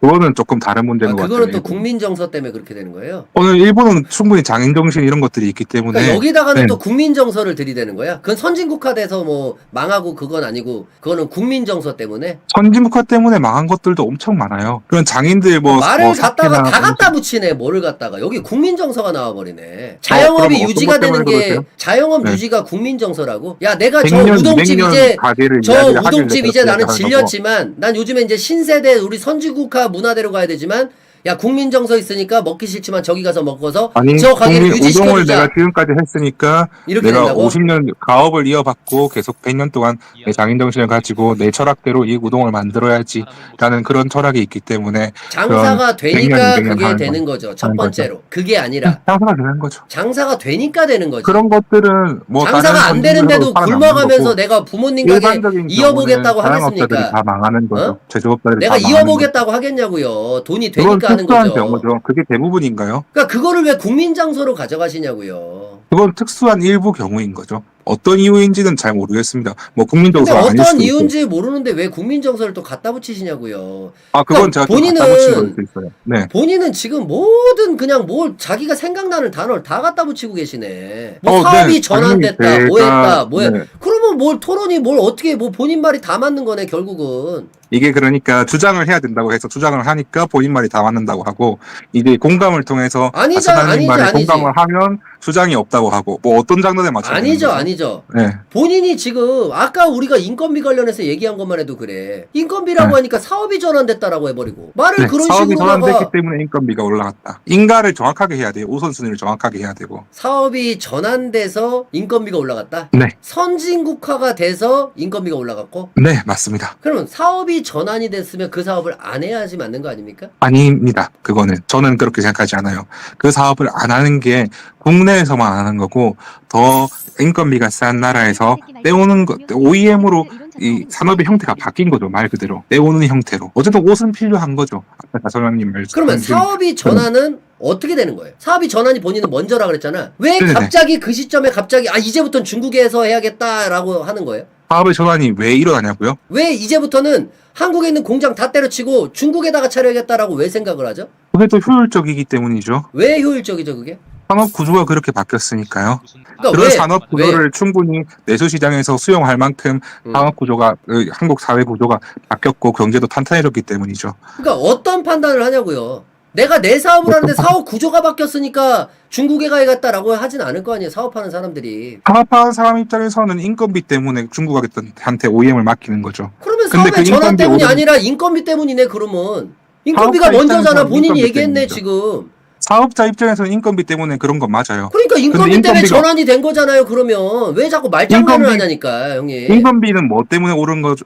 그거는 조금 다른 문제인 것 같아요. 그거는 또 일본. 국민 정서 때문에 그렇게 되는 거예요? 오늘 일본은 충분히 장인 정신 이런 것들이 있기 때문에 그러니까 여기다가는 네. 또 국민 정서를 들이대는 거야? 그건 선진국화 돼서 뭐 망하고 그건 아니고 그거는 국민 정서 때문에? 선진국화 때문에 망한 것들도 엄청 많아요. 그런 장인들 말을 갖다가 사케나 다 갖다 붙이네. 뭐를 갖다가 여기 국민 정서가 나와버리네. 자영업이 그럼 어떤 유지가 것 되는 때문에 게 그러세요? 자영업 네. 유지가 국민 정서라고? 야 내가 저 100년, 우동집 200년 이제 가게를 저 이야기를 우동집 하길래 이제 나는 그렇게 하는 질렸지만 난 요즘에 이제 신세대 우리 선진국화 문화대로 가야 되지만 야 국민 정서 있으니까 먹기 싫지만 저기 가서 먹어서 아니 저 가게를 우동을 유지시켜주자. 내가 지금까지 했으니까 이렇게 내가 된다고? 50년 가업을 이어받고 계속 100년 동안 내 장인정신을 가지고 내 철학대로 이 우동을 만들어야지라는 그런 철학이 있기 때문에 장사가 그런 되니까 100년, 200년 그게 하는 되는 거죠. 첫 하는 번째로. 그게 아니라 장사가 되는 거죠. 장사가 되니까 되는 거지. 그런 것들은 뭐 장사가 다른 안 되는데도 선진국으로 살아남는 굶어가면서 거고 내가 부모님 가게 일반적인 이어보겠다고 경우는 자영업자들이 하겠습니까? 다 망하는 거죠. 어? 제조업자들이 내가 다 망하는 이어보겠다고 하겠냐고요. 돈이 거죠. 그건 되니까 하는 특수한 거죠. 경우죠. 그게 대부분인가요? 그러니까 그거를 왜 국민 장소로 가져가시냐고요. 그건 특수한 일부 경우인 거죠. 어떤 이유인지는 잘 모르겠습니다. 뭐 국민적으로 근데 아닐 어떤 수도 있고. 이유인지 모르는데 왜 국민 정서를 또 갖다 붙이시냐고요. 그건 그러니까 제가 좀 본인은- 갖다 붙인 걸 수 있어요. 네. 본인은 지금 모든 그냥 뭘 자기가 생각나는 단어를 다 갖다 붙이고 계시네. 뭐 네. 사업이 전환됐다, 당연히 뭐 했다, 제가- 뭐 해. 네. 그러면 뭘 토론이 뭘 어떻게 뭐 본인 말이 다 맞는 거네 결국은. 이게 그러니까 주장을 해야 된다고 해서 주장을 하니까 본인 말이 다 맞는다고 하고 이제 공감을 통해서 아니죠, 하나님 아니지, 말에 아니지. 공감을 하면 수장이 없다고 하고 뭐 어떤 장단에 맞춰? 아니죠. 네. 본인이 지금 아까 우리가 인건비 관련해서 얘기한 것만 해도 그래. 인건비라고 네. 하니까 사업이 전환됐다라고 해버리고 말을 네, 그런 사업이 식으로 전환됐기 때문에 인건비가 올라갔다. 인가를 정확하게 해야 돼요. 우선순위를 정확하게 해야 되고. 사업이 전환돼서 인건비가 올라갔다. 네, 선진국화가 돼서 인건비가 올라갔고. 네 맞습니다. 그러면 사업이 전환이 됐으면 그 사업을 안 해야지 맞는 거 아닙니까? 아닙니다. 그거는 저는 그렇게 생각하지 않아요. 그 사업을 안 하는 게 국내에서만 안 하는 거고 더 인건비가 싼 나라에서 떼오는 거 OEM으로 이 산업의 형태가 바뀐 거죠. 말 그대로 떼오는 형태로. 어쨌든 옷은 필요한 거죠. 아까 다솔라님 말씀. 그러면 사업이 전환은 어떻게 되는 거예요? 사업이 전환이 본인은 먼저라 그랬잖아. 왜 네네. 갑자기 그 시점에 갑자기 이제부터는 중국에서 해야겠다라고 하는 거예요? 사업의 전환이 왜 일어나냐고요? 왜 이제부터는 한국에 있는 공장 다 때려치고 중국에다가 차려야겠다라고 왜 생각을 하죠? 그게 또 효율적이기 때문이죠. 왜 효율적이죠 그게? 산업 구조가 그렇게 바뀌었으니까요. 그러니까 그런 왜? 산업 구조를 충분히 내수 시장에서 수용할 만큼 음. 산업 구조가 한국 사회 구조가 바뀌었고 경제도 탄탄해졌기 때문이죠. 그러니까 어떤 판단을 하냐고요. 내가 내 사업을 하는데 사업 구조가 바뀌었으니까 중국에 가야겠다라고 하진 않을 거 아니에요. 사업하는 사람들이. 산업하는 사람 입장에서는 인건비 때문에 중국한테 OEM을 맡기는 거죠. 그러면 근데 사업의 그 전환 인건비 때문이 오른- 아니라 인건비 때문이네 그러면. 인건비가 사업자 먼저잖아. 입장에서는 본인이 인건비 얘기했네 때문이죠. 지금. 사업자 입장에서는 인건비 때문에 그런 건 맞아요. 그러니까 인건비 근데 때문에 인건비가- 전환이 된 거잖아요. 그러면 왜 자꾸 말장난을 인건비- 하냐니까 형님. 인건비는 뭐 때문에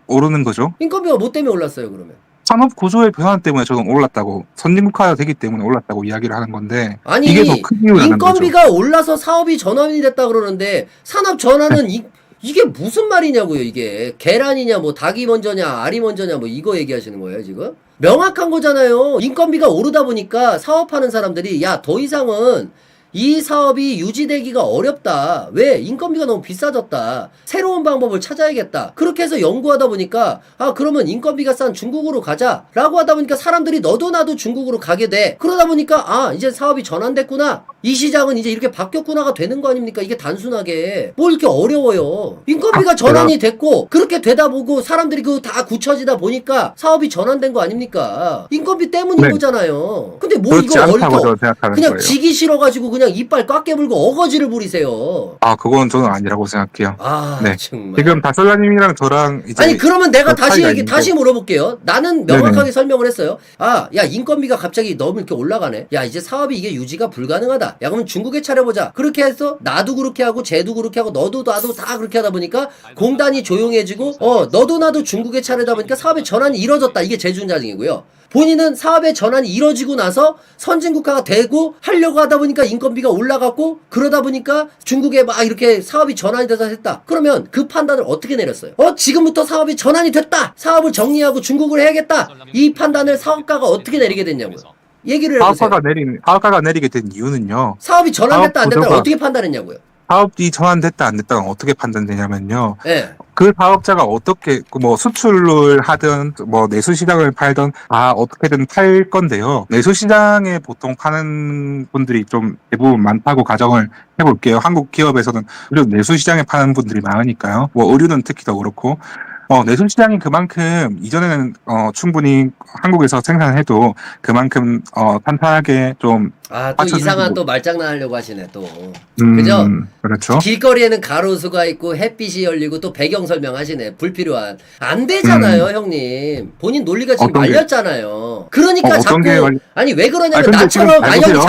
오르는 거죠? 인건비가 뭐 때문에 올랐어요 그러면? 산업 구조의 변화 때문에 저는 올랐다고, 선진국화가 되기 때문에 올랐다고 이야기를 하는 건데 아니 이게 더 큰 이유라는 거죠. 인건비가 올라서 사업이 전환이 됐다 그러는데 산업 전환은 이게 무슨 말이냐고요 이게. 계란이냐 뭐 닭이 먼저냐 알이 먼저냐 뭐 이거 얘기하시는 거예요 지금? 명확한 거잖아요. 인건비가 오르다 보니까 사업하는 사람들이 야 더 이상은 이 사업이 유지되기가 어렵다. 왜? 인건비가 너무 비싸졌다. 새로운 방법을 찾아야겠다. 그렇게 해서 연구하다 보니까 그러면 인건비가 싼 중국으로 가자 라고 하다 보니까 사람들이 너도 나도 중국으로 가게 돼. 그러다 보니까 이제 사업이 전환됐구나. 이 시장은 이제 이렇게 바뀌었구나가 되는 거 아닙니까? 이게 단순하게 뭘 이렇게 어려워요. 인건비가 전환이 됐고 그렇게 되다 보고 사람들이 그거 다 굳혀지다 보니까 사업이 전환된 거 아닙니까? 인건비 때문인 네. 거잖아요. 근데 뭐 그렇지 이거 않다고 저는 생각하는 그냥 거예요. 지기 싫어가지고 그냥 이빨 꽉 깨물고 어거지를 부리세요. 그건 저는 아니라고 생각해요. 네. 정말. 지금 다솔라님이랑 저랑 이제 아니 그러면 내가 그 차이가 있는데. 다시 물어볼게요. 나는 명확하게 네네. 설명을 했어요. 야 인건비가 갑자기 너무 이렇게 올라가네. 야 이제 사업이 이게 유지가 불가능하다. 야 그럼 중국에 차려보자. 그렇게 해서 나도 그렇게 하고 쟤도 그렇게 하고 너도 나도 다 그렇게 하다 보니까 공단이 조용해지고 너도 나도 중국에 차려다 보니까 사업의 전환이 이뤄졌다. 이게 재주장이고요. 본인은 사업의 전환이 이뤄지고 나서 선진국화가 되고 하려고 하다 보니까 인건비가 올라갔고 그러다 보니까 중국에 막 이렇게 사업이 전환이 돼서 했다. 그러면 그 판단을 어떻게 내렸어요? 지금부터 사업이 전환이 됐다. 사업을 정리하고 중국을 해야겠다. 이 판단을 사업가가 어떻게 내리게 됐냐고요. 얘기를 해보세요. 사업가가 내리게 된 이유는요. 사업이 전환됐다 안 됐다 구조가- 어떻게 판단했냐고요. 사업이 전환됐다 안 됐다가 어떻게 판단되냐면요. 예. 그 사업자가 어떻게 뭐 수출을 하든 뭐 내수 시장을 팔든 어떻게든 팔 건데요. 내수 시장에 보통 파는 분들이 좀 대부분 많다고 가정을 해볼게요. 한국 기업에서는 그리고 내수 시장에 파는 분들이 많으니까요. 뭐 의류는 특히 더 그렇고. 내수 시장이 그만큼 이전에는 충분히 한국에서 생산해도 그만큼 탄탄하게 좀 또 맞춰주고. 이상한 또 말장난 하려고 하시네 또. 그죠? 그렇죠. 길거리에는 가로수가 있고 햇빛이 열리고 또 배경 설명하시네. 불필요한. 안 되잖아요, 형님. 본인 논리가 지금 어떤 게? 말렸잖아요. 그러니까 어떤 자꾸 게 아니 왜 그러냐면 아니, 근데 지금 나처럼 잘 형님 보세요.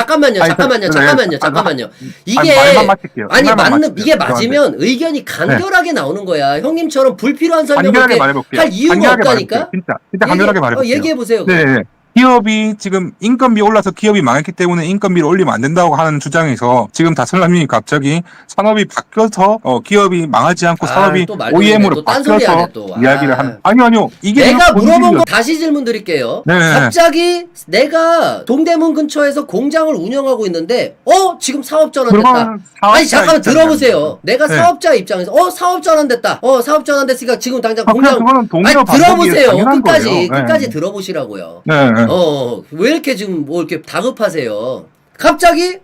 잠깐만요. 이게 말만 마칠게요. 아니 말만 맞는 마칠게요. 이게 맞으면 의견이 간결하게 나오는 거야. 형님처럼 불필요한 설명을 간결하게 이렇게 말해볼게요. 할 이유가 간결하게 없다니까. 말해볼게요. 진짜 간결하게 말해볼게요. 얘기해 보세요. 네. 기업이 지금 인건비 올라서 기업이 망했기 때문에 인건비를 올리면 안 된다고 하는 주장에서 지금 다솔라님이 갑자기 산업이 바뀌어서 기업이 망하지 않고 산업이 또 말도 OEM으로 또 딴소리 바뀌어서 하네, 또. 이야기를 하는. 아니요. 이게 내가 지금 물어본 본질이에요. 거 다시 질문 드릴게요. 네. 갑자기 내가 동대문 근처에서 공장을 운영하고 있는데 지금 사업 전환됐다. 그러면 아니 잠깐만 사업자 들어보세요. 내가 네. 사업자 입장에서 사업 전환됐다. 사업 전환됐으니까 지금 당장 그냥 공장 그거는 동료 아니 방법이 들어보세요. 당연한 끝까지 거예요. 네. 끝까지 들어보시라고요. 네. 왜 이렇게 지금 뭐 이렇게 다급하세요? 갑자기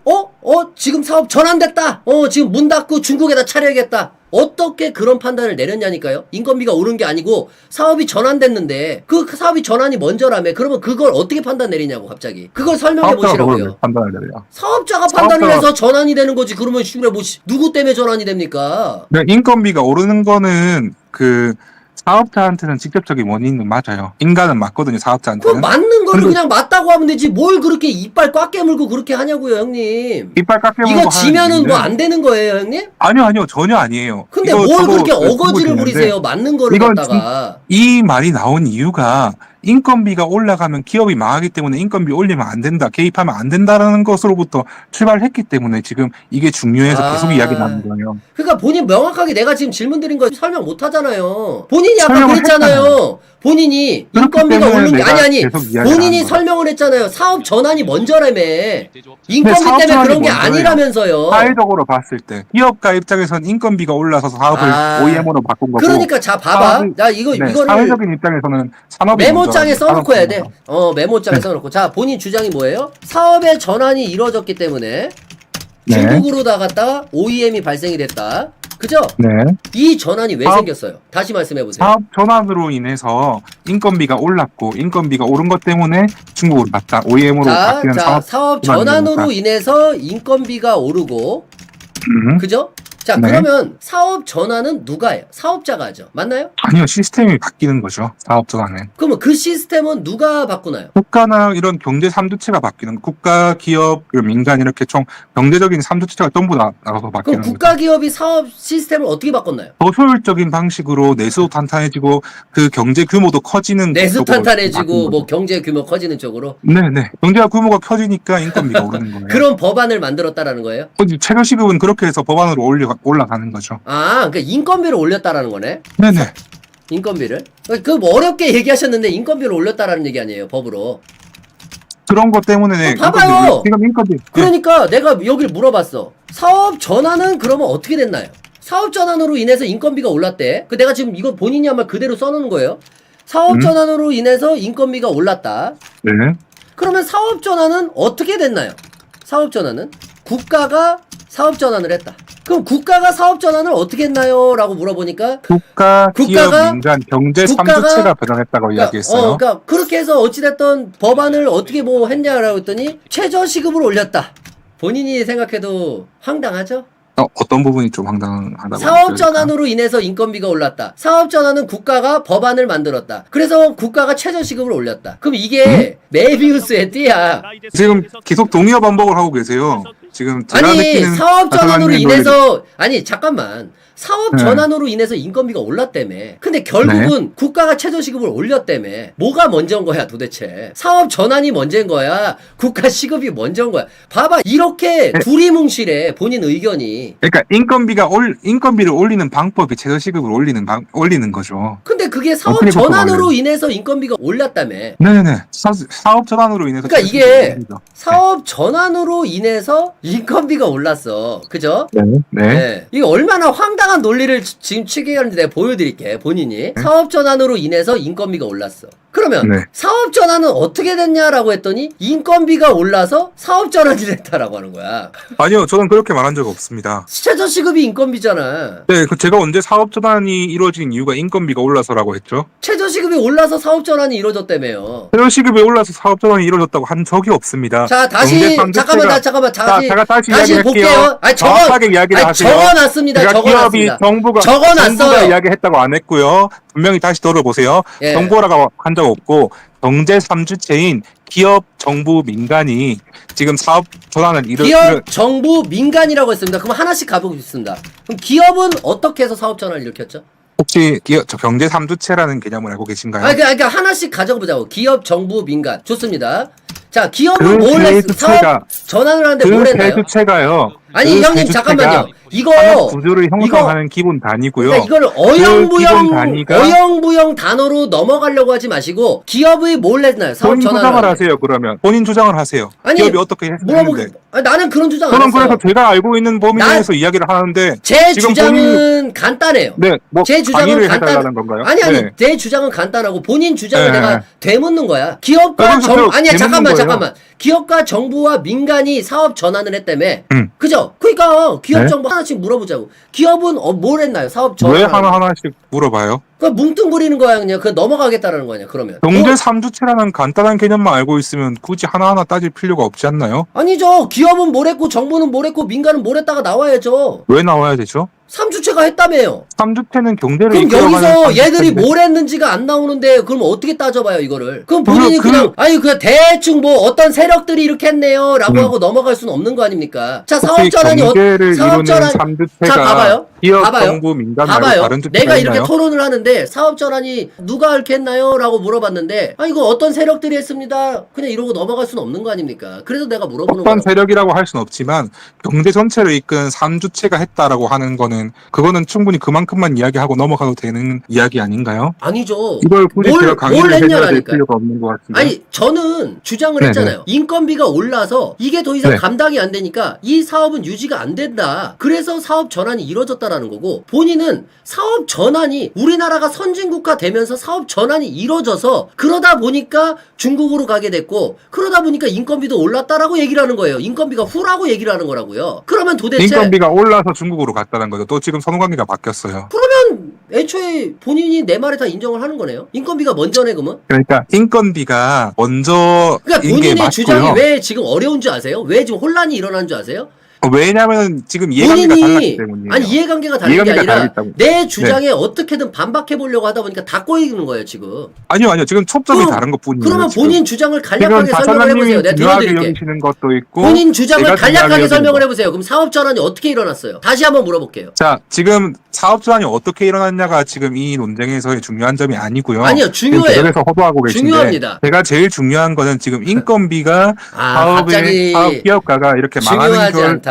지금 사업 전환됐다. 지금 문 닫고 중국에다 차려야겠다. 어떻게 그런 판단을 내렸냐니까요. 인건비가 오른 게 아니고 사업이 전환됐는데 그 사업이 전환이 먼저라며. 그러면 그걸 어떻게 판단 내리냐고 갑자기. 그걸 설명해 보시라고요. 판단을 내려요. 사업자가 판단을 해서 전환이 되는 거지. 그러면 뭐 누구 때문에 전환이 됩니까? 인건비가 오르는 거는 그 사업자한테는 직접적인 원인은 맞아요. 인간은 맞거든요, 그럼 사업자한테는. 맞는 거를 그냥 맞다고 하면 되지. 뭘 그렇게 이빨 꽉 깨물고 그렇게 하냐고요, 형님. 이빨 깎여먹고 이거 지면은 하는 뭐 안 되는 거예요, 형님? 아니요, 전혀 아니에요. 근데 이거 뭘 저도 그렇게 어거지를 보고 있는데 부리세요? 맞는 거를 이건 갖다가. 이 말이 나온 이유가 인건비가 올라가면 기업이 망하기 때문에 인건비 올리면 안 된다, 개입하면 안 된다라는 것으로부터 출발했기 때문에 지금 이게 중요해서 계속 이야기 나는 거예요. 그러니까 본인 명확하게 내가 지금 질문 드린 거 설명 못 하잖아요. 본인이 아까 설명을 그랬잖아요. 본인이 그렇기 인건비가 때문에 오른 게 내가 아니 계속 이야기를 본인이 하는 거예요. 설명을 했잖아요. 사업 전환이 먼저라며. 인건비 사업 때문에 전환이 그런 게 먼저예요. 아니라면서요. 사회적으로 봤을 때 기업가 입장에선 인건비가 올라서 사업을 OEM으로 바꾼 거고, 그러니까 자 봐봐. 나 이거를 사회적인 입장에서는 산업이 메모장에 먼저 써놓고 해야 돼. 산업 메모장에 써놓고. 자, 본인 주장이 뭐예요? 사업의 전환이 이루어졌기 때문에 네. 중국으로 나갔다가 OEM이 발생이 됐다. 그죠? 네. 이 전환이 왜 사업- 생겼어요? 다시 말씀해보세요. 사업 전환으로 인해서 인건비가 올랐고, 인건비가 오른 것 때문에 중국으로 갔다, OEM으로 바뀌는 사업 전환이 전환으로 일어났다. 인해서 인건비가 오르고, 그죠? 자, 네. 그러면 사업 전환은 누가 해요? 사업자가 하죠. 맞나요? 아니요, 시스템이 바뀌는 거죠, 사업 전환은. 그러면 그 시스템은 누가 바꾸나요? 국가나 이런 경제 3주체가 바뀌는 거. 국가, 기업, 그리고 민간 이렇게 총 경제적인 3주체가 전부 나가서 그럼 바뀌는 거죠. 국가 기업이 사업 시스템을 어떻게 바꿨나요? 더 효율적인 방식으로 내수도 탄탄해지고 그 경제 규모도 커지는 내수 쪽으로 탄탄해지고 바뀐 뭐 거죠. 경제 규모 커지는 쪽으로. 네네. 경제가 규모가 커지니까 인건비가 오르는 거예요. 그런 법안을 만들었다라는 거예요? 최저 시급은 그렇게 해서 법안으로 올라가는 거죠. 그러니까 인건비를 올렸다라는 거네. 네네. 인건비를. 그 뭐 어렵게 얘기하셨는데 인건비를 올렸다라는 얘기 아니에요, 법으로. 그런 것 때문에 봐봐요. 지금 인건비. 그러니까 내가 여기를 물어봤어. 사업 전환은 그러면 어떻게 됐나요? 사업 전환으로 인해서 인건비가 올랐대. 내가 지금 이거 본인이 한 말 그대로 써놓은 거예요. 사업 전환으로 인해서 인건비가 올랐다. 네. 그러면 사업 전환은 어떻게 됐나요? 사업 전환은 국가가 사업 전환을 했다. 그럼 국가가 사업 전환을 어떻게 했나요? 라고 물어보니까 국가, 기업, 국가가- 민간, 경제 국가가- 3주체가 변형했다고 이야기했어요. 그러니까 그렇게 해서 어찌됐든 법안을 어떻게 뭐 했냐라고 했더니 최저시급을 올렸다. 본인이 생각해도 황당하죠? 어떤 부분이 좀 황당하다고 사업 느껴질까? 전환으로 인해서 인건비가 올랐다. 사업 전환은 국가가 법안을 만들었다. 그래서 국가가 최저시급을 올렸다. 그럼 이게 메비우스의 띠야. 지금 계속 동의어 반복을 하고 계세요. 지금 제가 아니 느끼는 사업 전환으로 사장님 인해서 아니 잠깐만 사업 네. 전환으로 인해서 인건비가 올랐다며. 근데 결국은 국가가 최저시급을 올렸다며. 뭐가 먼저인 거야 도대체? 사업 전환이 먼저인 거야? 국가 시급이 먼저인 거야? 봐봐 이렇게 네. 두리뭉실해 본인 의견이. 그러니까 인건비를 올리는 방법이 최저시급을 올리는 거죠. 근데 그게 사업 어떻게 전환으로 바꿔 인해서 인건비가 올랐다며. 네네네. 사업 전환으로 인해서 그러니까 이게 최저시급이 올리죠. 사업 전환으로 인해서 인건비가 올랐어. 그죠? 네. 네. 이게 얼마나 황당한 논리를 지금 취기하는지 내가 보여드릴게. 본인이 사업 전환으로 인해서 인건비가 올랐어. 그러면 네. 사업 전환은 어떻게 됐냐라고 했더니 인건비가 올라서 사업 전환이 됐다라고 하는 거야. 아니요, 저는 그렇게 말한 적 없습니다. 최저시급이 인건비잖아. 네, 제가 언제 사업 전환이 이루어진 이유가 인건비가 올라서라고 했죠? 최저시급이 올라서 사업 전환이 이루어졌다며요. 최저시급이 올라서 사업 전환이 이루어졌다고 한 적이 없습니다. 자 다시 잠깐만 제가 다시 다시 이야기할게요. 볼게요. 아니 정확하게 이야기를 하세요. 적어놨습니다. 제가 기업이 적어놨습니다. 정부가 적어놨어요. 이야기했다고 안 했고요. 분명히 다시 들어보세요. 예. 정부라고 한 적 없고 경제 3주체인 기업, 정부, 민간이 지금 사업 전환을 기업, 정부, 민간이라고 했습니다. 그럼 하나씩 가보겠습니다. 그럼 기업은 어떻게 해서 사업 전환을 일으켰죠? 혹시 경제 3주체라는 개념을 알고 계신가요? 그러니까 하나씩 가져보자고. 기업, 정부, 민간. 좋습니다. 자, 기업은 그 뭘 세 했, 주체가- 사업 전환을 하는데 뭘 그 했나요? 대주체가요. 아니, 그 형님, 대주체가 잠깐만요. 이거, 산업 구조를 형성하는 기본 단위고요. 그러니까 이거를 기본 단위가- 어영부영 단어로 넘어가려고 하지 마시고, 기업의 뭘 했나요? 사업 본인 전환을. 주장을 하는데. 하세요. 그러면 본인 주장을 하세요. 아니, 기업이 어떻게 했는데. 나는 그런 주장 안 저는 했어요. 그래서 제가 알고 있는 범위 내에서 이야기를 하는데 제 지금 주장은 간단해요. 네, 뭐 제 주장은 강의를 해달라는 건가요? 아니 네. 제 주장은 간단하고 본인 주장을 네. 내가 되묻는 거야. 기업과 그래서 정 제가 아니야 되묻는 잠깐만 거예요. 잠깐만. 기업과 정부와 민간이 사업 전환을 했다며. 그죠? 그러니까 기업 네? 정부 하나씩 물어보자고. 기업은 뭘 했나요? 사업 전환. 왜 하나하나씩 물어봐요? 그 뭉뚱그리는 거야 그냥. 그 넘어가겠다라는 거냐 그러면. 경제 3주체라는 간단한 개념만 알고 있으면 굳이 하나하나 따질 필요가 없지 않나요? 아니죠. 기업은 뭘 했고 정부는 뭘 했고 민간은 뭘 했다가 나와야죠. 왜 나와야 되죠? 3주체가 했다며요. 3주체는 경제를 그럼 이끌어가는 여기서 얘들이 3주체인데. 뭘 했는지가 안 나오는데 그럼 어떻게 따져봐요 이거를. 그럼 본인이 그냥 대충 뭐 어떤 세력들이 이렇게 했네요 라고 하고 넘어갈 수는 없는 거 아닙니까. 자, 사업 전환이 경제를 사업 이루는 전환 3주체가 자, 봐봐요. 기업, 봐봐요. 정부, 민간 말고 봐봐요. 다른 주체가 내가 있나요? 이렇게 토론을 하는데 사업 전환이 누가 이렇게 했나요? 라고 물어봤는데 이거 어떤 세력들이 했습니다. 그냥 이러고 넘어갈 수는 없는 거 아닙니까. 그래서 내가 물어보는 어떤 거예요. 세력이라고 할 수는 없지만 경제 전체를 이끈 3주체가 했다라고 하는 거는 그거는 충분히 그만큼만 이야기하고 넘어가도 되는 이야기 아닌가요? 아니죠. 이걸 굳이 제가 강의를 해줘야 될 했냐라니까요. 필요가 없는 것 같습니다. 아니 저는 주장을 네네. 했잖아요. 인건비가 올라서 이게 더 이상 네. 감당이 안 되니까 이 사업은 유지가 안 된다. 그래서 사업 전환이 이루어졌다라는 거고 본인은 사업 전환이 우리나라가 선진국가 되면서 사업 전환이 이루어져서 그러다 보니까 중국으로 가게 됐고 그러다 보니까 인건비도 올랐다라고 얘기를 하는 거예요. 인건비가 후라고 얘기를 하는 거라고요. 그러면 도대체 인건비가 올라서 중국으로 갔다는 거죠. 또 지금 선후관계가 바뀌었어요. 그러면 애초에 본인이 내 말에 다 인정을 하는 거네요. 인건비가 먼저네 그러면. 그러니까 인건비가 먼저 그러니까 인 게 본인의 맞고요. 주장이 왜 지금 어려운 줄 아세요? 왜 지금 혼란이 일어난 줄 아세요? 왜냐하면 지금 이해관계가 달랐기 때문이에요. 아니 이해관계가 다른 게 이해관계가 아니라 다르기 때문에. 내 주장에 어떻게든 반박해 보려고 하다 보니까 다 꼬이는 거예요 지금. 아니요. 지금 초점이 그럼- 다른 것 뿐이에요. 그러면 지금. 본인 주장을 지금 간략하게 설명을 해보세요. 사장님이 내가 중요하게 들어드릴게. 여기시는 것도 있고 본인 주장을 제가 간략하게 중요하게 설명을 여기는 해보세요. 그럼 사업 전환이 어떻게 일어났어요? 다시 한번 물어볼게요. 자, 지금 사업 전환이 어떻게 일어났냐가 지금 이 논쟁에서의 중요한 점이 아니고요. 아니요, 지금 중요해요. 계속해서 호도하고 계신데 중요합니다. 제가 제일 중요한 거는 지금 인건비가 갑자기 사업 기업가가 이렇게 망하는 중요하지 걸 않다.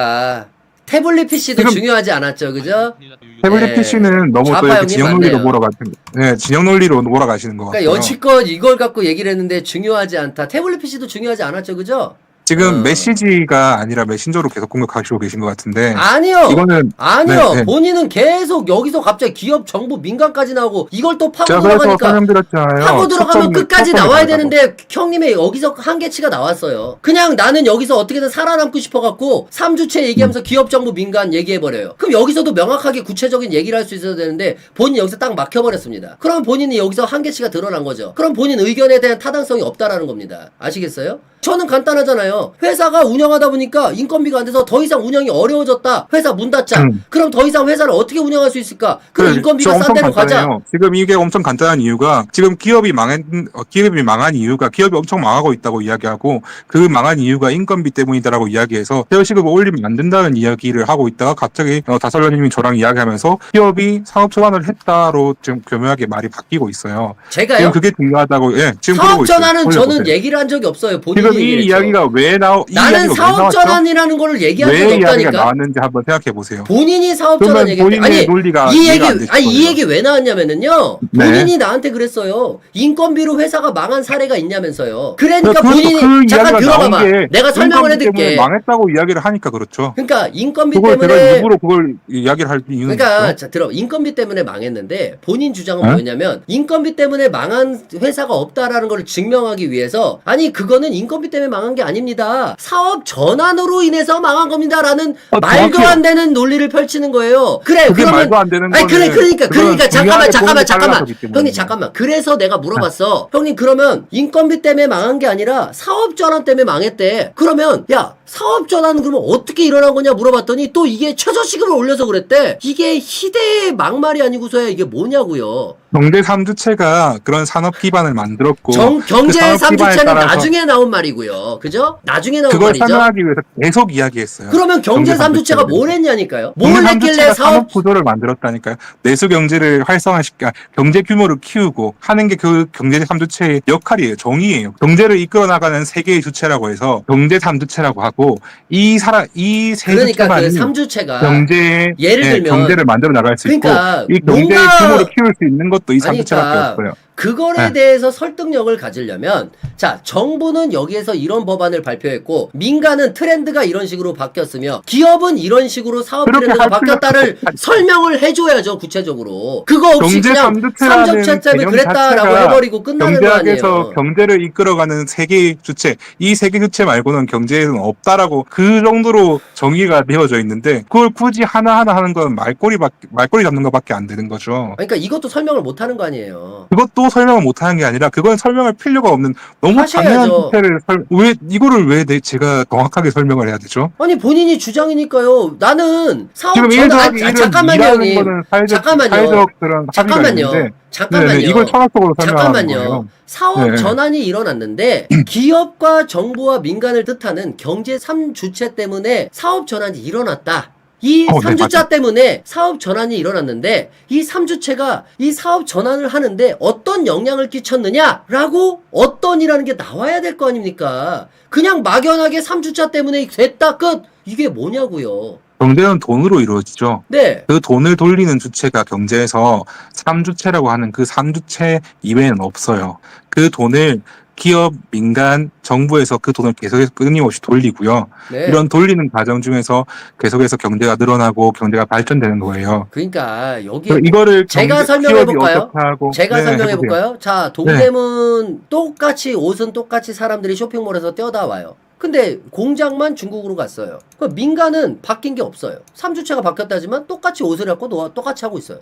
태블릿 PC도 지금- 중요하지 않았죠, 그죠? 태블릿 네. PC는 너무 또 좌파 이렇게 형님 진영 논리로 맞네요. 몰아가시는, 네, 진영 논리로 몰아가시는 것 같아요. 그러니까 여지껏 이걸 갖고 얘기를 했는데 중요하지 않다. 태블릿 PC도 중요하지 않았죠, 그죠? 지금 어. 메시지가 아니라 메신저로 계속 공격하시고 계신 것 같은데 아니요. 이거는 아니요. 네, 네. 본인은 계속 여기서 갑자기 기업, 정부, 민간까지 나오고 이걸 또 파고 제가 그래서 들어가니까 설명드렸잖아요. 파고 들어가면 끝까지 나와야 다르다고. 되는데 형님의 여기서 한계치가 나왔어요. 그냥 나는 여기서 어떻게든 살아남고 싶어갖고 3주체 얘기하면서 기업, 정부, 민간 얘기해버려요. 그럼 여기서도 명확하게 구체적인 얘기를 할 수 있어야 되는데 본인 여기서 딱 막혀버렸습니다. 그럼 본인이 여기서 한계치가 드러난 거죠. 그럼 본인 의견에 대한 타당성이 없다라는 겁니다. 아시겠어요? 저는 간단하잖아요. 회사가 운영하다 보니까 인건비가 안 돼서 더 이상 운영이 어려워졌다. 회사 문 닫자. 그럼 더 이상 회사를 어떻게 운영할 수 있을까? 그럼 인건비가 싼 데로 가자. 지금 이게 엄청 간단한 이유가 지금 기업이 망한 이유가 기업이 엄청 망하고 있다고 이야기하고 그 망한 이유가 인건비 때문이다라고 이야기해서 퇴직시급을 올리면 안 된다는 이야기를 하고 있다가 갑자기 다설러님이 저랑 이야기하면서 기업이 사업 전환을 했다로 지금 교묘하게 말이 바뀌고 있어요. 제가요? 지금 그게 중요하다고 지금 그러고 사업 있어요. 전환은 저는 올려보세요. 얘기를 한 적이 없어요. 본인이 지금 이 얘기를 했죠. 이야기가 왜 나는 사업 전환이라는 걸 얘기한 적이 왜 이야기가 없다니까. 나왔는지 한번 생각해 보세요. 본인이 사업 그러면 전환 얘기했대. 본인의 논리가 이 이해가 안 얘기 되실 아니 이 거예요. 얘기 왜 나왔냐면은요. 네. 본인이 나한테 그랬어요. 인건비로 회사가 망한 사례가 있냐면서요. 그러니까 그 본인이 잠깐 이야기가 들어봐봐. 나온 게 내가 설명을 인건비 때문에 해드릴게. 망했다고 이야기를 하니까 그렇죠. 그러니까 인건비 그걸 제가 때문에 일부러 그걸 이야기를 할 이유는 그러니까 있죠. 자 들어 인건비 때문에 망했는데 본인 주장은 어? 뭐였냐면 인건비 때문에 망한 회사가 없다라는 걸 증명하기 위해서 아니 그거는 인건비 때문에 망한 게 아닙니다. 사업 전환으로 인해서 망한 겁니다라는 말도 정확해요. 안 되는 논리를 펼치는 거예요. 그래 그게 그러면 말도 안 되는 아니 거는 그러니까 그건 잠깐만 중요하게 달라서기 때문에. 형님 잠깐만 그래서 내가 물어봤어. 형님 그러면 인건비 때문에 망한 게 아니라 사업 전환 때문에 망했대. 그러면 야 사업 전환은 그러면 어떻게 일어난 거냐 물어봤더니 또 이게 최저시급을 올려서 그랬대. 이게 희대의 막말이 아니고서야 이게 뭐냐고요. 경제 3주체가 그런 산업 기반을 만들었고 경제 그 산업 기반에 3주체는 따라서 나중에 나온 말이고요. 그죠? 나중에 나온 그걸 말이죠. 설명하기 위해서 계속 이야기했어요. 그러면 경제 경제 3주체가 뭘 했냐니까요. 뭘 경제 했길래 3주체가 사업 산업 구조를 만들었다니까요. 내수 경제를 활성화시켜 경제 규모를 키우고 하는 게 그 경제 3주체의 역할이에요. 정의예요. 경제를 이끌어 나가는 세계의 주체라고 해서 경제 3주체라고 하고 이 세 그러니까 그 주체만이 3주체가 경제의 예를 들면 경제를 만들어 나갈 수 그러니까 있고 이 경제의 뭔가- 규모를 키울 수 있는 것도 이 아니, 3주체밖에 그러니까 없어요. 그거에 네. 대해서 설득력을 가지려면 자 정부는 여기에서 이런 법안을 발표했고 민간은 트렌드가 이런 식으로 바뀌었으며 기업은 이런 식으로 사업 그렇게 트렌드가 할 바뀌었다를 필요가 설명을 해줘야죠 구체적으로. 그거 없이 경제 그냥 삼주체라는 삼주체 때문에 개념 그랬다라고 자체가 해버리고 끝나는 거 경제학에서 아니에요. 경제를 이끌어가는 세계 주체, 이 세계 주체 말고는 경제에는 없다라고 그 정도로 정의가 되어져 있는데 그걸 굳이 하나하나 하는 건 말꼬리 잡는 것밖에 안 되는 거죠. 그러니까 이것도 설명을 못하는 거 아니에요. 그것도 설명을 못하는 게 아니라 그건 설명할 필요가 없는 너무 하셔야죠. 당연한 주체를 왜 이거를 왜 제가 정확하게 설명을 해야 되죠? 아니 본인이 주장이니까요. 나는 사업 지금 전환 1더하기 1은 잠깐만요, 2라는 형님. 거는 사회적 그런 합의가 잠깐만요. 있는데 잠깐만요. 네네, 이걸 철학적으로 설명하는 잠깐만요. 거예요. 사업 네. 전환이 일어났는데 기업과 정부와 민간을 뜻하는 경제 3주체 때문에 사업 전환이 일어났다. 이 네, 3주자 맞아요. 때문에 사업 전환이 일어났는데 이 3주체가 이 사업 전환을 하는데 어떤 영향을 끼쳤느냐라고 어떤이라는 게 나와야 될 거 아닙니까? 그냥 막연하게 3주자 때문에 됐다 끝. 이게 뭐냐고요. 경제는 돈으로 이루어지죠. 네. 그 돈을 돌리는 주체가 경제에서 3주체라고 하는 그 3주체 이외에는 없어요. 그 돈을 기업, 민간, 정부에서 그 돈을 계속해서 끊임없이 돌리고요. 네. 이런 돌리는 과정 중에서 계속해서 경제가 늘어나고 경제가 발전되는 거예요. 그러니까 여기에 그래서 이거를 제가 설명해 기업이 볼까요? 어떻게 하고 제가 네, 설명해 해보세요. 볼까요? 자, 동대문 똑같이 옷은 똑같이 사람들이 쇼핑몰에서 떼어다 와요. 근데 공장만 중국으로 갔어요. 그 민간은 바뀐 게 없어요. 3주체가 바뀌었다지만 똑같이 옷을 입고 똑같이 하고 있어요.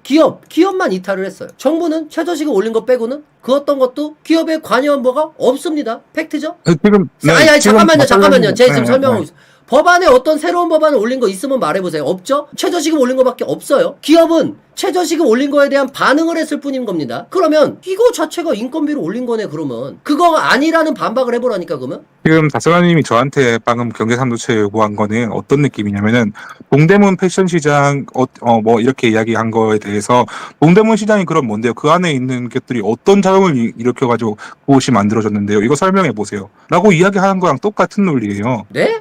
기업만 이탈을 했어요. 정부는 최저시급 올린 거 빼고는 그 어떤 것도 기업에 관여한 바가 없습니다. 팩트죠? 지금 아니 지금 잠깐만요. 제가 지금 네, 설명하고 네. 있어요. 법안에 어떤 새로운 법안을 올린 거 있으면 말해보세요. 없죠? 최저시급 올린 거밖에 없어요. 기업은 최저시급 올린 거에 대한 반응을 했을 뿐인 겁니다. 그러면 이거 자체가 인건비를 올린 거네 그러면. 그거가 아니라는 반박을 해보라니까 그러면. 지금 다스가님이 저한테 방금 경제 3주체 요구한 거는 어떤 느낌이냐면은 동대문 패션 시장 뭐 이렇게 이야기한 거에 대해서 동대문 시장이 그럼 뭔데요? 그 안에 있는 것들이 어떤 작용을 일으켜가지고 그곳이 만들어졌는데요? 이거 설명해 보세요. 라고 이야기하는 거랑 똑같은 논리예요. 네?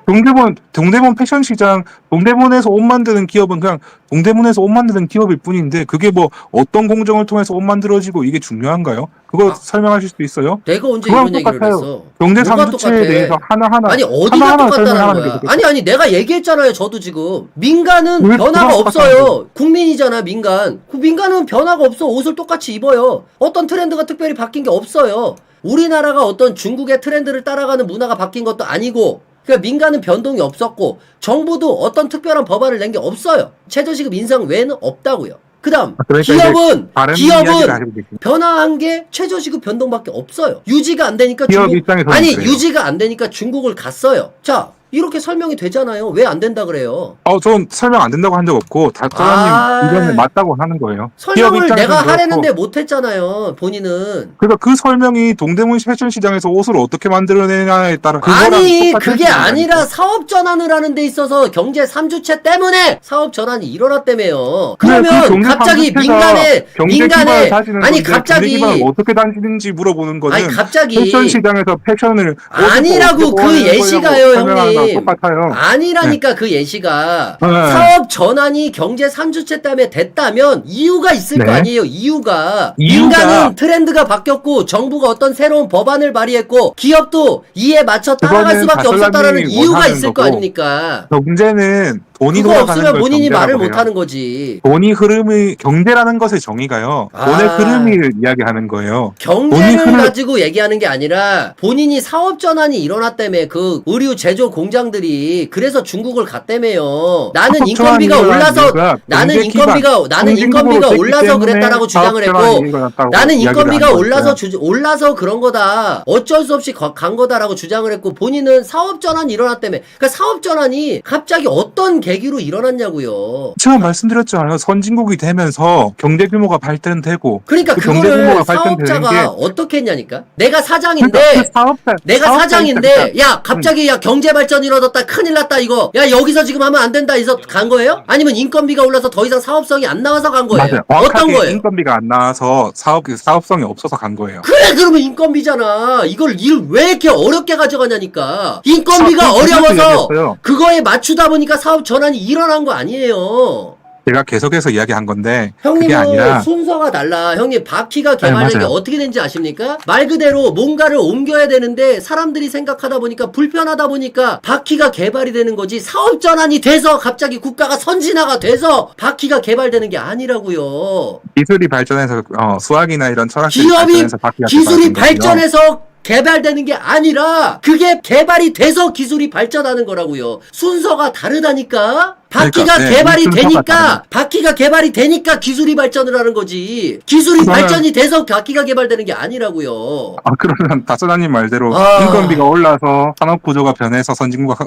동대문 패션 시장, 동대문에서 옷 만드는 기업은 그냥 동대문에서 옷 만드는 기업일 뿐인데 그게 뭐 어떤 공정을 통해서 옷 만들어지고 이게 중요한가요? 그거 설명하실 수 있어요? 내가 언제 그거랑 이런 얘기를 똑같아요. 했어? 경제 뭐가 3주체에 똑같아? 대해서 하나하나 아니 어디가 하나하나 똑같다는 설명하는 거야? 게 아니 내가 얘기했잖아요. 저도 지금 민간은 왜 변화가 그거 없어요. 국민이잖아 민간. 그 민간은 변화가 없어. 옷을 똑같이 입어요. 어떤 트렌드가 특별히 바뀐 게 없어요. 우리나라가 어떤 중국의 트렌드를 따라가는 문화가 바뀐 것도 아니고 그러니까 민간은 변동이 없었고 정부도 어떤 특별한 법안을 낸 게 없어요. 최저시급 인상 외에는 없다고요. 그다음 그러니까 기업은 이야기를 하시면 되겠죠. 변화한 게 최저시급 변동밖에 없어요. 유지가 안 되니까 기업 중국 입장에서는 아니 그래요. 유지가 안 되니까 중국을 갔어요. 자 이렇게 설명이 되잖아요. 왜 안 된다 그래요? 전 설명 안 된다고 한 적 없고 다스가님 의견에 맞다고 하는 거예요. 기업 설명을 입장에서는 내가 그렇고. 하려는데 못했잖아요. 본인은. 그러니까 그 설명이 동대문 패션 시장에서 옷을 어떻게 만들어내냐에 따라 그거랑 아니 똑같은 그게 식으로 아니라 가니까. 사업 전환을 하는 데 있어서 경제 3주체 때문에 사업 전환이 일어났다며요. 그래, 그 그러면 경제 갑자기 3주체가 민간에 경제 기반을 다지는 아니 건데 갑자기 경제 기반을 어떻게 다지는지 물어보는 거는 아니 갑자기 패션 시장에서 패션을 아니라고 그 예시가요 형님. 똑같아요. 아니라니까 그 예시가 네. 사업 전환이 경제 3주체 때문에 됐다면 이유가 있을 네. 거 아니에요. 이유가 이유가- 민간은 트렌드가 바뀌었고 정부가 어떤 새로운 법안을 발의했고 기업도 이에 맞춰 따라갈 그거는 수밖에 없었다라는 다솔라님이 이유가 원하는 있을 거 거고. 아닙니까? 경제는 돈이 그거 돌아가는 없으면 걸 본인이 경제라고 말을 해요. 못하는 거지. 돈이 흐름이 경제라는 것의 정의가요. 돈의 아. 흐름을 이야기하는 거예요. 경제를 돈이 가지고 얘기하는 게 아니라 본인이 사업 전환이 일어났다며 그 의류 제조 공장들이 그래서 중국을 갔다며요. 나는 사업 인건비가 전환이 올라서 일어난 나는 경제 기반, 인건비가 선진국으로 됐기 올라서 때문에 그랬다라고 주장을 사업 전환이 했고 일어났다고 나는 이야기를 인건비가 하는 올라서 거였어요. 올라서 그런 거다. 어쩔 수 없이 간 거다라고 주장을 했고 본인은 사업 전환이 일어났다며. 그러니까 사업 전환이 갑자기 어떤 계기로 일어났냐고요. 제가 말씀드렸잖아요. 선진국이 되면서 경제 규모가 발전되고 그러니까 그 경제 그거를 규모가 발전되는 사업자가 게 어떻게 했냐니까. 내가 사장인데 그러니까 그 사업자 내가 사업자 사장인데 입장에서 야 갑자기 야 경제 발전 이뤄졌다 큰일 났다 이거 야 여기서 지금 하면 안 된다 해서 간 거예요? 아니면 인건비가 올라서 더 이상 사업성이 안 나와서 간 거예요? 맞아요. 어떤 정확하게 거예요? 인건비가 안 나와서 사업성이 없어서 간 거예요. 그래 그러면 인건비잖아. 이걸 일 왜 이렇게 어렵게 가져가냐니까. 인건비가 사업 어려워서 얘기했어요. 그거에 맞추다 보니까 사업 전환이 일어난 거 아니에요. 제가 계속해서 이야기한 건데 형님은 그게 아니라 순서가 달라. 형님 바퀴가 개발된 게 맞아요. 어떻게 된지 아십니까? 말 그대로 뭔가를 옮겨야 되는데 사람들이 생각하다 보니까 불편하다 보니까 바퀴가 개발이 되는 거지, 사업 전환이 돼서 갑자기 국가가 선진화가 돼서 바퀴가 개발되는 게 아니라고요. 기술이 발전해서 수학이나 이런 철학들이 기업이 발전해서 바퀴가 기술이 개발된 거고요. 발전해서 개발되는 게 아니라 그게 개발이 돼서 기술이 발전하는 거라고요. 순서가 다르다니까. 바퀴가 그러니까, 네, 개발이 순서가 되니까 다르다. 바퀴가 개발이 되니까 기술이 발전을 하는 거지. 기술이 그거는- 발전이 돼서 바퀴가 개발되는 게 아니라고요. 그러면 다소나님 말대로 아. 인건비가 올라서 산업 구조가 변해서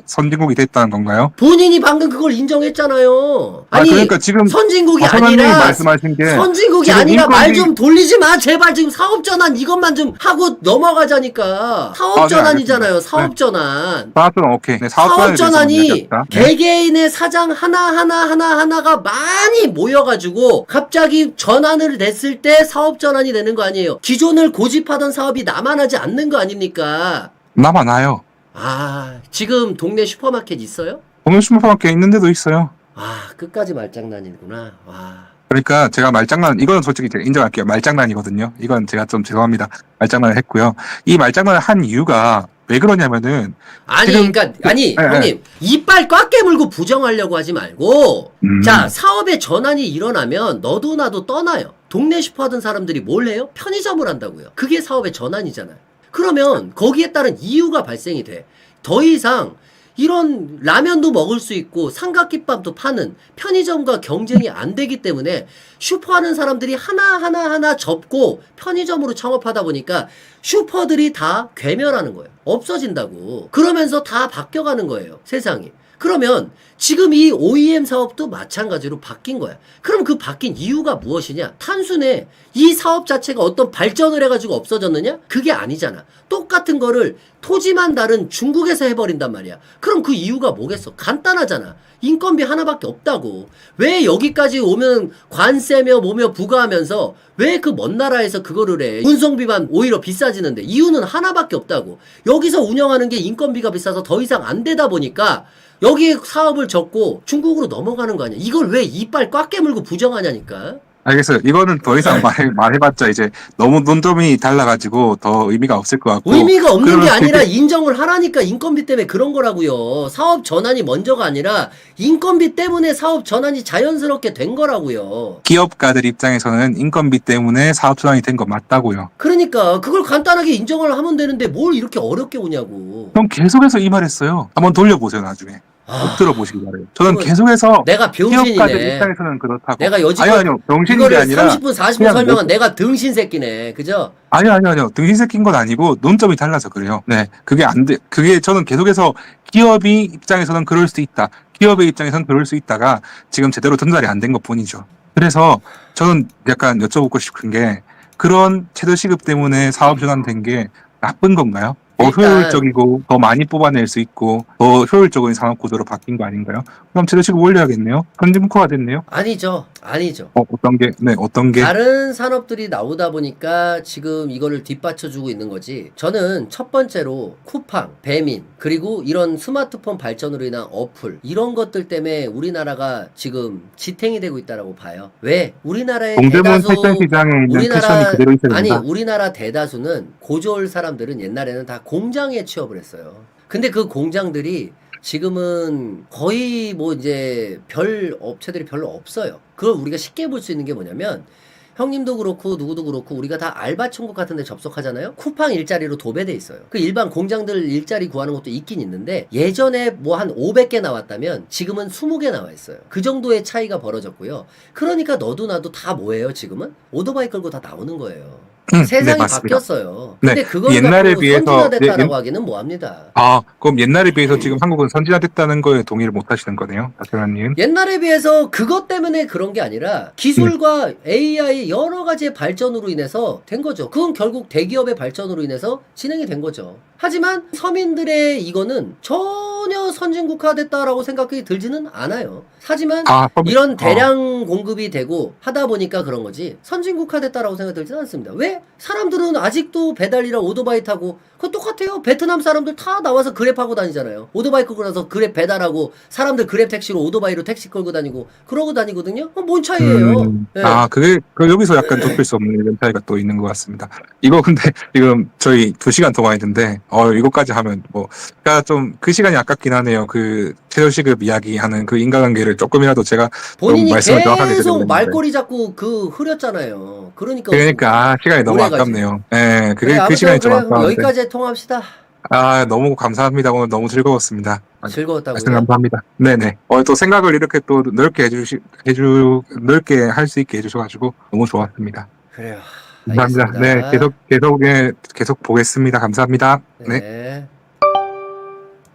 선진국이 됐다는 건가요? 본인이 방금 그걸 인정했잖아요. 아니 그러니까 지금 선진국이 다소나님이 아니라 말씀하신 게 선진국이 지금 아니라 말 인건비- 좀 돌리지 마 제발. 지금 사업 전환 이것만 좀 하고 넘어가자니까. 사업 네, 전환이잖아요. 알겠습니다. 사업 전환. 사업전환 오케이. 네, 사업 사업전환에 대해서 전환이 이야기합시다. 네. 개개인의 사장 하나가 많이 모여가지고 갑자기 전환을 냈을 때 사업 전환이 되는 거 아니에요. 기존을 고집하던 사업이 남아나지 않는 거 아닙니까? 남아나요. 지금 동네 슈퍼마켓 있어요? 동네 슈퍼마켓 있는데도 있어요. 끝까지 말장난이구나. 와. 그러니까 제가 이건 솔직히 제가 인정할게요. 말장난이거든요. 이건 제가 좀 죄송합니다. 말장난을 했고요. 이 말장난을 한 이유가 왜 그러냐면은 지금- 아니, 네, 형님, 이빨 꽉 깨물고 부정하려고 하지 말고, 음. 자, 사업의 전환이 일어나면 너도 나도 떠나요. 동네 슈퍼 하던 사람들이 뭘 해요? 편의점을 한다고요. 그게 사업의 전환이잖아요. 그러면 거기에 따른 이유가 발생이 돼. 더 이상 이런 라면도 먹을 수 있고 삼각김밥도 파는 편의점과 경쟁이 안 되기 때문에 슈퍼 하는 사람들이 하나 접고 편의점으로 창업하다 보니까 슈퍼들이 다 괴멸하는 거예요. 없어진다고. 그러면서 다 바뀌어가는 거예요. 세상이. 그러면 지금 이 OEM 사업도 마찬가지로 바뀐 거야. 그럼 그 바뀐 이유가 무엇이냐? 단순해. 이 사업 자체가 어떤 발전을 해가지고 없어졌느냐? 그게 아니잖아. 똑같은 거를 토지만 다른 중국에서 해버린단 말이야. 그럼 그 이유가 뭐겠어? 간단하잖아. 인건비 하나밖에 없다고. 왜 여기까지 오면 관세며 뭐며 부과하면서 왜 그 먼 나라에서 그거를 해? 운송비만 오히려 비싸지는데 이유는 하나밖에 없다고. 여기서 운영하는 게 인건비가 비싸서 더 이상 안 되다 보니까 여기에 사업을 접고 중국으로 넘어가는 거 아니야. 이걸 왜 이빨 꽉 깨물고 부정하냐니까. 알겠어요. 이거는 더 이상 말해봤자 이제 너무 논점이 달라가지고 더 의미가 없을 것 같고. 의미가 없는 게 그러면 아니라 되게- 인정을 하라니까. 인건비 때문에 그런 거라고요. 사업 전환이 먼저가 아니라 인건비 때문에 사업 전환이 자연스럽게 된 거라고요. 기업가들 입장에서는 인건비 때문에 사업 전환이 된 거 맞다고요. 그러니까 그걸 간단하게 인정을 하면 되는데 뭘 이렇게 어렵게 오냐고. 그럼 계속해서 이 말했어요. 한번 돌려보세요 나중에. 꼭 들어보시기 바래요. 저는 그건 계속해서 내가 기업가들 병신이네. 입장에서는 그렇다고. 내가 여지껏 아니요. 병신인 게 이거를 아니라 30분 40분 그냥 설명한 내가 등신 새끼네. 그죠? 아니요. 등신 새낀 건 아니고 논점이 달라서 그래요. 네. 그게 안 돼. 그게 저는 계속해서 기업이 입장에서는 그럴 수 있다. 기업의 입장에서는 그럴 수 있다가 지금 제대로 전달이 안 된 것 뿐이죠. 그래서 저는 약간 여쭤보고 싶은 게 그런 최저 시급 때문에 사업 전환된 게 나쁜 건가요? 더 일단- 효율적이고 더 많이 뽑아낼 수 있고 더 효율적인 산업 구조로 바뀐 거 아닌가요? 그럼 최저 시급 올려야겠네요. 선진국화가 됐네요. 아니죠. 어떤 게 다른 산업들이 나오다 보니까 지금 이거를 뒷받쳐주고 있는 거지. 저는 첫 번째로 쿠팡, 배민, 그리고 이런 스마트폰 발전으로 인한 어플, 이런 것들 때문에 우리나라가 지금 지탱이 되고 있다라고 봐요. 왜? 우리나라의 동대문 대다수 패션 시장에 있는 패션이 그대로 있어야 아니 된다. 우리나라 대다수는 고졸 사람들은 옛날에는 다 공장에 취업을 했어요. 근데 그 공장들이 지금은 거의 뭐 이제 별 업체들이 별로 없어요. 그걸 우리가 쉽게 볼 수 있는 게 뭐냐면 형님도 그렇고 누구도 그렇고 우리가 다 알바 천국 같은 데 접속하잖아요. 쿠팡 일자리로 도배돼 있어요. 그 일반 공장들 일자리 구하는 것도 있긴 있는데 예전에 뭐 한 500개 나왔다면 지금은 20개 나와 있어요. 그 정도의 차이가 벌어졌고요. 그러니까 너도 나도 다 뭐예요 지금은? 오토바이 끌고 다 나오는 거예요. 세상이 맞습니다. 바뀌었어요. 네, 근데 그걸 옛날에 갖고 비해서- 선진화됐다라고 하기는 뭐합니다. 그럼 옛날에 비해서 지금 한국은 선진화됐다는 거에 동의를 못 하시는 거네요, 박현아님. 옛날에 비해서 그것 때문에 그런 게 아니라 기술과 AI 여러 가지의 발전으로 인해서 된 거죠. 그건 결국 대기업의 발전으로 인해서 진행이 된 거죠. 하지만 서민들의 이거는 전혀 선진국화됐다라고 생각이 들지는 않아요. 하지만 이런 대량 공급이 되고 하다 보니까 그런 거지 선진국화됐다라고 생각이 들지는 않습니다. 왜? 근데 사람들은 아직도 배달이랑 오토바이 타고 그거 똑같아요. 베트남 사람들 다 나와서 그랩 하고 다니잖아요. 오토바이 끌고 나서 그랩 배달하고 사람들 그랩 택시로 오토바이로 택시 끌고 다니고 그러고 다니거든요. 뭔 차이예요? 예. 그게 여기서 약간 좁힐 수 없는 이런 차이가 또 있는 것 같습니다. 이거 근데 지금 저희 2시간 동안 했는데 이거까지 하면 뭐 그러니까 좀 그 시간이 아깝긴 하네요. 그 최저시급 이야기하는 그 인과관계를 조금이라도 제가 본인이 말씀을 정확하게 계속 드리려고 말꼬리 잡고 흐렸잖아요. 그러니까 시간이 너무 오래가지. 아깝네요. 예, 그래, 그 아무튼 시간이 좀 그래, 아까운데. 여기까지 통합시다. 너무 감사합니다. 오늘 너무 즐거웠습니다. 말씀 즐거웠다고요? 감사합니다. 네네. 또 생각을 이렇게 또 넓게 넓게 할 수 있게 해주셔가지고 너무 좋았습니다. 그래요. 감사합니다. 알겠습니다. 네, 계속 보겠습니다. 감사합니다. 네. 네.